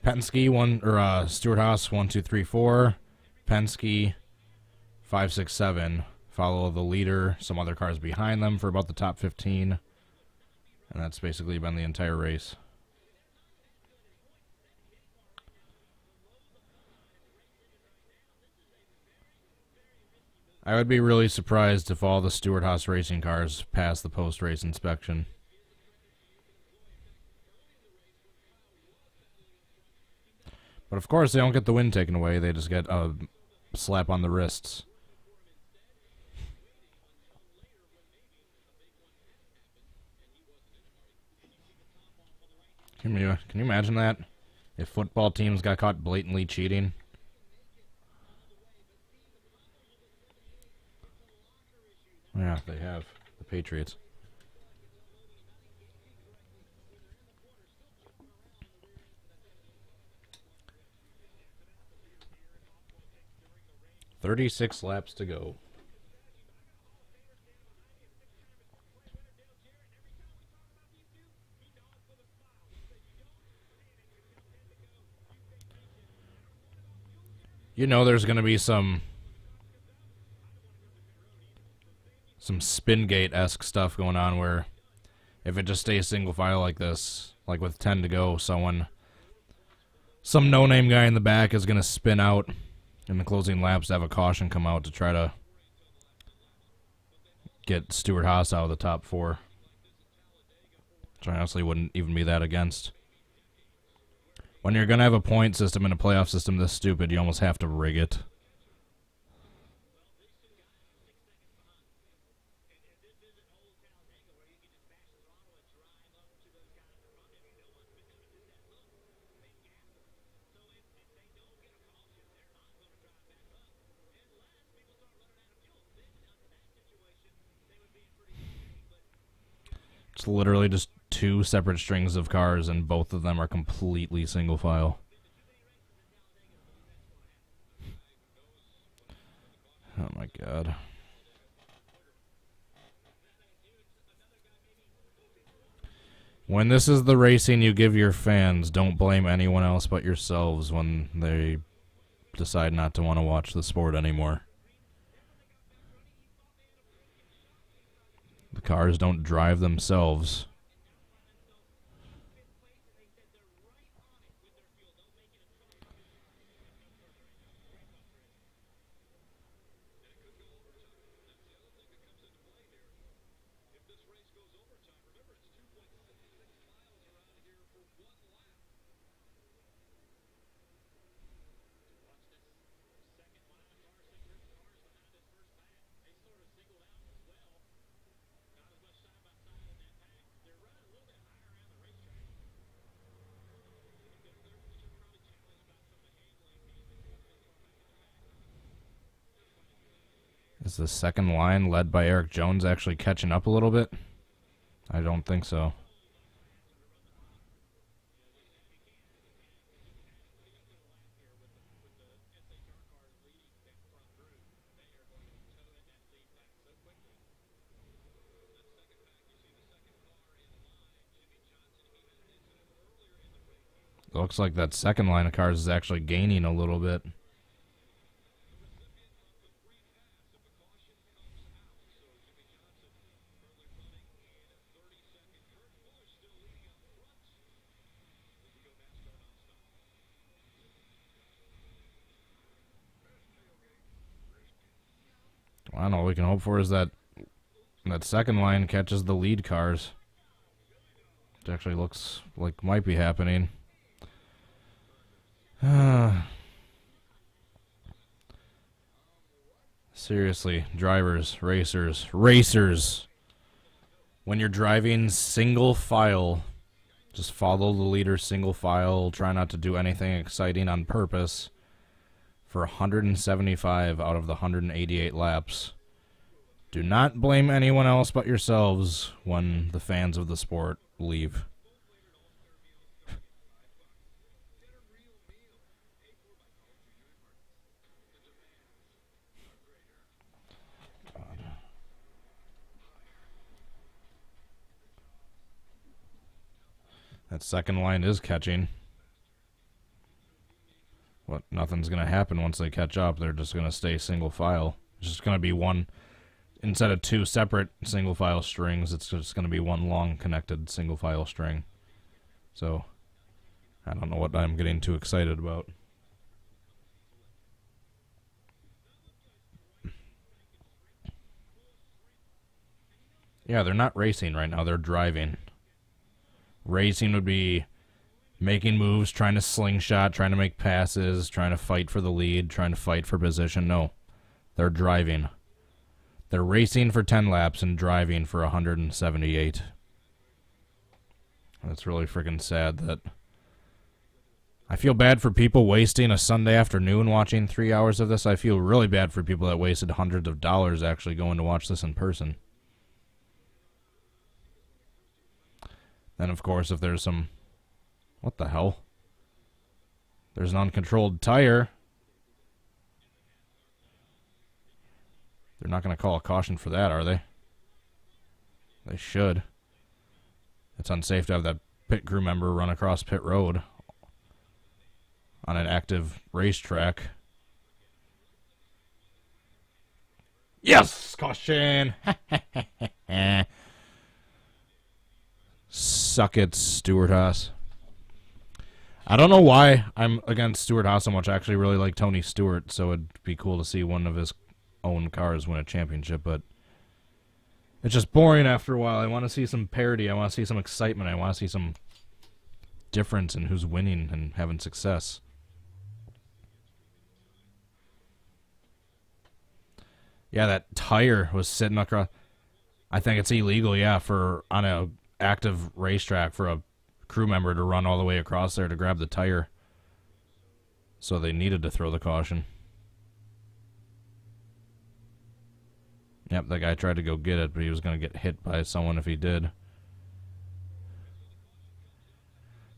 Penske Stewart Haas 1, 2, 3, 4. Penske 5, 6, 7. Follow the leader. Some other cars behind them for about the top 15. And that's basically been the entire race. I would be really surprised if all the Stewart Haas racing cars pass the post-race inspection. But of course, they don't get the win taken away. They just get a slap on the wrists. Can you imagine that? If football teams got caught blatantly cheating? Yeah, they have. The Patriots. "36 laps to go." You know there's going to be some Spingate-esque stuff going on where if it just stays single file like this, like with 10 to go, some no-name guy in the back is going to spin out in the closing laps to have a caution come out to try to get Stewart Haas out of the top 4. Which I honestly wouldn't even be that against. When you're going to have a point system and a playoff system this stupid, you almost have to rig it. It's literally just 2 separate strings of cars, and both of them are completely single file. Oh my god. When this is the racing you give your fans, don't blame anyone else but yourselves when they decide not to want to watch the sport anymore. The cars don't drive themselves. Is the second line, led by Eric Jones, actually catching up a little bit? I don't think so. looks like that second line of cars is actually gaining a little bit. I don't know. All we can hope for is that second line catches the lead cars. It actually looks like might be happening. Seriously, drivers, racers. When you're driving single file, just follow the leader single file. Try not to do anything exciting on purpose. For 175 out of the 188 laps. Do not blame anyone else but yourselves when the fans of the sport leave. That second line is catching. What? Nothing's going to happen once they catch up. They're just going to stay single file. It's just going to be one, instead of two separate single file strings, it's just going to be one long connected single file string. So, I don't know what I'm getting too excited about. Yeah, they're not racing right now. They're driving. Racing would be making moves, trying to slingshot, trying to make passes, trying to fight for the lead, trying to fight for position. No, they're driving. They're racing for 10 laps and driving for 178. That's really freaking sad that... I feel bad for people wasting a Sunday afternoon watching 3 hours of this. I feel really bad for people that wasted hundreds of dollars actually going to watch this in person. Then, of course, if there's some... What the hell? There's an uncontrolled tire. They're not going to call a caution for that, are they? They should. It's unsafe to have that pit crew member run across pit road on an active racetrack. Yes! Caution! Suck it, Stewart Haas. I don't know why I'm against Stewart Haas so much. I actually really like Tony Stewart, so it'd be cool to see one of his own cars win a championship, but it's just boring after a while. I want to see some parity. I want to see some excitement. I want to see some difference in who's winning and having success. Yeah, that tire was sitting across. I think it's illegal, yeah, for on a active racetrack for a crew member to run all the way across there to grab the tire. So they needed to throw the caution. Yep, that guy tried to go get it, but he was going to get hit by someone if he did.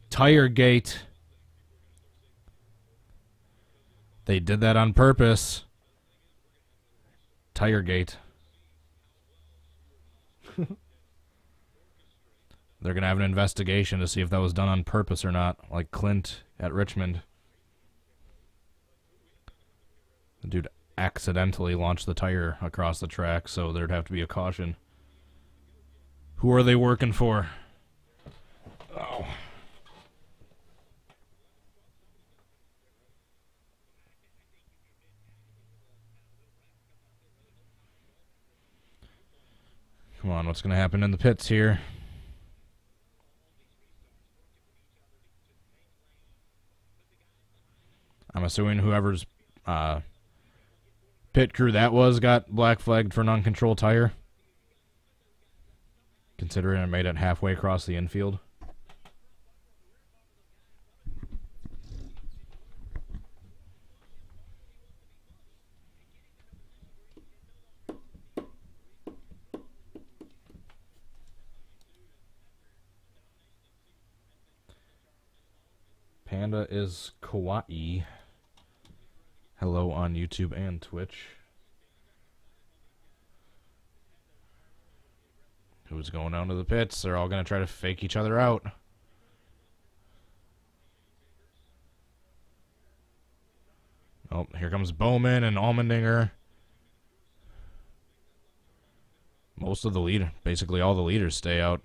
Tire gate. They did that on purpose. Tire gate. They're going to have an investigation to see if that was done on purpose or not, like Clint at Richmond. The dude accidentally launched the tire across the track, so there'd have to be a caution. Who are they working for? Oh. Come on, what's going to happen in the pits here? I'm assuming whoever's pit crew that was got black flagged for an uncontrolled tire, considering it made it halfway across the infield. Panda is kawaii. Hello on YouTube and Twitch. Who's going down to the pits? They're all going to try to fake each other out. Oh, here comes Bowman and Allmendinger. Most of the leader, basically all the leaders stay out.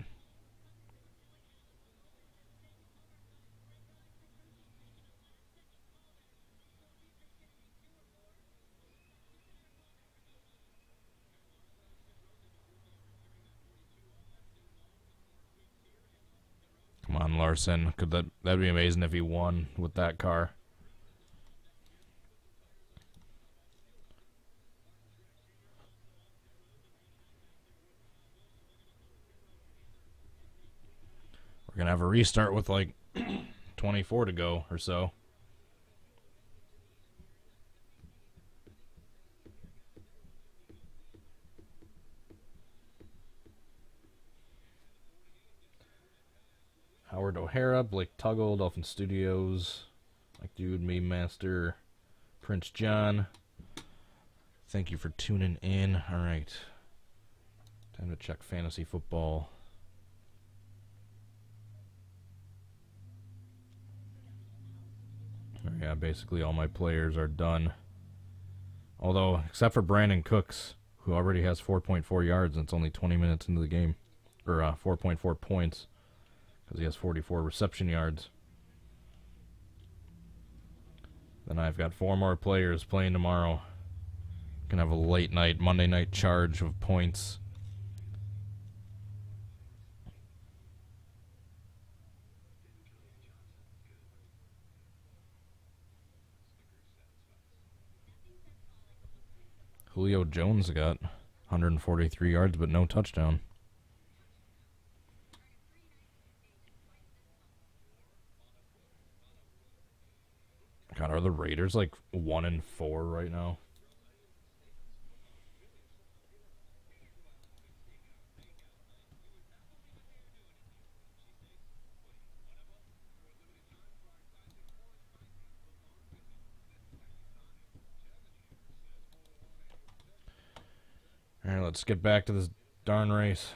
Come on, Larson. That'd be amazing if he won with that car. We're going to have a restart with like 24 to go or so. Howard O'Hara, Blake Tuggle, Dolphin Studios, Mike Dude, Meme Master, Prince John. Thank you for tuning in. All right. Time to check fantasy football. Yeah, basically all my players are done. Although, except for Brandon Cooks, who already has 4.4 yards and it's only 20 minutes into the game. Or 4.4 points. Because he has 44 reception yards. Then I've got 4 more players playing tomorrow. Gonna have a late night, Monday night charge of points. Julio Jones got 143 yards but no touchdown. God, are the Raiders like 1-4 right now? All right, let's get back to this darn race.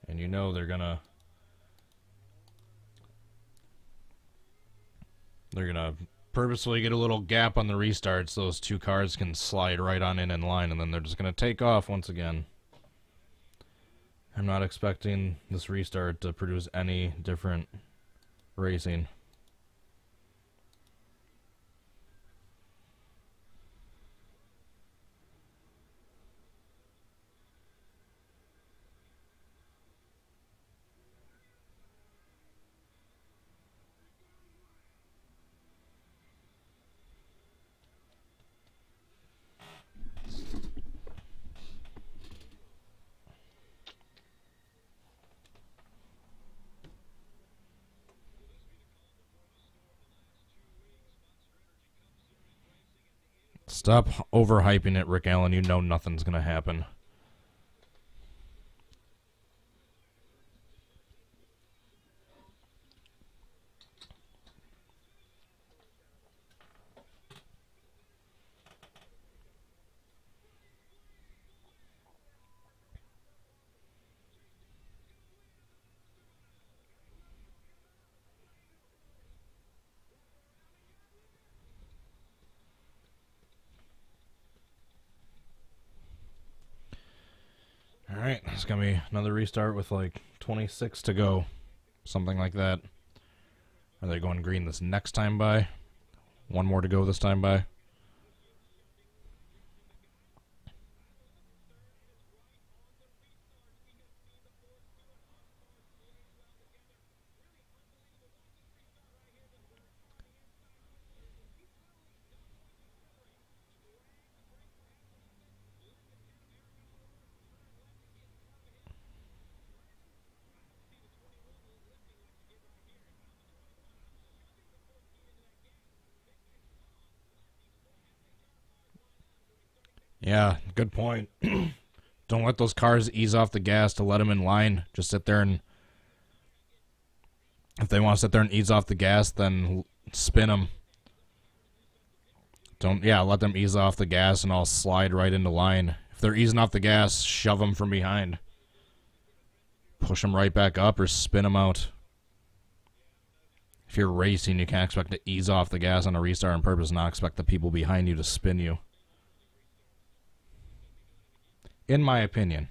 And you know they're gonna purposefully get a little gap on the restarts so those 2 cars can slide right on in line, and then they're just gonna take off once again. I'm not expecting this restart to produce any different racing. Stop overhyping it, Rick Allen. You know nothing's going to happen. Alright, it's going to be another restart with like 26 to go. Something like that. Are they going green this next time by? 1 more to go this time by? Yeah, good point. Don't let those cars ease off the gas to let them in line. Just sit there and... If they want to sit there and ease off the gas, then spin them. Don't, yeah, let them ease off the gas and I'll slide right into line. If they're easing off the gas, shove them from behind. Push them right back up or spin them out. If you're racing, you can't expect to ease off the gas on a restart on purpose and not expect the people behind you to spin you. In my opinion.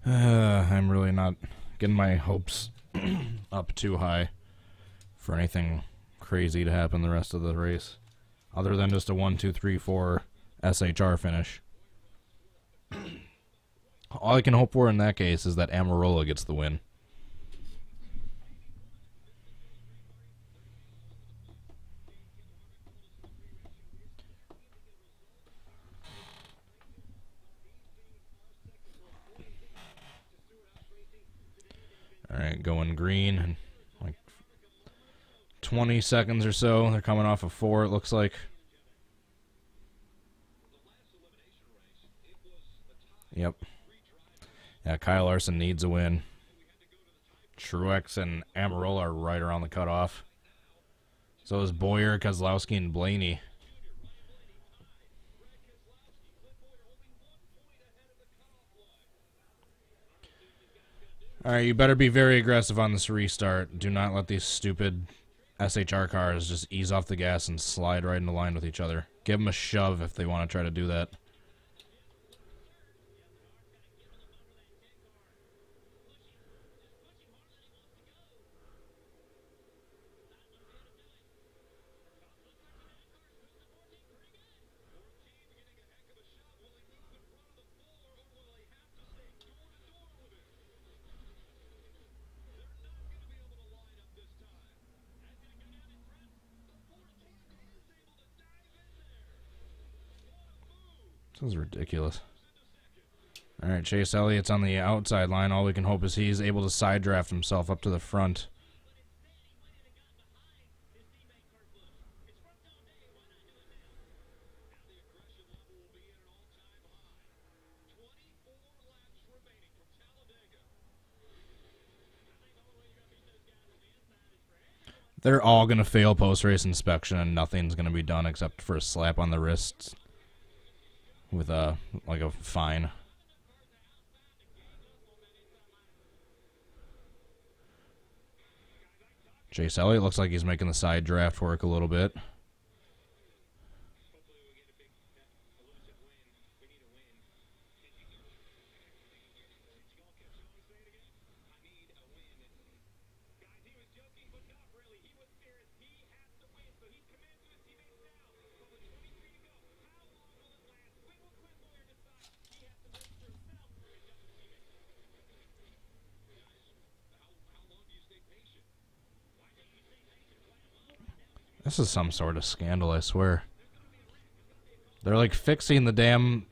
I'm really not getting my hopes up too high for anything crazy to happen the rest of the race, other than just a 1, 2, 3, 4 SHR finish. All I can hope for in that case is that Amarola gets the win. Alright, going green in like 20 seconds or so. They're coming off of 4, it looks like. Yep. Yeah, Kyle Larson needs a win. Truex and Amarola are right around the cutoff. So is Boyer, Kozlowski, and Blaney. Alright, you better be very aggressive on this restart. Do not let these stupid SHR cars just ease off the gas and slide right into line with each other. Give them a shove if they want to try to do that. This is ridiculous. Alright, Chase Elliott's on the outside line. All we can hope is he's able to side draft himself up to the front. They're all going to fail post-race inspection and nothing's going to be done except for a slap on the wrists. With a, like a fine. Chase Elliott looks like he's making the side draft work a little bit. This is some sort of scandal, I swear. They're like fixing the damn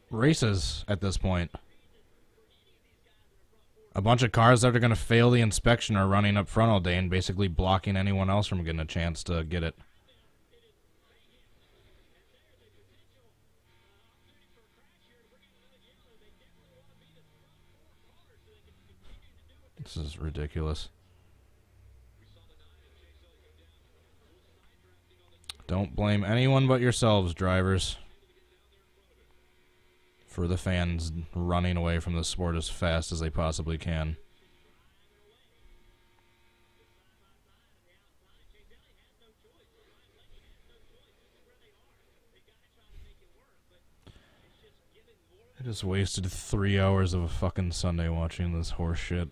races at this point. A bunch of cars that are going to fail the inspection are running up front all day and basically blocking anyone else from getting a chance to get it. This is ridiculous. Don't blame anyone but yourselves, drivers, for the fans running away from the sport as fast as they possibly can. I just wasted 3 hours of a fucking Sunday watching this horse shit.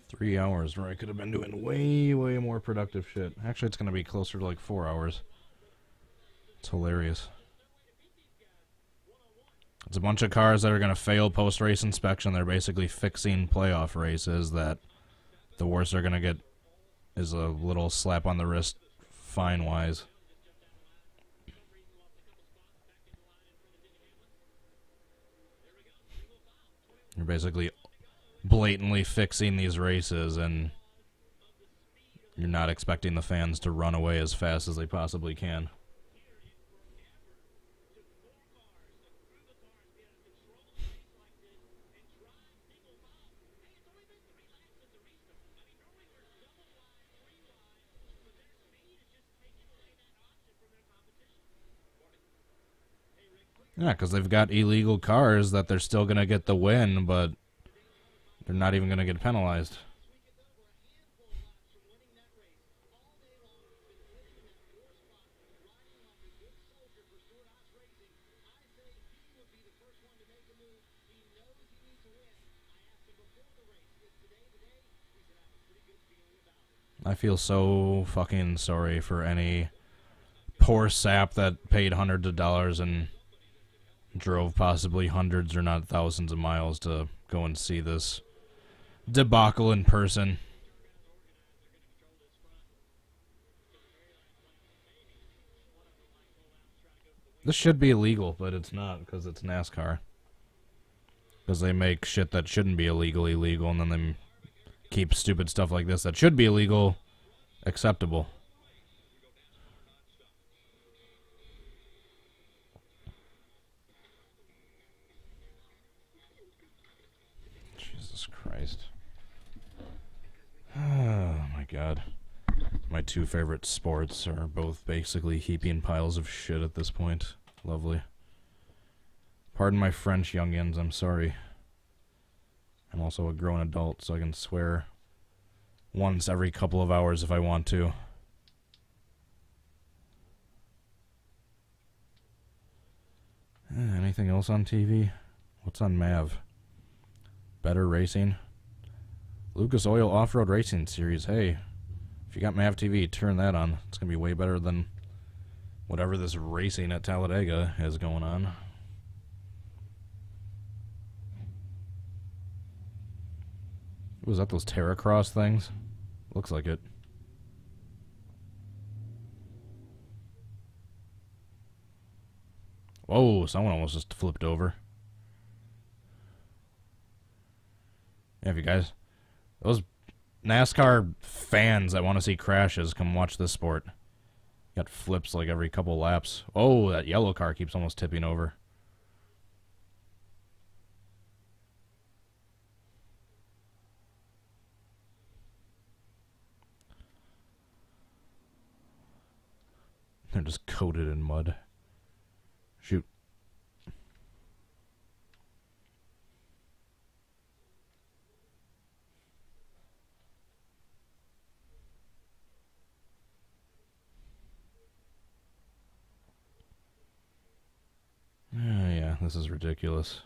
Three hours where I could have been doing way, way more productive shit. Actually, it's going to be closer to like 4 hours. It's hilarious. It's a bunch of cars that are going to fail post-race inspection. They're basically fixing playoff races that the worst they're going to get is a little slap on the wrist fine-wise. You're basically blatantly fixing these races, and you're not expecting the fans to run away as fast as they possibly can. Yeah, because they've got illegal cars that they're still going to get the win, but they're not even going to get penalized. I feel so fucking sorry for any poor sap that paid hundreds of dollars and drove possibly hundreds or not thousands of miles to go and see this debacle in person. This should be illegal, but it's not because it's NASCAR. Because they make shit that shouldn't be illegal, and then they keep stupid stuff like this that should be illegal acceptable. Jesus Christ. Oh my God. My two favorite sports are both basically heaping piles of shit at this point. Lovely. Pardon my French, youngins, I'm sorry. I'm also a grown adult, so I can swear once every couple of hours if I want to. Anything else on TV? What's on MAV? Better Racing? Lucas Oil Off-Road Racing Series. Hey, if you got MAV TV, turn that on. It's going to be way better than whatever this racing at Talladega is going on. Was that those Terracross things? Looks like it. Whoa, someone almost just flipped over. Yeah, if you guys, those NASCAR fans that want to see crashes, come watch this sport. Got flips like every couple laps. Oh, that yellow car keeps almost tipping over. They're just coated in mud. Shoot. Yeah, this is ridiculous.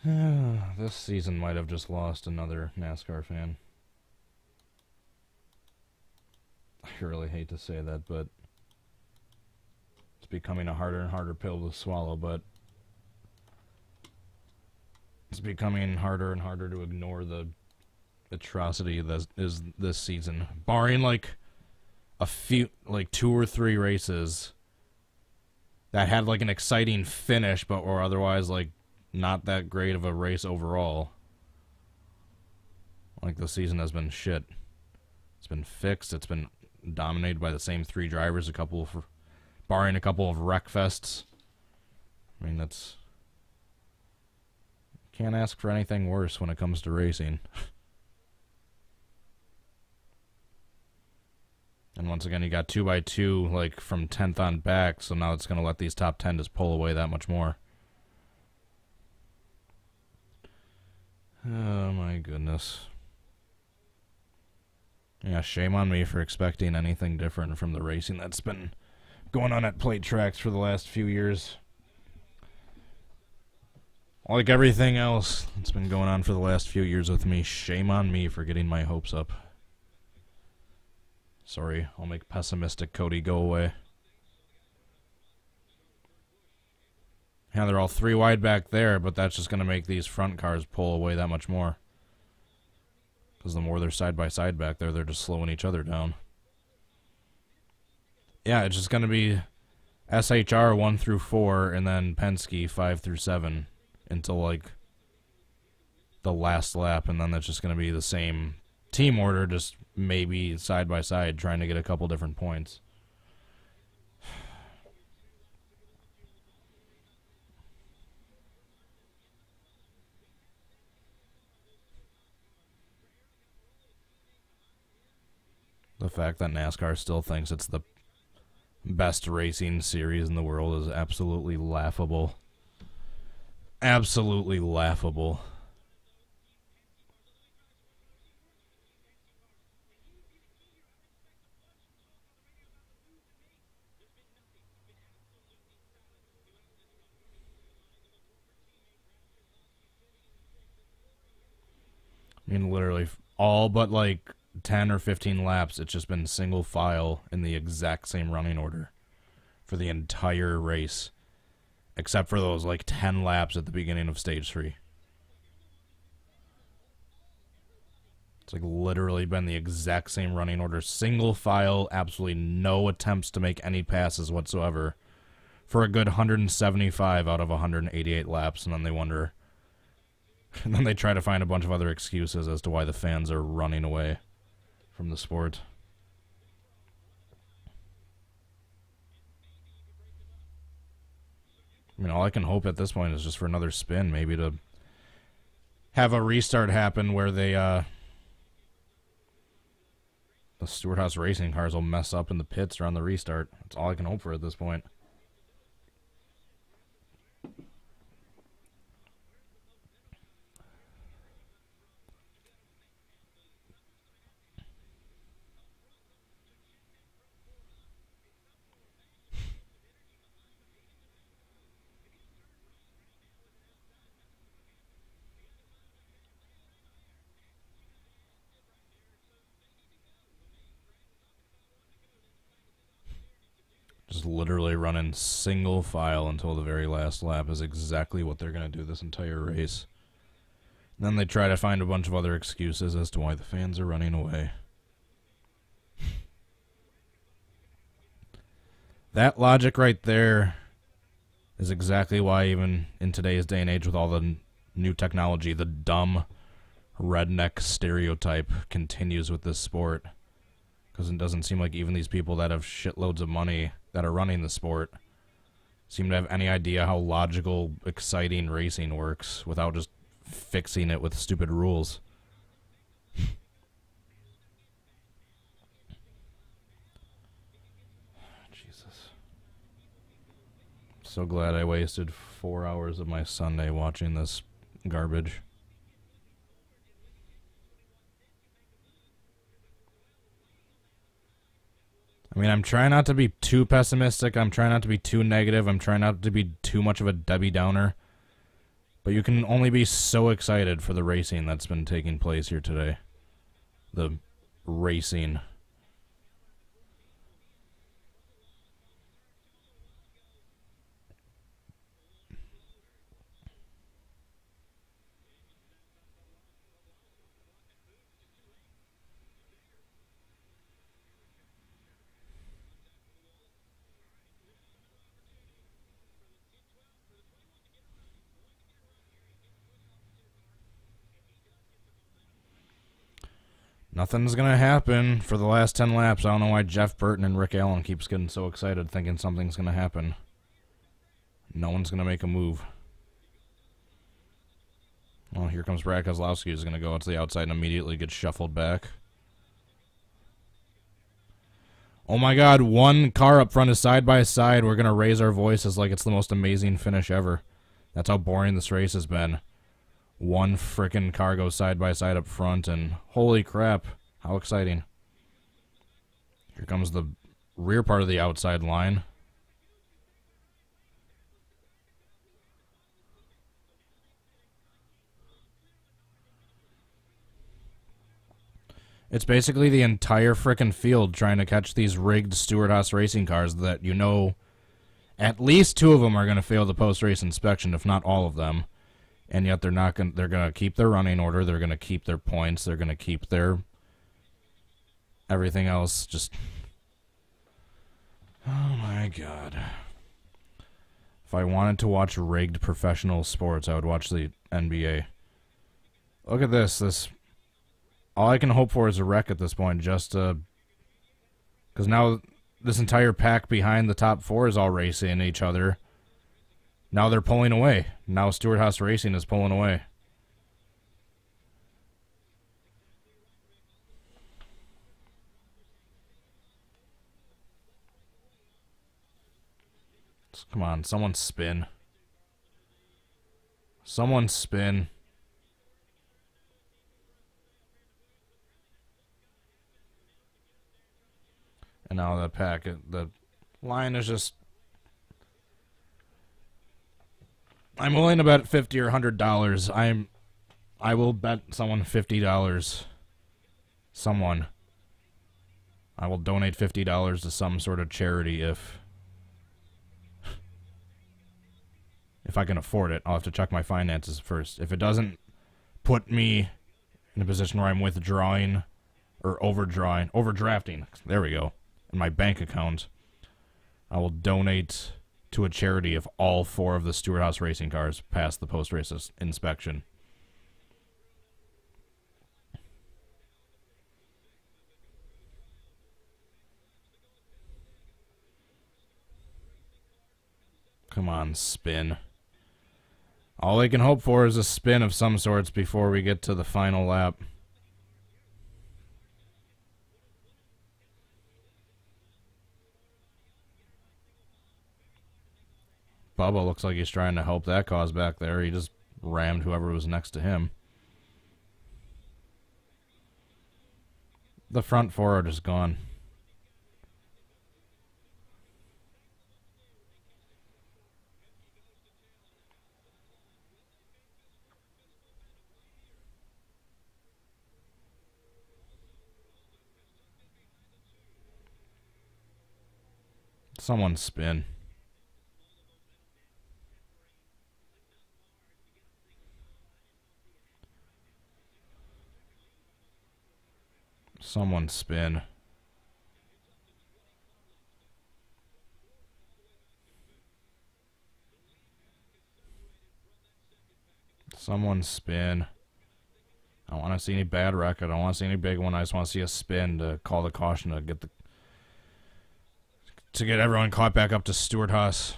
This season might have just lost another NASCAR fan. I really hate to say that, but it's becoming a harder and harder pill to swallow, but it's becoming harder and harder to ignore the atrocity that is this season. Barring like a few, like 2 or 3 races that had like an exciting finish, but were otherwise like not that great of a race overall. Like the season has been shit. It's been fixed. It's been dominated by the same 3 drivers, barring a couple of wreck fests. I mean, that's, can't ask for anything worse when it comes to racing. And once again, you got 2x2 like from 10th on back, so now it's going to let these top 10 just pull away that much more. Oh my goodness. Yeah, shame on me for expecting anything different from the racing that's been going on at plate tracks for the last few years. Like everything else that's been going on for the last few years with me, shame on me for getting my hopes up. Sorry, I'll make pessimistic Cody go away. Yeah, they're all 3 wide back there, but that's just going to make these front cars pull away that much more. Because the more they're side by side back there, they're just slowing each other down. Yeah, it's just going to be SHR 1 through 4, and then Penske 5 through 7 until, like, the last lap, and then that's just going to be the same team order, just maybe side by side, trying to get a couple different points. The fact that NASCAR still thinks it's the best racing series in the world is absolutely laughable. Absolutely laughable. I mean, literally, all but like 10 or 15 laps, it's just been single file in the exact same running order for the entire race, except for those like 10 laps at the beginning of stage 3. It's like literally been the exact same running order, single file, absolutely no attempts to make any passes whatsoever for a good 175 out of 188 laps, and then they wonder, and then they try to find a bunch of other excuses as to why the fans are running away from the sport. I mean, all I can hope at this point is just for another spin, maybe to have a restart happen where they, the Stewart-Haas racing cars will mess up in the pits or on the restart. That's all I can hope for at this point. Just literally running single file until the very last lap is exactly what they're going to do this entire race. And then they try to find a bunch of other excuses as to why the fans are running away. That logic right there is exactly why even in today's day and age with all the new technology, the dumb redneck stereotype continues with this sport. Because it doesn't seem like even these people that have shitloads of money that are running the sport seem to have any idea how logical, exciting racing works without just fixing it with stupid rules. Jesus. So glad I wasted 4 hours of my Sunday watching this garbage. I mean, I'm trying not to be too pessimistic. I'm trying not to be too negative. I'm trying not to be too much of a Debbie Downer. But you can only be so excited for the racing that's been taking place here today. The racing. Nothing's going to happen for the last 10 laps. I don't know why Jeff Burton and Rick Allen keeps getting so excited thinking something's going to happen. No one's going to make a move. Well, here comes Brad Keselowski, who's going to go out to the outside and immediately get shuffled back. Oh my god, one car up front is side by side. We're going to raise our voices like it's the most amazing finish ever. That's how boring this race has been. One frickin' car goes side by side up front, and holy crap, how exciting. Here comes the rear part of the outside line. It's basically the entire frickin' field trying to catch these rigged Stewart-Haas racing cars that, you know, At least 2 of them are going to fail the post-race inspection, if not all of them. And yet they're not going. They're going to keep their running order. They're going to keep their points. They're going to keep their everything else. Just, oh my God. If I wanted to watch rigged professional sports, I would watch the NBA. Look at this. This, all I can hope for is a wreck at this point. Just because now this entire pack behind the top 4 is all racing each other. Now they're pulling away. Now Stewart-Haas Racing is pulling away. Come on, someone spin. Someone spin. And now the pack, the line is just... I'm willing to bet $50 or $100. I will bet someone $50. Someone. I will donate $50 to some sort of charity if I can afford it. I'll have to check my finances first. If it doesn't put me in a position where I'm withdrawing or overdrafting, there we go, in my bank account, I will donate to a charity if all 4 of the Stewart-Haas racing cars pass the post-race inspection. Come on, spin. All I can hope for is a spin of some sorts before we get to the final lap. Bubba looks like he's trying to help that cause back there. He just rammed whoever was next to him. The front 4 are just gone. Someone spin. Someone spin. Someone spin. I don't want to see any bad wreck. I don't want to see any big one. I just want to see a spin to call the caution to get everyone caught back up to Stewart-Haas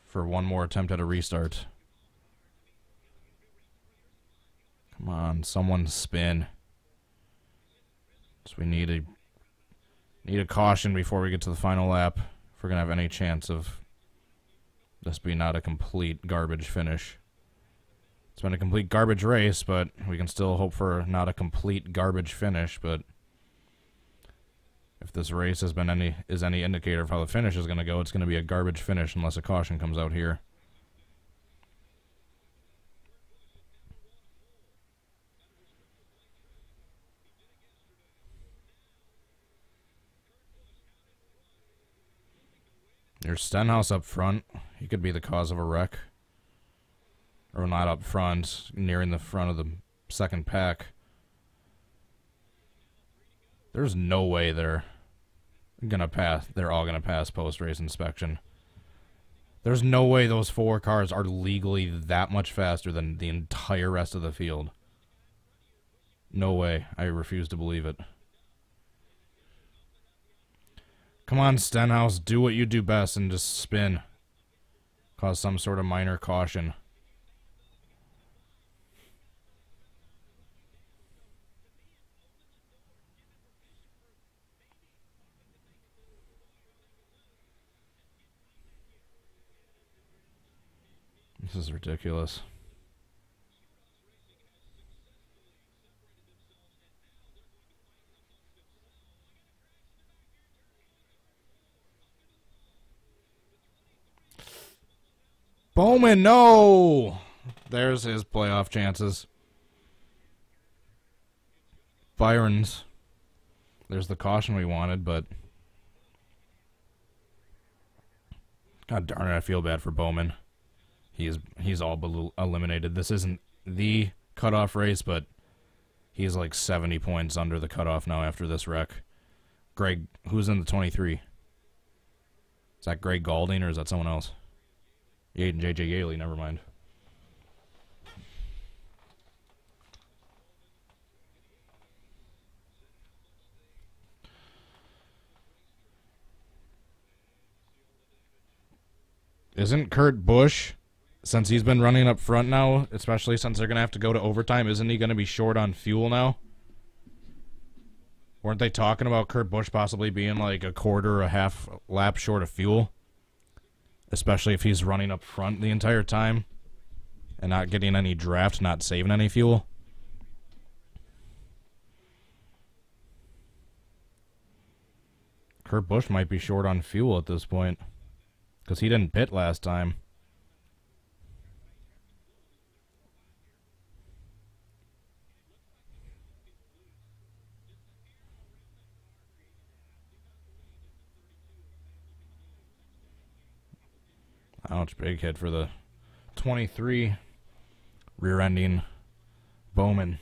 for one more attempt at a restart. Come on, someone spin. So we need a caution before we get to the final lap if we're gonna have any chance of this being not a complete garbage finish. It's been a complete garbage race, but we can still hope for not a complete garbage finish. But if this race has been any indicator of how the finish is gonna go, it's gonna be a garbage finish unless a caution comes out here. There's Stenhouse up front. He could be the cause of a wreck. Or not up front, nearing the front of the second pack. There's no way they're gonna pass. They're all gonna pass post-race inspection. There's no way those 4 cars are legally that much faster than the entire rest of the field. No way. I refuse to believe it. Come on, Stenhouse, do what you do best and just spin. Cause some sort of minor caution. This is ridiculous. Bowman, no! There's his playoff chances. Byron's. There's the caution we wanted, but God darn it, I feel bad for Bowman. He's all but eliminated. This isn't the cutoff race, but he's like 70 points under the cutoff now after this wreck. Greg, who's in the 23? Is that Greg Galding or is that someone else? JJ Yaley, never mind. Isn't Kurt Busch, since he's been running up front now, especially since they're going to have to go to overtime, isn't he going to be short on fuel now? Weren't they talking about Kurt Busch possibly being like a quarter or a half lap short of fuel? Especially if he's running up front the entire time and not getting any draft, not saving any fuel. Kurt Busch might be short on fuel at this point because he didn't pit last time. Ouch, big hit for the 23 rear-ending Bowman.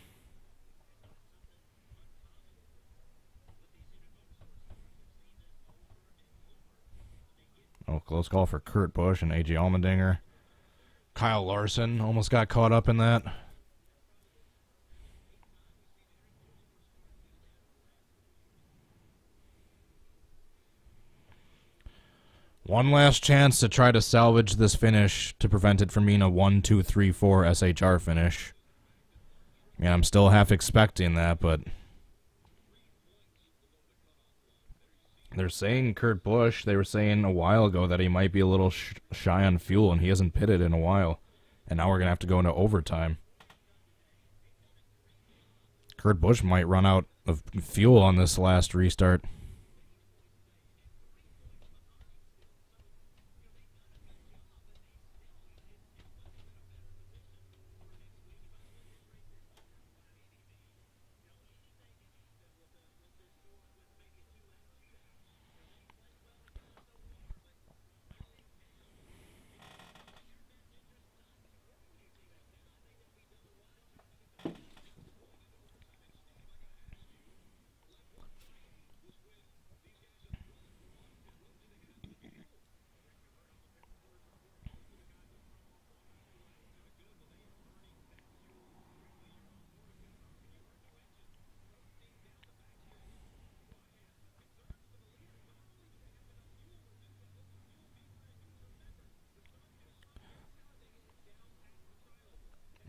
Oh, close call for Kurt Busch and AJ Allmendinger. Kyle Larson almost got caught up in that. One last chance to try to salvage this finish to prevent it from being a 1, 2, 3, 4 SHR finish. I mean, I'm still half expecting that, but they're saying Kurt Busch, they were saying a while ago that he might be a little shy on fuel, and he hasn't pitted in a while. And now we're going to have to go into overtime. Kurt Busch might run out of fuel on this last restart.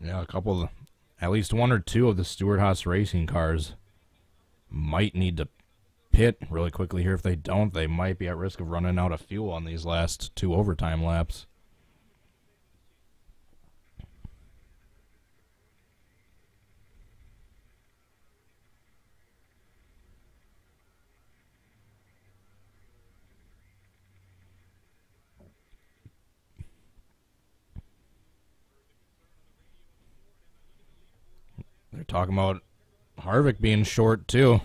Yeah, a couple of, at least one or two of the Stewart-Haas racing cars might need to pit really quickly here. If they don't, they might be at risk of running out of fuel on these last 2 overtime laps. They're talking about Harvick being short, too.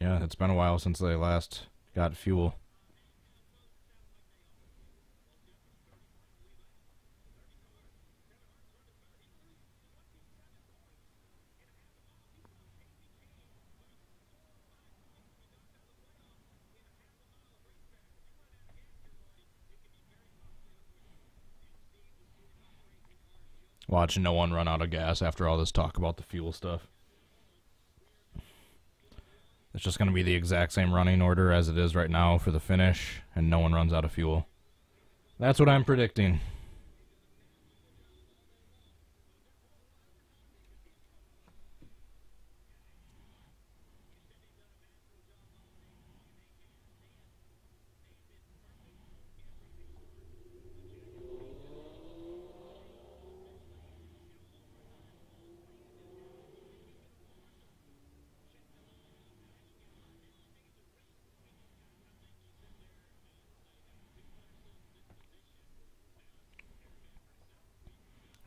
Yeah, it's been a while since they last got fuel. Watch no one run out of gas after all this talk about the fuel stuff. It's just going to be the exact same running order as it is right now for the finish, and no one runs out of fuel. That's what I'm predicting.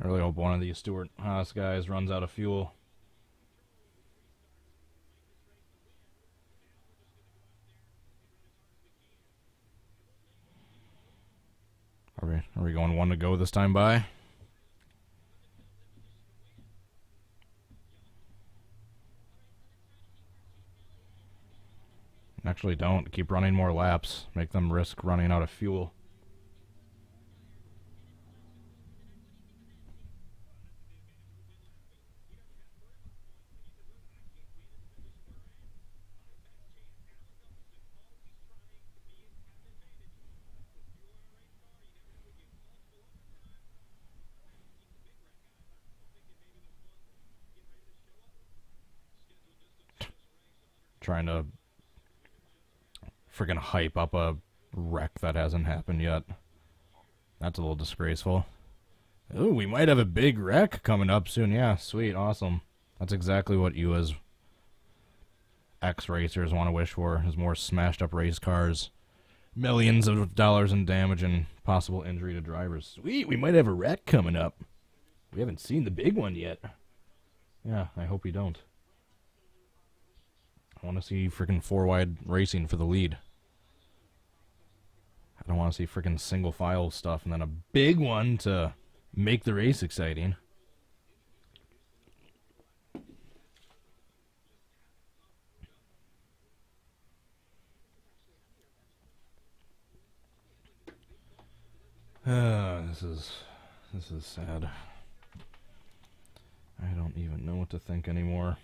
really hope one of these Stuart Haas guys runs out of fuel. Are we going one to go this time by? Actually, don't. Keep running more laps. Make them risk running out of fuel. Trying to freaking hype up a wreck that hasn't happened yet. That's a little disgraceful. Ooh, we might have a big wreck coming up soon. Yeah, sweet, awesome. That's exactly what you as ex-racers want to wish for, is more smashed up race cars. Millions of dollars in damage and possible injury to drivers. Sweet, we might have a wreck coming up. We haven't seen the big one yet. Yeah, I hope we don't. I want to see freaking four-wide racing for the lead. I don't want to see freaking single-file stuff and then a big one to make the race exciting. This is sad. I don't even know what to think anymore.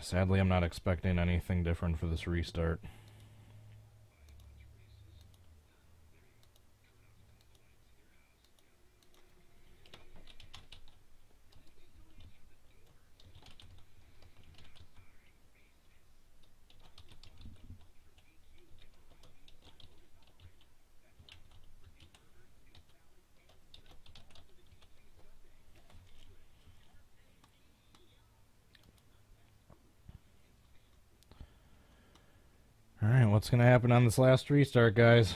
Sadly, I'm not expecting anything different for this restart. Alright, what's going to happen on this last restart, guys?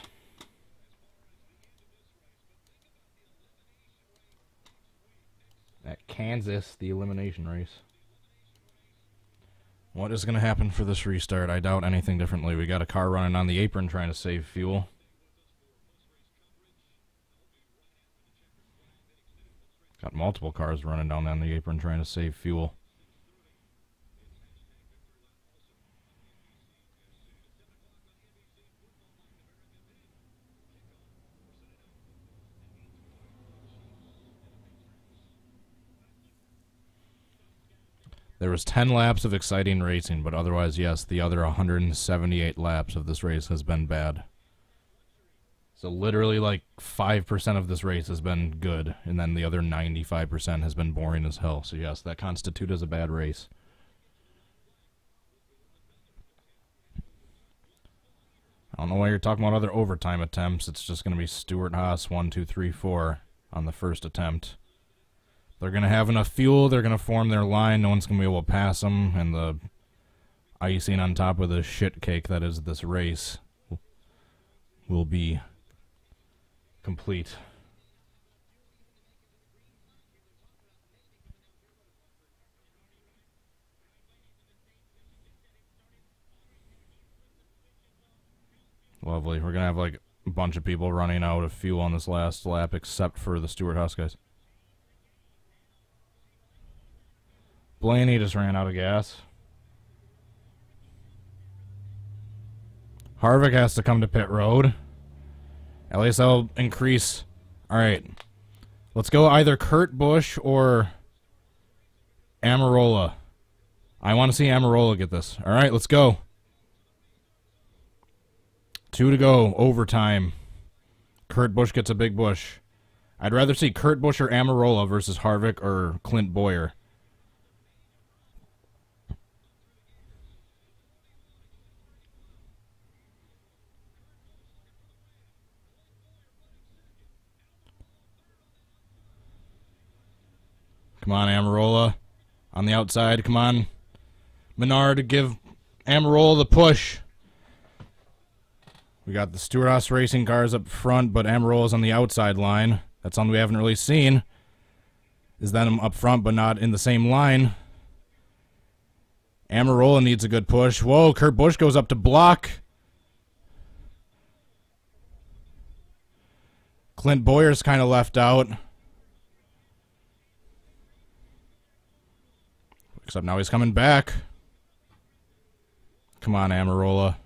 At Kansas, the elimination race. What is going to happen for this restart? I doubt anything differently. We got a car running on the apron trying to save fuel. Got multiple cars running down on the apron trying to save fuel. There was 10 laps of exciting racing, but otherwise, yes, the other 178 laps of this race has been bad. So literally like 5% of this race has been good, and then the other 95% has been boring as hell. So yes, that constitutes as a bad race. I don't know why you're talking about other overtime attempts. It's just going to be Stuart Haas 1, 2, 3, 4 on the first attempt. They're going to have enough fuel. They're going to form their line. No one's going to be able to pass them. And the icing on top of the shit cake that is this race will be complete. Lovely. We're going to have like a bunch of people running out of fuel on this last lap except for the Stewart-Haas guys. Blaney just ran out of gas. Harvick has to come to pit road. At least that'll increase. Alright. Let's go either Kurt Busch or Amarola. I want to see Amarola get this. Alright, let's go. 2 to go. Overtime. Kurt Busch gets a big Busch. I'd rather see Kurt Busch or Amarola versus Harvick or Clint Bowyer. Come on, Amarola. On the outside, come on. Menard, give Amarola the push. We got the Stewart-Haas racing cars up front, but Amarola's on the outside line. That's something we haven't really seen. Is them up front, but not in the same line. Amarola needs a good push. Whoa, Kurt Busch goes up to block. Clint Bowyer's kind of left out. Except now he's coming back. Come on, Amarola.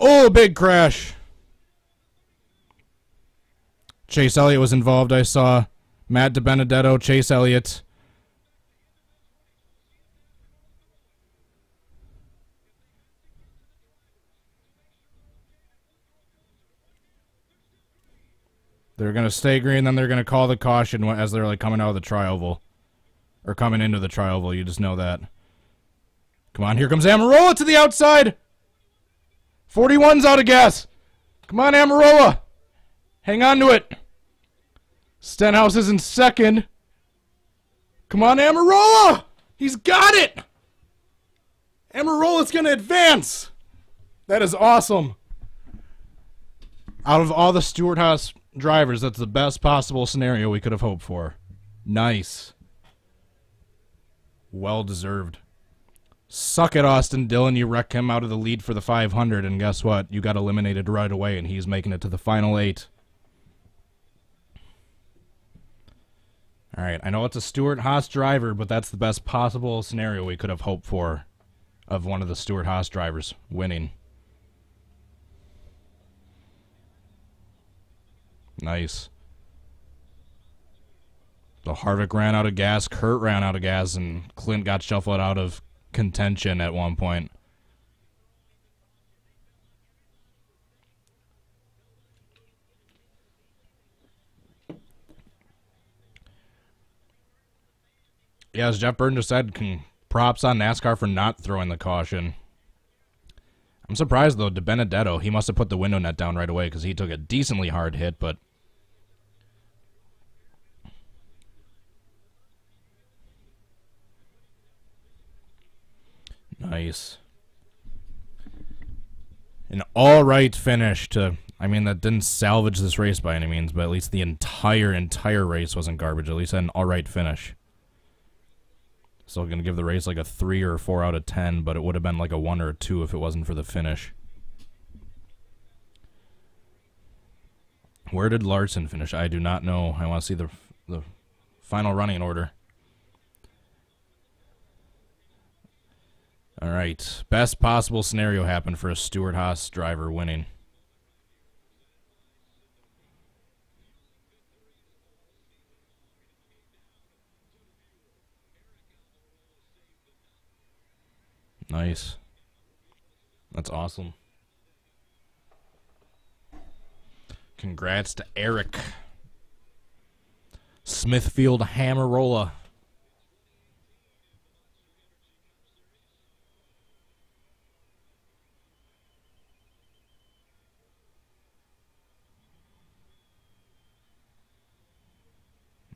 Oh, big crash. Chase Elliott was involved, I saw. Matt DiBenedetto, Chase Elliott. They're going to stay green, then they're going to call the caution as they're like coming out of the tri-oval. Or coming into the tri-oval, you just know that. Come on, here comes Amarola to the outside. 41's out of gas. Come on, Amarola. Hang on to it. Stenhouse is in second. Come on, Amarola. He's got it. Amarola's going to advance. That is awesome. Out of all the Stewart-Haas drivers, that's the best possible scenario we could have hoped for. Nice. Well deserved. Suck it, Austin Dillon. You wrecked him out of the lead for the 500, and guess what? You got eliminated right away, and he's making it to the final 8. Alright, I know it's a Stewart-Haas driver, but that's the best possible scenario we could have hoped for of one of the Stewart-Haas drivers winning. Nice. So Harvick ran out of gas, Kurt ran out of gas, and Clint got shuffled out of contention at one point. Yeah, as Jeff Burton just said, props on NASCAR for not throwing the caution. I'm surprised, though, DiBenedetto, he must have put the window net down right away because he took a decently hard hit, but... Nice. An all-right finish to... I mean, that didn't salvage this race by any means, but at least the entire race wasn't garbage. At least an all-right finish. Still going to give the race like a 3 or 4 out of 10, but it would have been like a 1 or a 2 if it wasn't for the finish. Where did Larson finish? I do not know. I want to see the final running order. All right. Best possible scenario happened for a Stewart-Haas driver winning. Nice. That's awesome. Congrats to Eric. Smithfield Hamarola.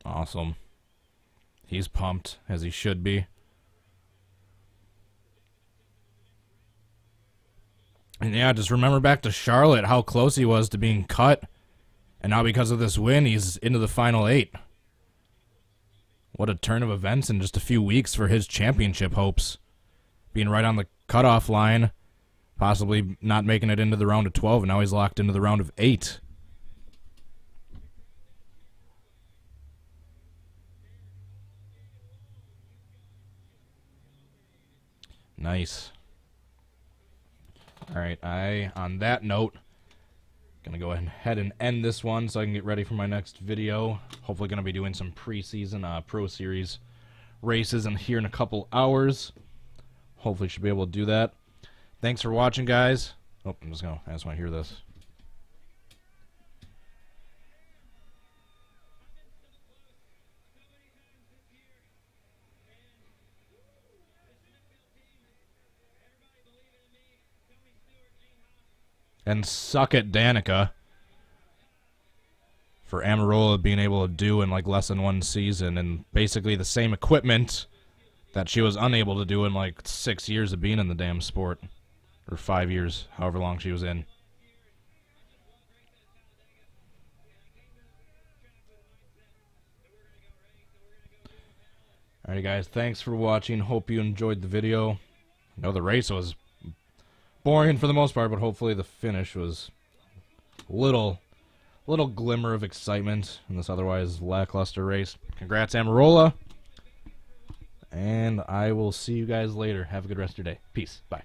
Awesome. He's pumped, as he should be. And yeah, just remember back to Charlotte, how close he was to being cut. And now because of this win, he's into the final 8. What a turn of events in just a few weeks for his championship hopes. Being right on the cutoff line. possibly not making it into the round of 12, and now he's locked into the round of 8. Nice. All right, on that note, gonna go ahead and end this one so I can get ready for my next video. Hopefully gonna be doing some preseason Pro Series races in here in a couple hours. Hopefully should be able to do that. Thanks for watching, guys. Oh, I just want to hear this. And suck it, Danica, for Amarola being able to do in like less than one season, and basically the same equipment that she was unable to do in like 6 years of being in the damn sport. Or 5 years, however long she was in. Alright guys, thanks for watching. Hope you enjoyed the video. I know the race was boring for the most part, but hopefully the finish was a little glimmer of excitement in this otherwise lackluster race. Congrats, Amarola. And I will see you guys later. Have a good rest of your day. Peace. Bye.